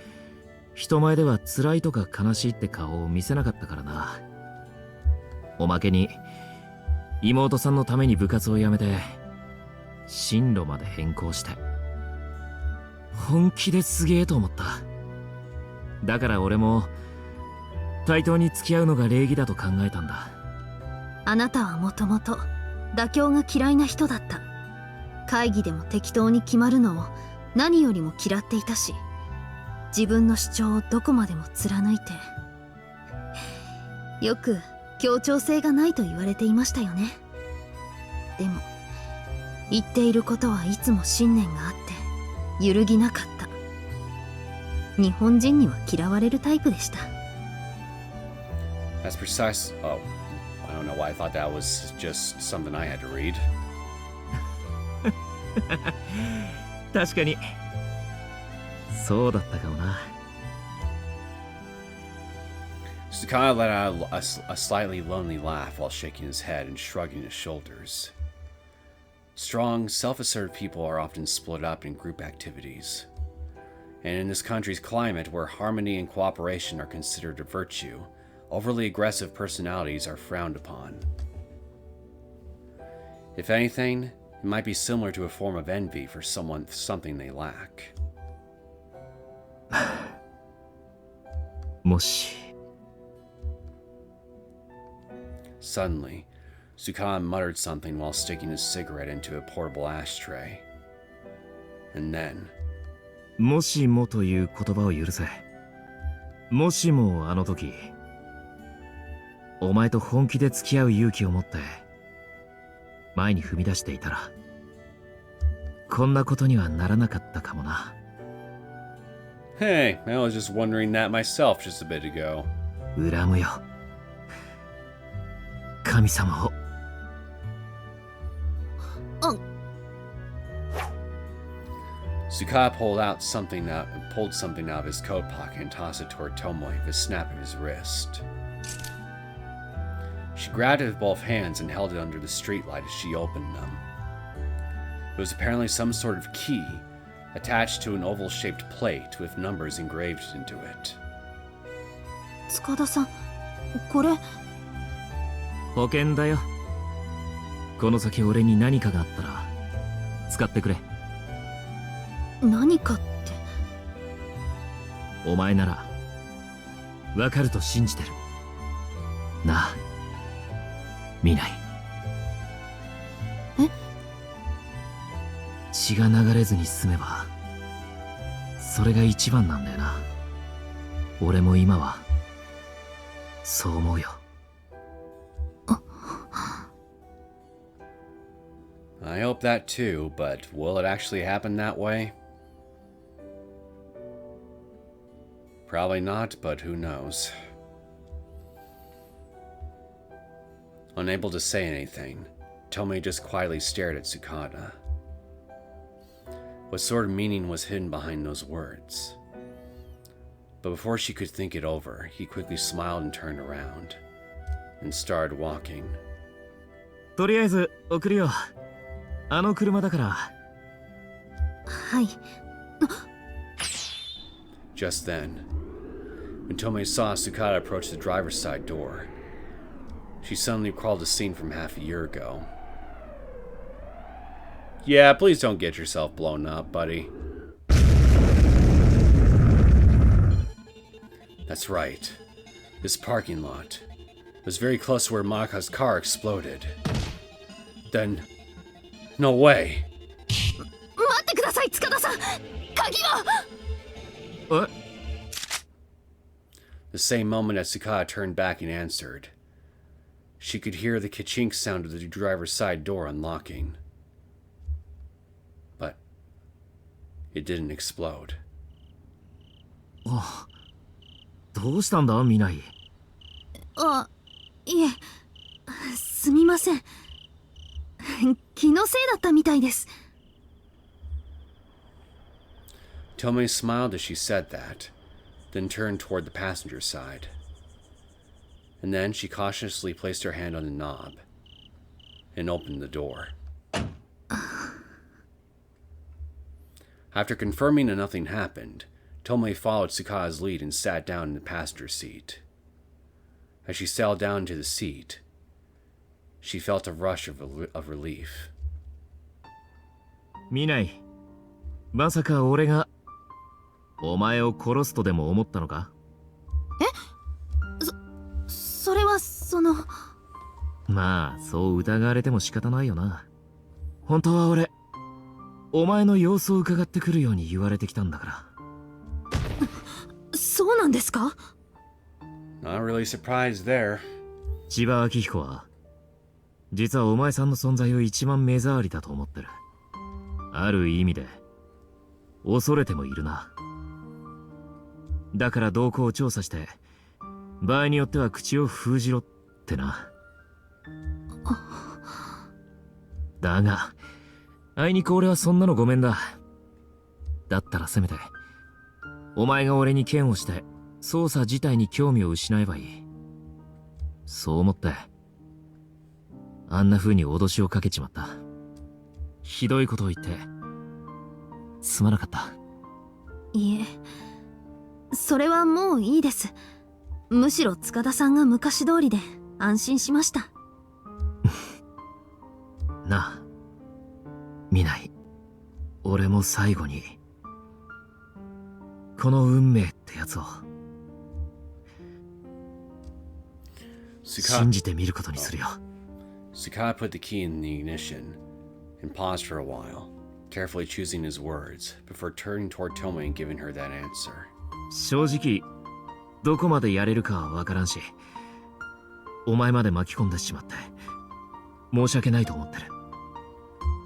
人前では辛いとか悲しいって顔を見せなかったからな。おまけに妹さんのために部活を辞めて進路まで変更して、本気ですげえと思った。だから俺も対等に付き合うのが礼儀だと考えたんだ。あなたはもともと妥協が嫌いな人だった。会議でも適当に決まるのを何よりも嫌っていたし、自分の主張をどこまでも貫いて、よく協調性がないと言われていましたよね。でも言っていることはいつも信念があって揺るぎなかった。日本人には嫌われるタイプでした。 That's precise. Oh, I don't know why I thought that was just something I had to read. 確かにそうだったかもな。Tsukada let out a slightly lonely laugh while shaking his head and shrugging his shoulders. Strong, self-assertive people are often split up in group activities. And in this country's climate, where harmony and cooperation are considered a virtue, overly aggressive personalities are frowned upon. If anything, it might be similar to a form of envy for something they lack. もし Suddenly, Tsukada muttered something while sticking his cigarette into a portable ashtray. And then, もしもという言葉を許せ。もしもあの時お前と本気で付き合う勇気を持って前に踏み出していたら、こんなことにはならなかったかもな。 hey, I was just wondering that myself just a bit ago. 恨むよ、神様を。Tsukada pulled something out of his coat pocket and tossed it toward Tomoe with a snap of his wrist. She grabbed it with both hands and held it under the streetlight as she opened them. It was apparently some sort of key attached to an oval-shaped plate with numbers engraved into it. 塚田さん、これ保険だよ。この先俺に何かがあったら使ってくれ。何かって。お前ならわかると信じてるなあ、見ない。え？血が流れずに済めばそれが一番なんだよな。俺も今はそう思うよ。I hope that too, but will it actually happen that way? Probably not, but who knows. Unable to say anything, Tomoe just quietly stared at Tsukada. What sort of meaning was hidden behind those words? But before she could think it over, he quickly smiled and turned around, and started walking. とりあえず送るよ。あの車だから。はい。Just then, When Tomoe saw Tsukada approach the driver's side door, she suddenly recalled a scene from half a year ago. Yeah, please don't get yourself blown up, buddy. That's right. This parking lot was very close to where Monika's car exploded. Then... no way! 待ってください、塚田さん。鍵は。The same moment as Tsukada turned back and answered, she could hear the ka-chink sound of the driver's side door unlocking. But it didn't explode. どうしたんだ、ミナイ。あ、いえ、すみません。気のせいだったみたいです。Tomoe smiled as she said that, then turned toward the passenger side. And then she cautiously placed her hand on the knob and opened the door. After confirming that nothing happened, Tomoe followed Tsukada's lead and sat down in the passenger seat. As she settled down into the seat, she felt a rush of relief. ミナイ、まさか俺がお前を殺すとでも思ったのか？それはその。まあそう疑われても仕方ないよな。本当は俺、お前の様子を伺ってくるように言われてきたんだから。そうなんですか？ Not really surprised there. 千葉明彦は実はお前さんの存在を一番目障りだと思ってる。ある意味で恐れてもいるな。だから動向を調査して場合によっては口を封じろってな。だがあいにく俺はそんなのごめんだ。だったらせめてお前が俺に剣をして捜査自体に興味を失えばいい。そう思ってあんな風に脅しをかけちまった。ひどいことを言ってすまなかった。いえ、それはもういいです。むしろ塚田さんが昔通りで安心しました。なあ、見ない。俺も最後にこの運命ってやつを信じてみることにするよ。Tsukada put the key in the ignition and paused for a while, carefully choosing his words before turning toward Tomoe and giving her that answer. 正直どこまでやれるかはわからんし、お前まで巻き込んでしまって申し訳ないと思ってる。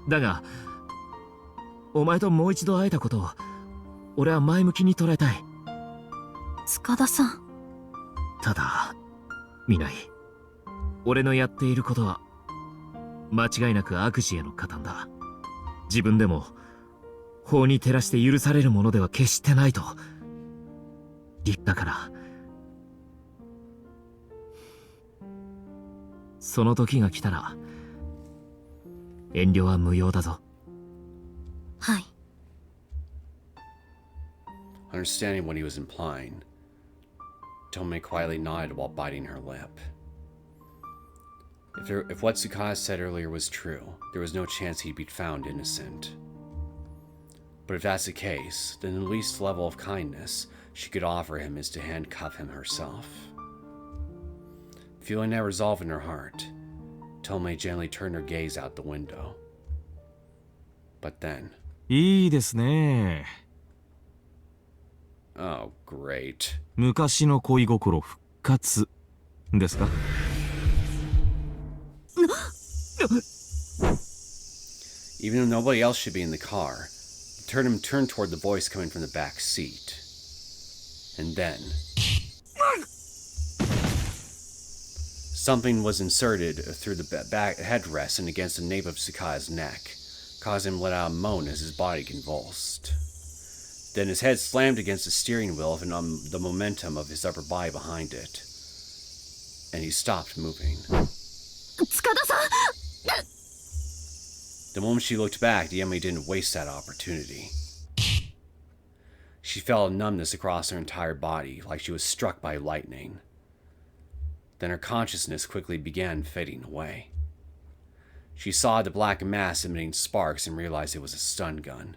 だがお前ともう一度会えたことを俺は前向きに捉えたい。塚田さん。ただ見ない、俺のやっていることは間違いなく悪事への加担だ。自分でも法に照らして許されるものでは決してないと。立派からその時が来たら遠慮は無用だぞ。はい。Understanding what he was implying, Tomoe quietly nodded while biting her lip. If what Tsukada said earlier was true, there was no chance he'd be found innocent. But if that's the case, then the least level of kindness she could offer him is to handcuff him herself. Feeling that resolve in her heart, Tomoe gently turned her gaze out the window. But then... いいですね。 Oh, great. 昔の恋心復活ですか？ Even though nobody else should be in the car, turned toward the voice coming from the back seat. And then... something was inserted through the back headrest and against the nape of Tsukada's neck, causing him to let out a moan as his body convulsed. Then his head slammed against the steering wheel and the momentum of his upper body behind it. And he stopped moving. The moment she looked back, the enemy didn't waste that opportunity. She felt a numbness across her entire body, like she was struck by lightning. Then her consciousness quickly began fading away. She saw the black mass emitting sparks and realized it was a stun gun.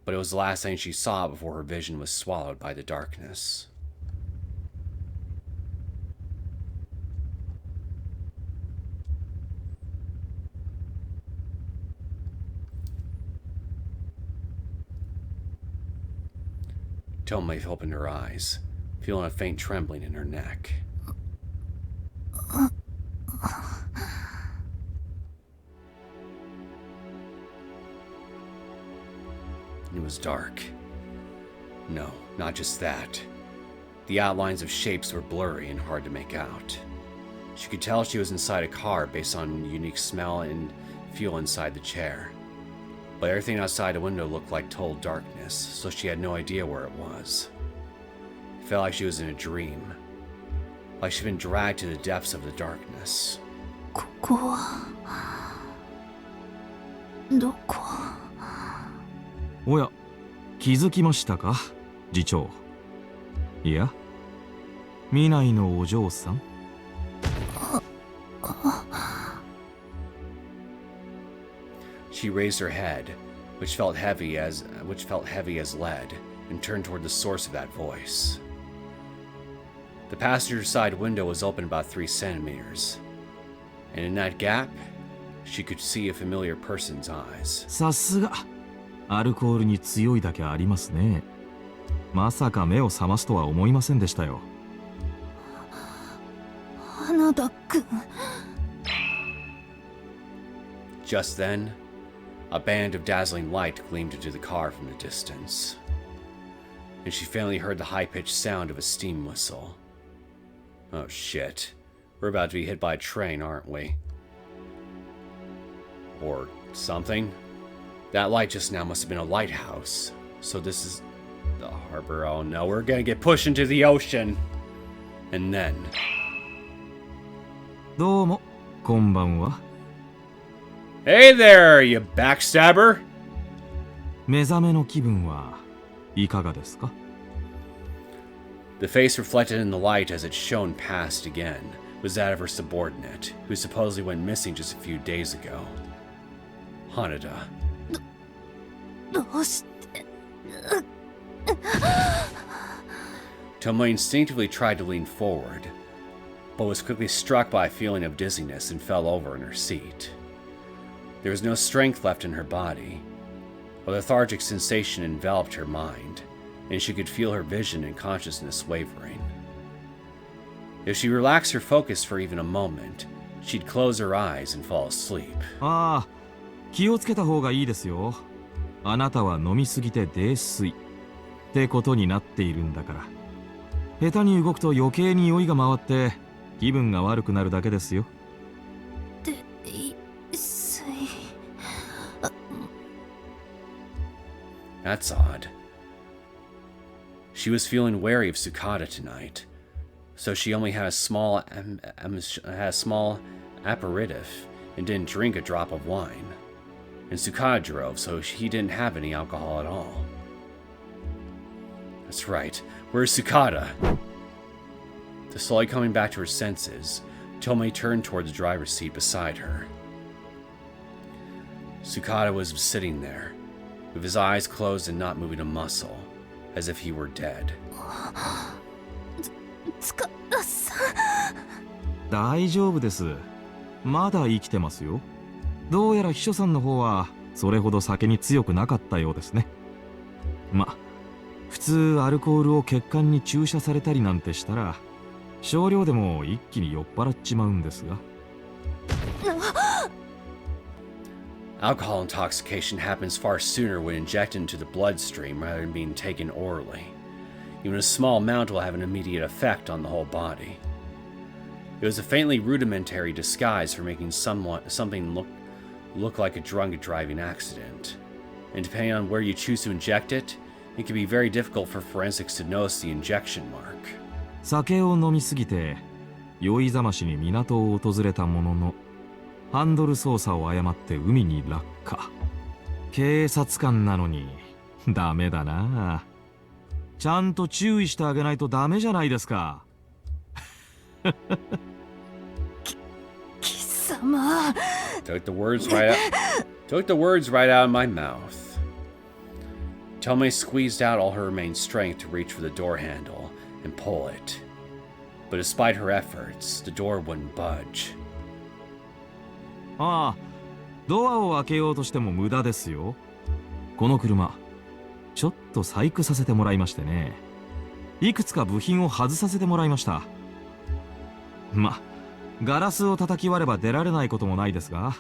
But it was the last thing she saw before her vision was swallowed by the darkness. Tomoe opened her eyes, feeling a faint trembling in her neck. It was dark. No, not just that. The outlines of shapes were blurry and hard to make out. She could tell she was inside a car based on the unique smell and feel inside the chair. But everything outside the window looked like total darkness, so she had no idea where it was. It felt like she was in a dream. Like she'd been dragged to the depths of the darkness. ここはどこ？おや、気づきましたか、次長。いや、未来のお嬢さん。She raised her head, which felt heavy as lead, and turned toward the source of that voice. The passenger side window was open about 3 centimeters, and in that gap, she could see a familiar person's eyes. さすが、アルコールに強いだけありますね。まさか目を覚ますとは思いませんでしたよ。花田くん。Just then, a band of dazzling light gleamed into the car from the distance, and she faintly heard the high-pitched sound of a steam whistle. Oh shit. We're about to be hit by a train, aren't we? Or something. That light just now must have been a lighthouse. So this is the harbor. Oh no, we're gonna get pushed into the ocean. And then... どうも、こんばんは。Hey there, you backstabber! 目覚めの気分はいかがですか？ The face reflected in the light as it shone past again was that of her subordinate, who supposedly went missing just a few days ago. Hanada. どうして？ Tomoe instinctively tried to lean forward, but was quickly struck by a feeling of dizziness and fell over in her seat. There was no strength left in her body. A lethargic sensation enveloped her mind, and she could feel her vision and consciousness wavering. If she relaxed her focus for even a moment, she'd close her eyes and fall asleep. ああ、気をつけた方がいいですよ。あなたは飲みすぎて泥酔ってことになっているんだから。下手に動くと余計に酔いが回って気分が悪くなるだけですよ。That's odd. She was feeling wary of Tsukada tonight, so she only had a small aperitif and didn't drink a drop of wine. And Tsukada drove, so he didn't have any alcohol at all. That's right. Where's Tsukada? Slowly coming back to her senses, Tomoe turned toward the driver's seat beside her. Tsukada was sitting there, with his eyes closed and not moving a muscle, as if he were dead. 大丈夫です。まだ生きてますよ。どうやら秘書さんの方はそれほど酒に強くなかったようですね。ま、普通アルコールを血管に注射されたりなんてしたら少量でも一気に酔っ払っちまうんですが。Alcohol intoxication happens far sooner when injected into the bloodstream rather than being taken orally. Even a small amount will have an immediate effect on the whole body. It was a faintly rudimentary disguise for making something look like a drunk driving accident. And depending on where you choose to inject it, it can be very difficult for forensics to notice the injection mark. 酒を飲みすぎて酔いざましに港を訪れたもののハンドル操作を誤って海に落下。警察官なのにダメだな。ちゃんと注意してあげないとダメじゃないですか。貴様。 Took the words right out of my mouth. Tomoe squeezed out all her remaining strength to reach for the door handle and pull it. But despite her efforts, the door wouldn't budge. ああ、ドアを開けようとしても無駄ですよ。この車、ちょっと細工させてもらいましてね。いくつか部品を外させてもらいました。ガラスを叩き割れば出られないこともないですが、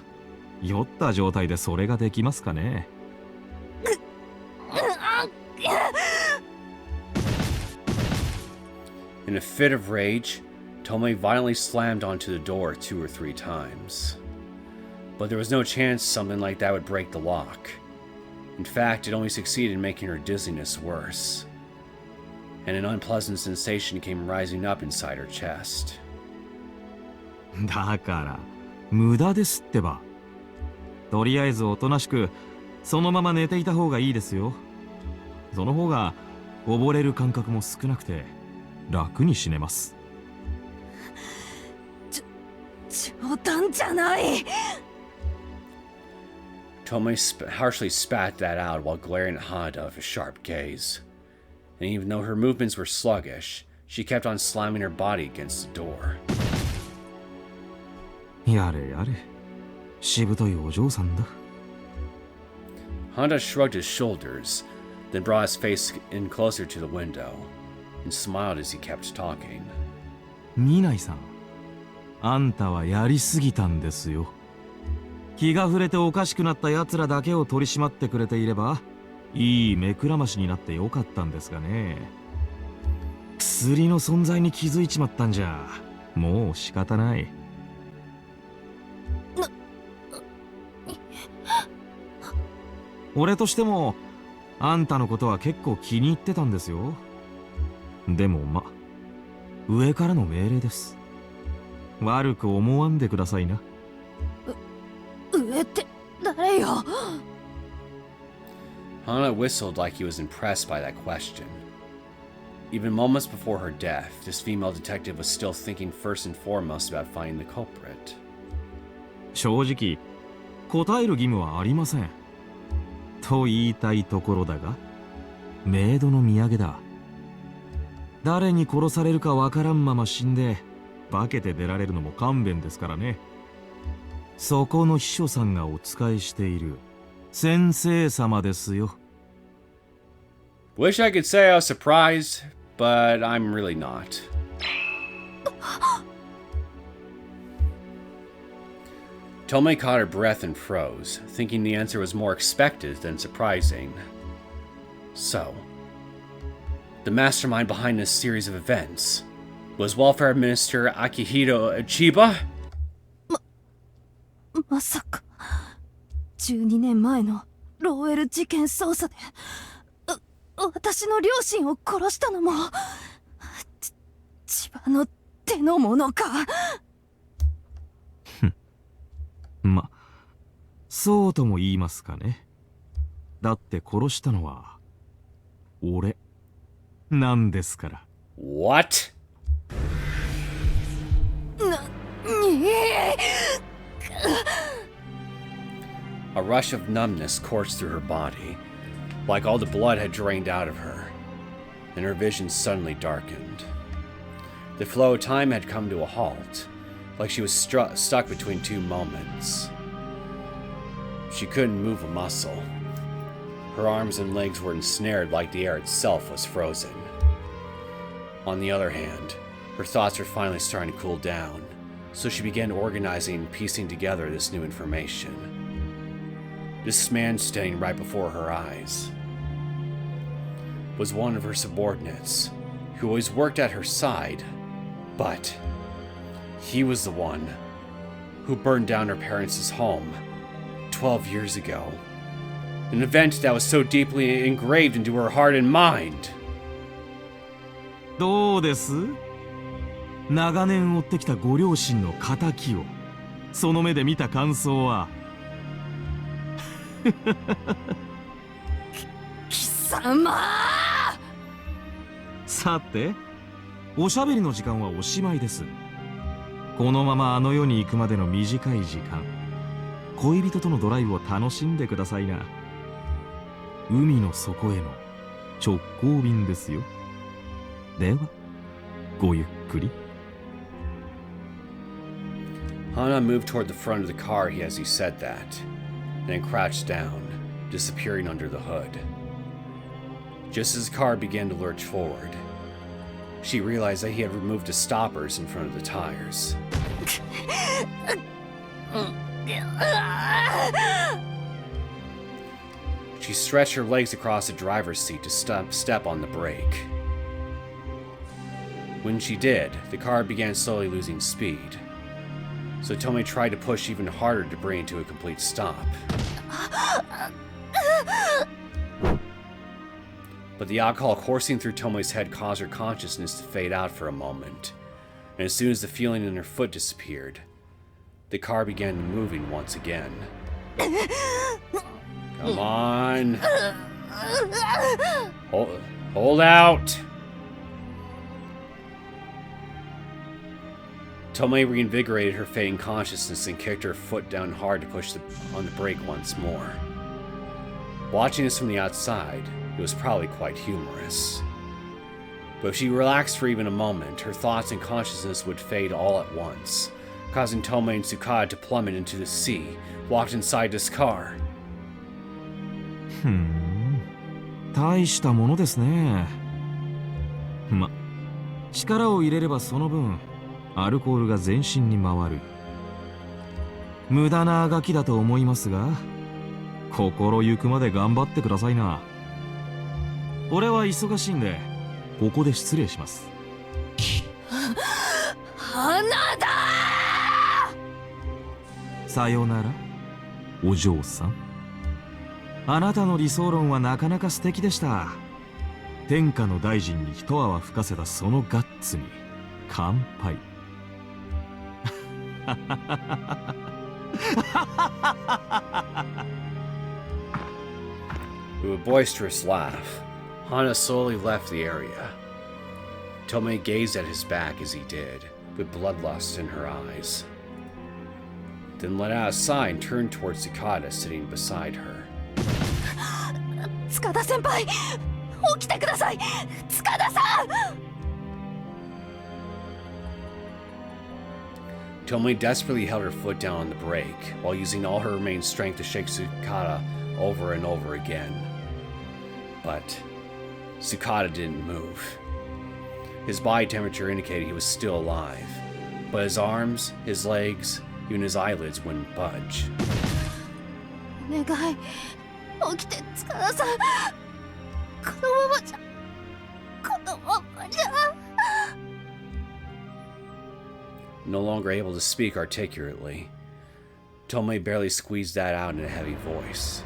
酔った状態でそれができますかね。In a fit of rage, Tomoe violently slammed onto the door 2 or 3 times. But there was no chance something like that would break the lock. In fact, it only succeeded in making her dizziness worse. And an unpleasant sensation came rising up inside her chest. だから無駄ですってば。とりあえずおとなしくそのまま寝ていた方がいいですよ。その方が溺れる感覚も少なくて楽に死ねます。冗談じゃない。Tomoe harshly spat that out while glaring at Hanada with a sharp gaze. And even though her movements were sluggish, she kept on slamming her body against the door. やれやれ、しぶといお嬢さんだ。Hanada shrugged his shoulders, then brought his face in closer to the window, and smiled as he kept talking. ミナイさん、あんたはやりすぎたんですよ。気が触れておかしくなった奴らだけを取り締まってくれていれば、いい目くらましになってよかったんですがね。薬の存在に気づいちまったんじゃ、もう仕方ない。俺としても、あんたのことは結構気に入ってたんですよ。でも上からの命令です。悪く思わんでくださいな。上って誰よ。Hanada whistled like he was impressed by that question. Even moments before her death, this female detective was still thinking first and foremost about finding the culprit. 正直、答える義務はありません。と言いたいところだが、メイドの土産だ。誰に殺されるかわからんまま死んで、化けて出られるのも勘弁ですからね。そこの秘書さんがお仕えしている先生様ですよ。Wish I could say I was surprised, but I'm really not. Tomoe caught her breath and froze, thinking the answer was more expected than surprising. So, the mastermind behind this series of events was Welfare Minister Akihiro Chiba? まさか12年前のローエル事件捜査で私の両親を殺したのも千葉の手の者か。そうとも言いますかね。だって殺したのは俺なんですから。 What? A rush of numbness coursed through her body, like all the blood had drained out of her, and her vision suddenly darkened. The flow of time had come to a halt, like she was stuck between two moments. She couldn't move a muscle. Her arms and legs were ensnared like the air itself was frozen. On the other hand, her thoughts were finally starting to cool down, so she began organizing and piecing together this new information. This man standing right before her eyes was one of her subordinates, who always worked at her side, but he was the one who burned down her parents' home 12 years ago. An event that was so deeply engraved into her heart and mind. どうです？長年追ってきたご両親の仇をその目で見た感想は。貴様！さて、おしゃべりの時間はおしまいです。このままあの世に行くまでの短い時間、恋人とのドライブを楽しんでくださいな。海の底への直行便ですよ。では、ごゆっくり。Hana moved toward the front of the car as he said that, then crouched down, disappearing under the hood. Just as the car began to lurch forward, she realized that he had removed the stoppers in front of the tires. She stretched her legs across the driver's seat to step on the brake. When she did, the car began slowly losing speed, so Tomoe tried to push even harder to bring it to a complete stop. But the alcohol coursing through Tomoe's head caused her consciousness to fade out for a moment, and as soon as the feeling in her foot disappeared, the car began moving once again. Come on! Hold out! Tomoe reinvigorated her fading consciousness and kicked her foot down hard to push on the brake once more. Watching this from the outside, it was probably quite humorous. But if she relaxed for even a moment, her thoughts and consciousness would fade all at once, causing Tomoe and Tsukada to plummet into the sea, locked inside this car. 大したものですね。ま、力を入れればその分、アルコールが全身に回る。無駄なあがきだと思いますが、心ゆくまで頑張ってくださいな。俺は忙しいんで、ここで失礼します。花だ。さよなら、お嬢さん。あなたの理想論はなかなか素敵でした。天下の大臣に一泡吹かせたそのガッツに乾杯。With a boisterous laugh, Hana slowly left the area. Tomoe gazed at his back as he did, with bloodlust in her eyes. Then let out a sigh and turned towards Tsukada sitting beside her. 塚田先輩、起きてください。塚田さん。Tomoe desperately held her foot down on the brake, while using all her remaining strength to shake Tsukada over and over again. But Tsukada didn't move. His body temperature indicated he was still alive, but his arms, his legs, even his eyelids wouldn't budge. お願い、起きて塚田さん。このままじゃ、このままじゃ。No longer able to speak articulately, Tomoe barely squeezed that out in a heavy voice.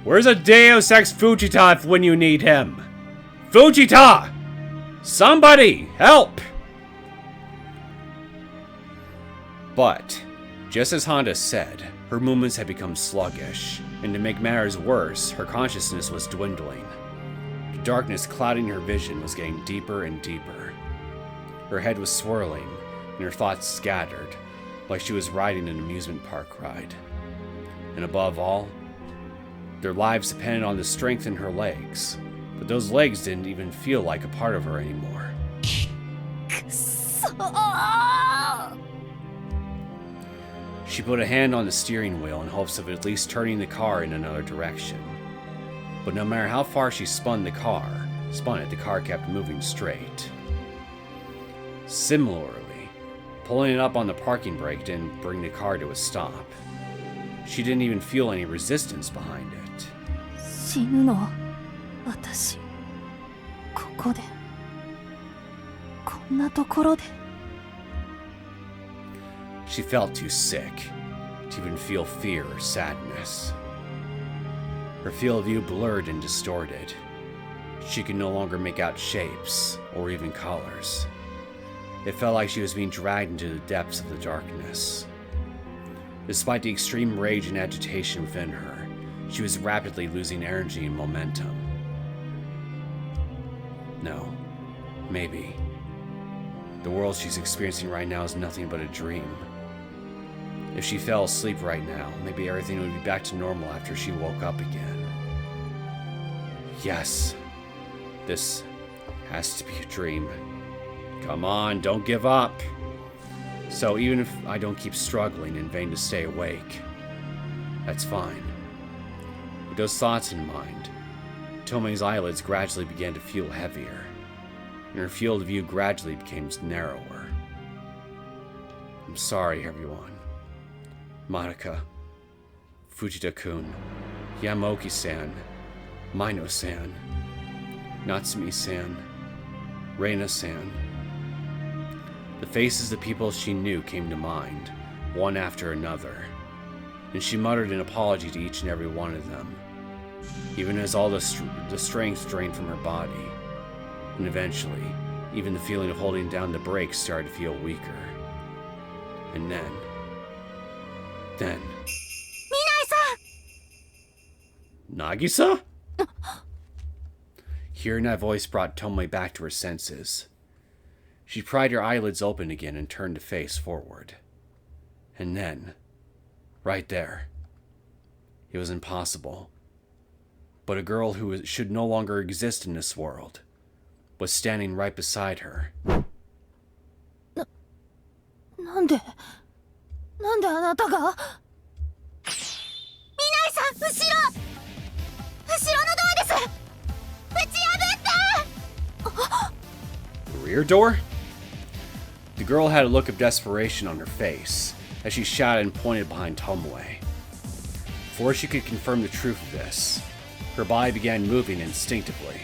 Where's a Deus Ex Fujita when you need him? Fujita! Somebody! Help! But, just as Honda said, her movements had become sluggish, and to make matters worse, her consciousness was dwindling. The darkness clouding her vision was getting deeper and deeper. Her head was swirling, and her thoughts scattered, like she was riding an amusement park ride. And above all, their lives depended on the strength in her legs, but those legs didn't even feel like a part of her anymore. She put a hand on the steering wheel in hopes of at least turning the car in another direction. But no matter how far she spun it, the car kept moving straight. Similarly, pulling it up on the parking brake didn't bring the car to a stop. She didn't even feel any resistance behind it. 死ぬの、私。ここで。こんなところで。She felt too sick to even feel fear or sadness. Her field of view blurred and distorted. She could no longer make out shapes or even colors. It felt like she was being dragged into the depths of the darkness. Despite the extreme rage and agitation within her, she was rapidly losing energy and momentum. No. Maybe. The world she's experiencing right now is nothing but a dream. If she fell asleep right now, maybe everything would be back to normal after she woke up again. Yes. This has to be a dream. Come on, don't give up. So even if I don't keep struggling in vain to stay awake, that's fine. With those thoughts in mind, Tomoe's eyelids gradually began to feel heavier, and her field of view gradually became narrower. I'm sorry, everyone. Madoka, Fujita-kun, Yamaoki-san, Mino-san, Natsumi-san, Rena-san. The faces of people she knew came to mind, one after another, and she muttered an apology to each and every one of them, even as all the strength drained from her body. And eventually, even the feeling of holding down the brakes started to feel weaker. And then... Nagisa? Hearing that voice brought Tomoe back to her senses. She pried her eyelids open again and turned to face forward. And then, right there, it was impossible. But a girl who should no longer exist in this world was standing right beside her. なんであなたがミナイさん、後ろのドアです。ぶち破って The rear door? The girl had a look of desperation on her face as she shouted and pointed behind Tomoe. Before she could confirm the truth of this, her body began moving instinctively.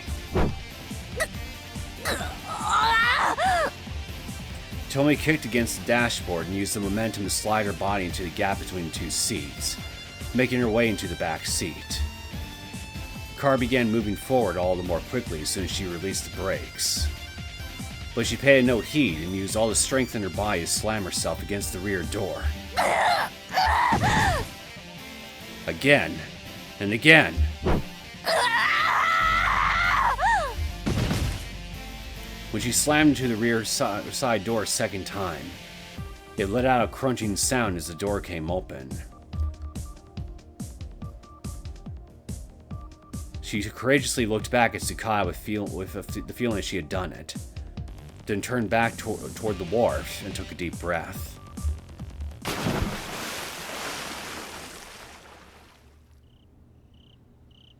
Tomoe kicked against the dashboard and used the momentum to slide her body into the gap between the two seats, making her way into the back seat. The car began moving forward all the more quickly as soon as she released the brakes. But she paid no heed and used all the strength in her body to slam herself against the rear door. Again and again. When she slammed into the rear side door a second time, it let out a crunching sound as the door came open. She courageously looked back at Tsukada with the feeling that she had done it, then turned back toward the wharf and took a deep breath.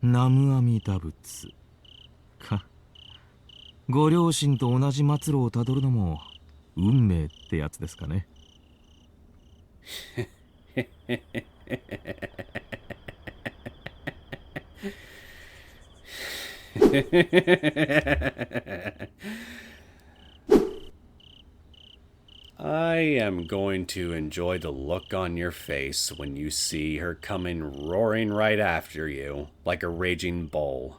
Namu Amida Butsu. ご両親と同じ末路をたどるのも運命ってやつですかね。I am going to enjoy the look on your face when you see her coming roaring right after you, like a raging bull.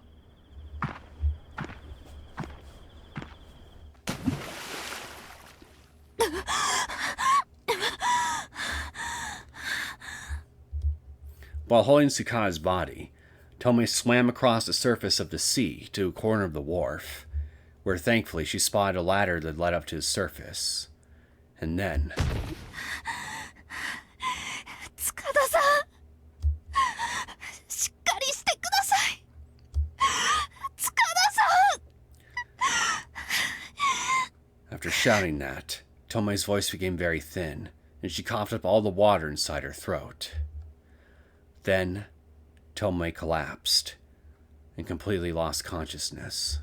While holding Tsukada's body, Tomoe swam across the surface of the sea to a corner of the wharf, where thankfully she spotted a ladder that led up to the surface. And then... Tsukada-san! しっかりしてください! Tsukada-san! After shouting that, Tomoe's voice became very thin, and she coughed up all the water inside her throat. Then, Tomoe collapsed and completely lost consciousness.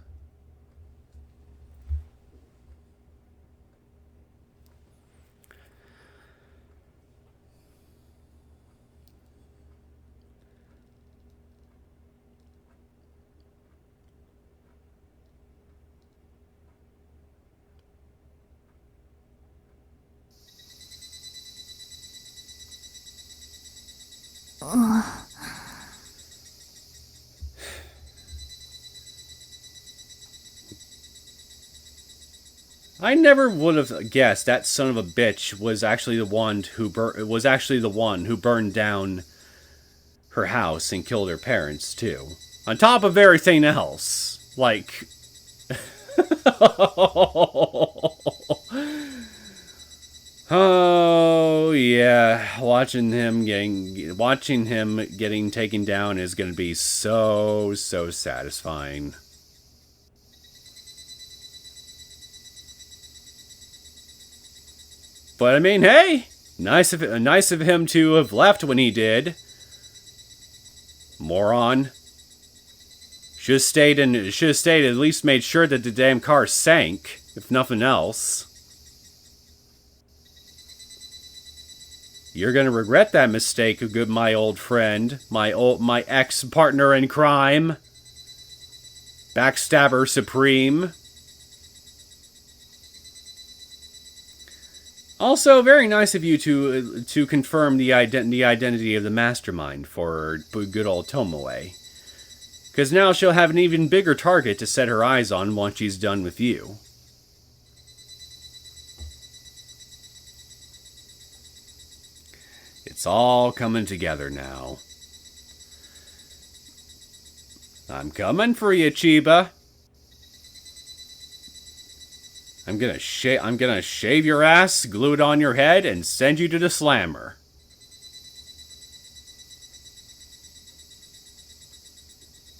I never would have guessed that son of a bitch was actually the one who burned down her house and killed her parents too. On top of everything else, like, Oh yeah, watching him getting taken down is going to be so satisfying. But I mean, hey, nice of him to have left when he did. Moron. Should have stayed, at least made sure that the damn car sank, if nothing else. You're gonna regret that mistake, my old friend, my ex-partner in crime, backstabber supreme. Also, very nice of you to confirm the identity of the Mastermind for good old Tomoe. Because now she'll have an even bigger target to set her eyes on once she's done with you. It's all coming together now. I'm coming for you, Chiba. I'm gonna shave your ass, glue it on your head, and send you to the slammer.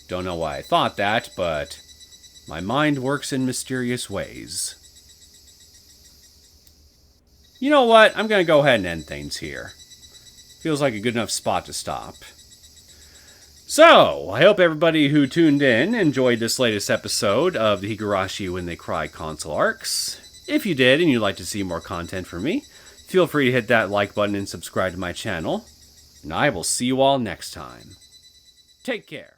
Don't know why I thought that, but my mind works in mysterious ways. You know what? I'm gonna go ahead and end things here. Feels like a good enough spot to stop. So, I hope everybody who tuned in enjoyed this latest episode of the Higurashi When They Cry console arcs. If you did and you'd like to see more content from me, feel free to hit that like button and subscribe to my channel. And I will see you all next time. Take care.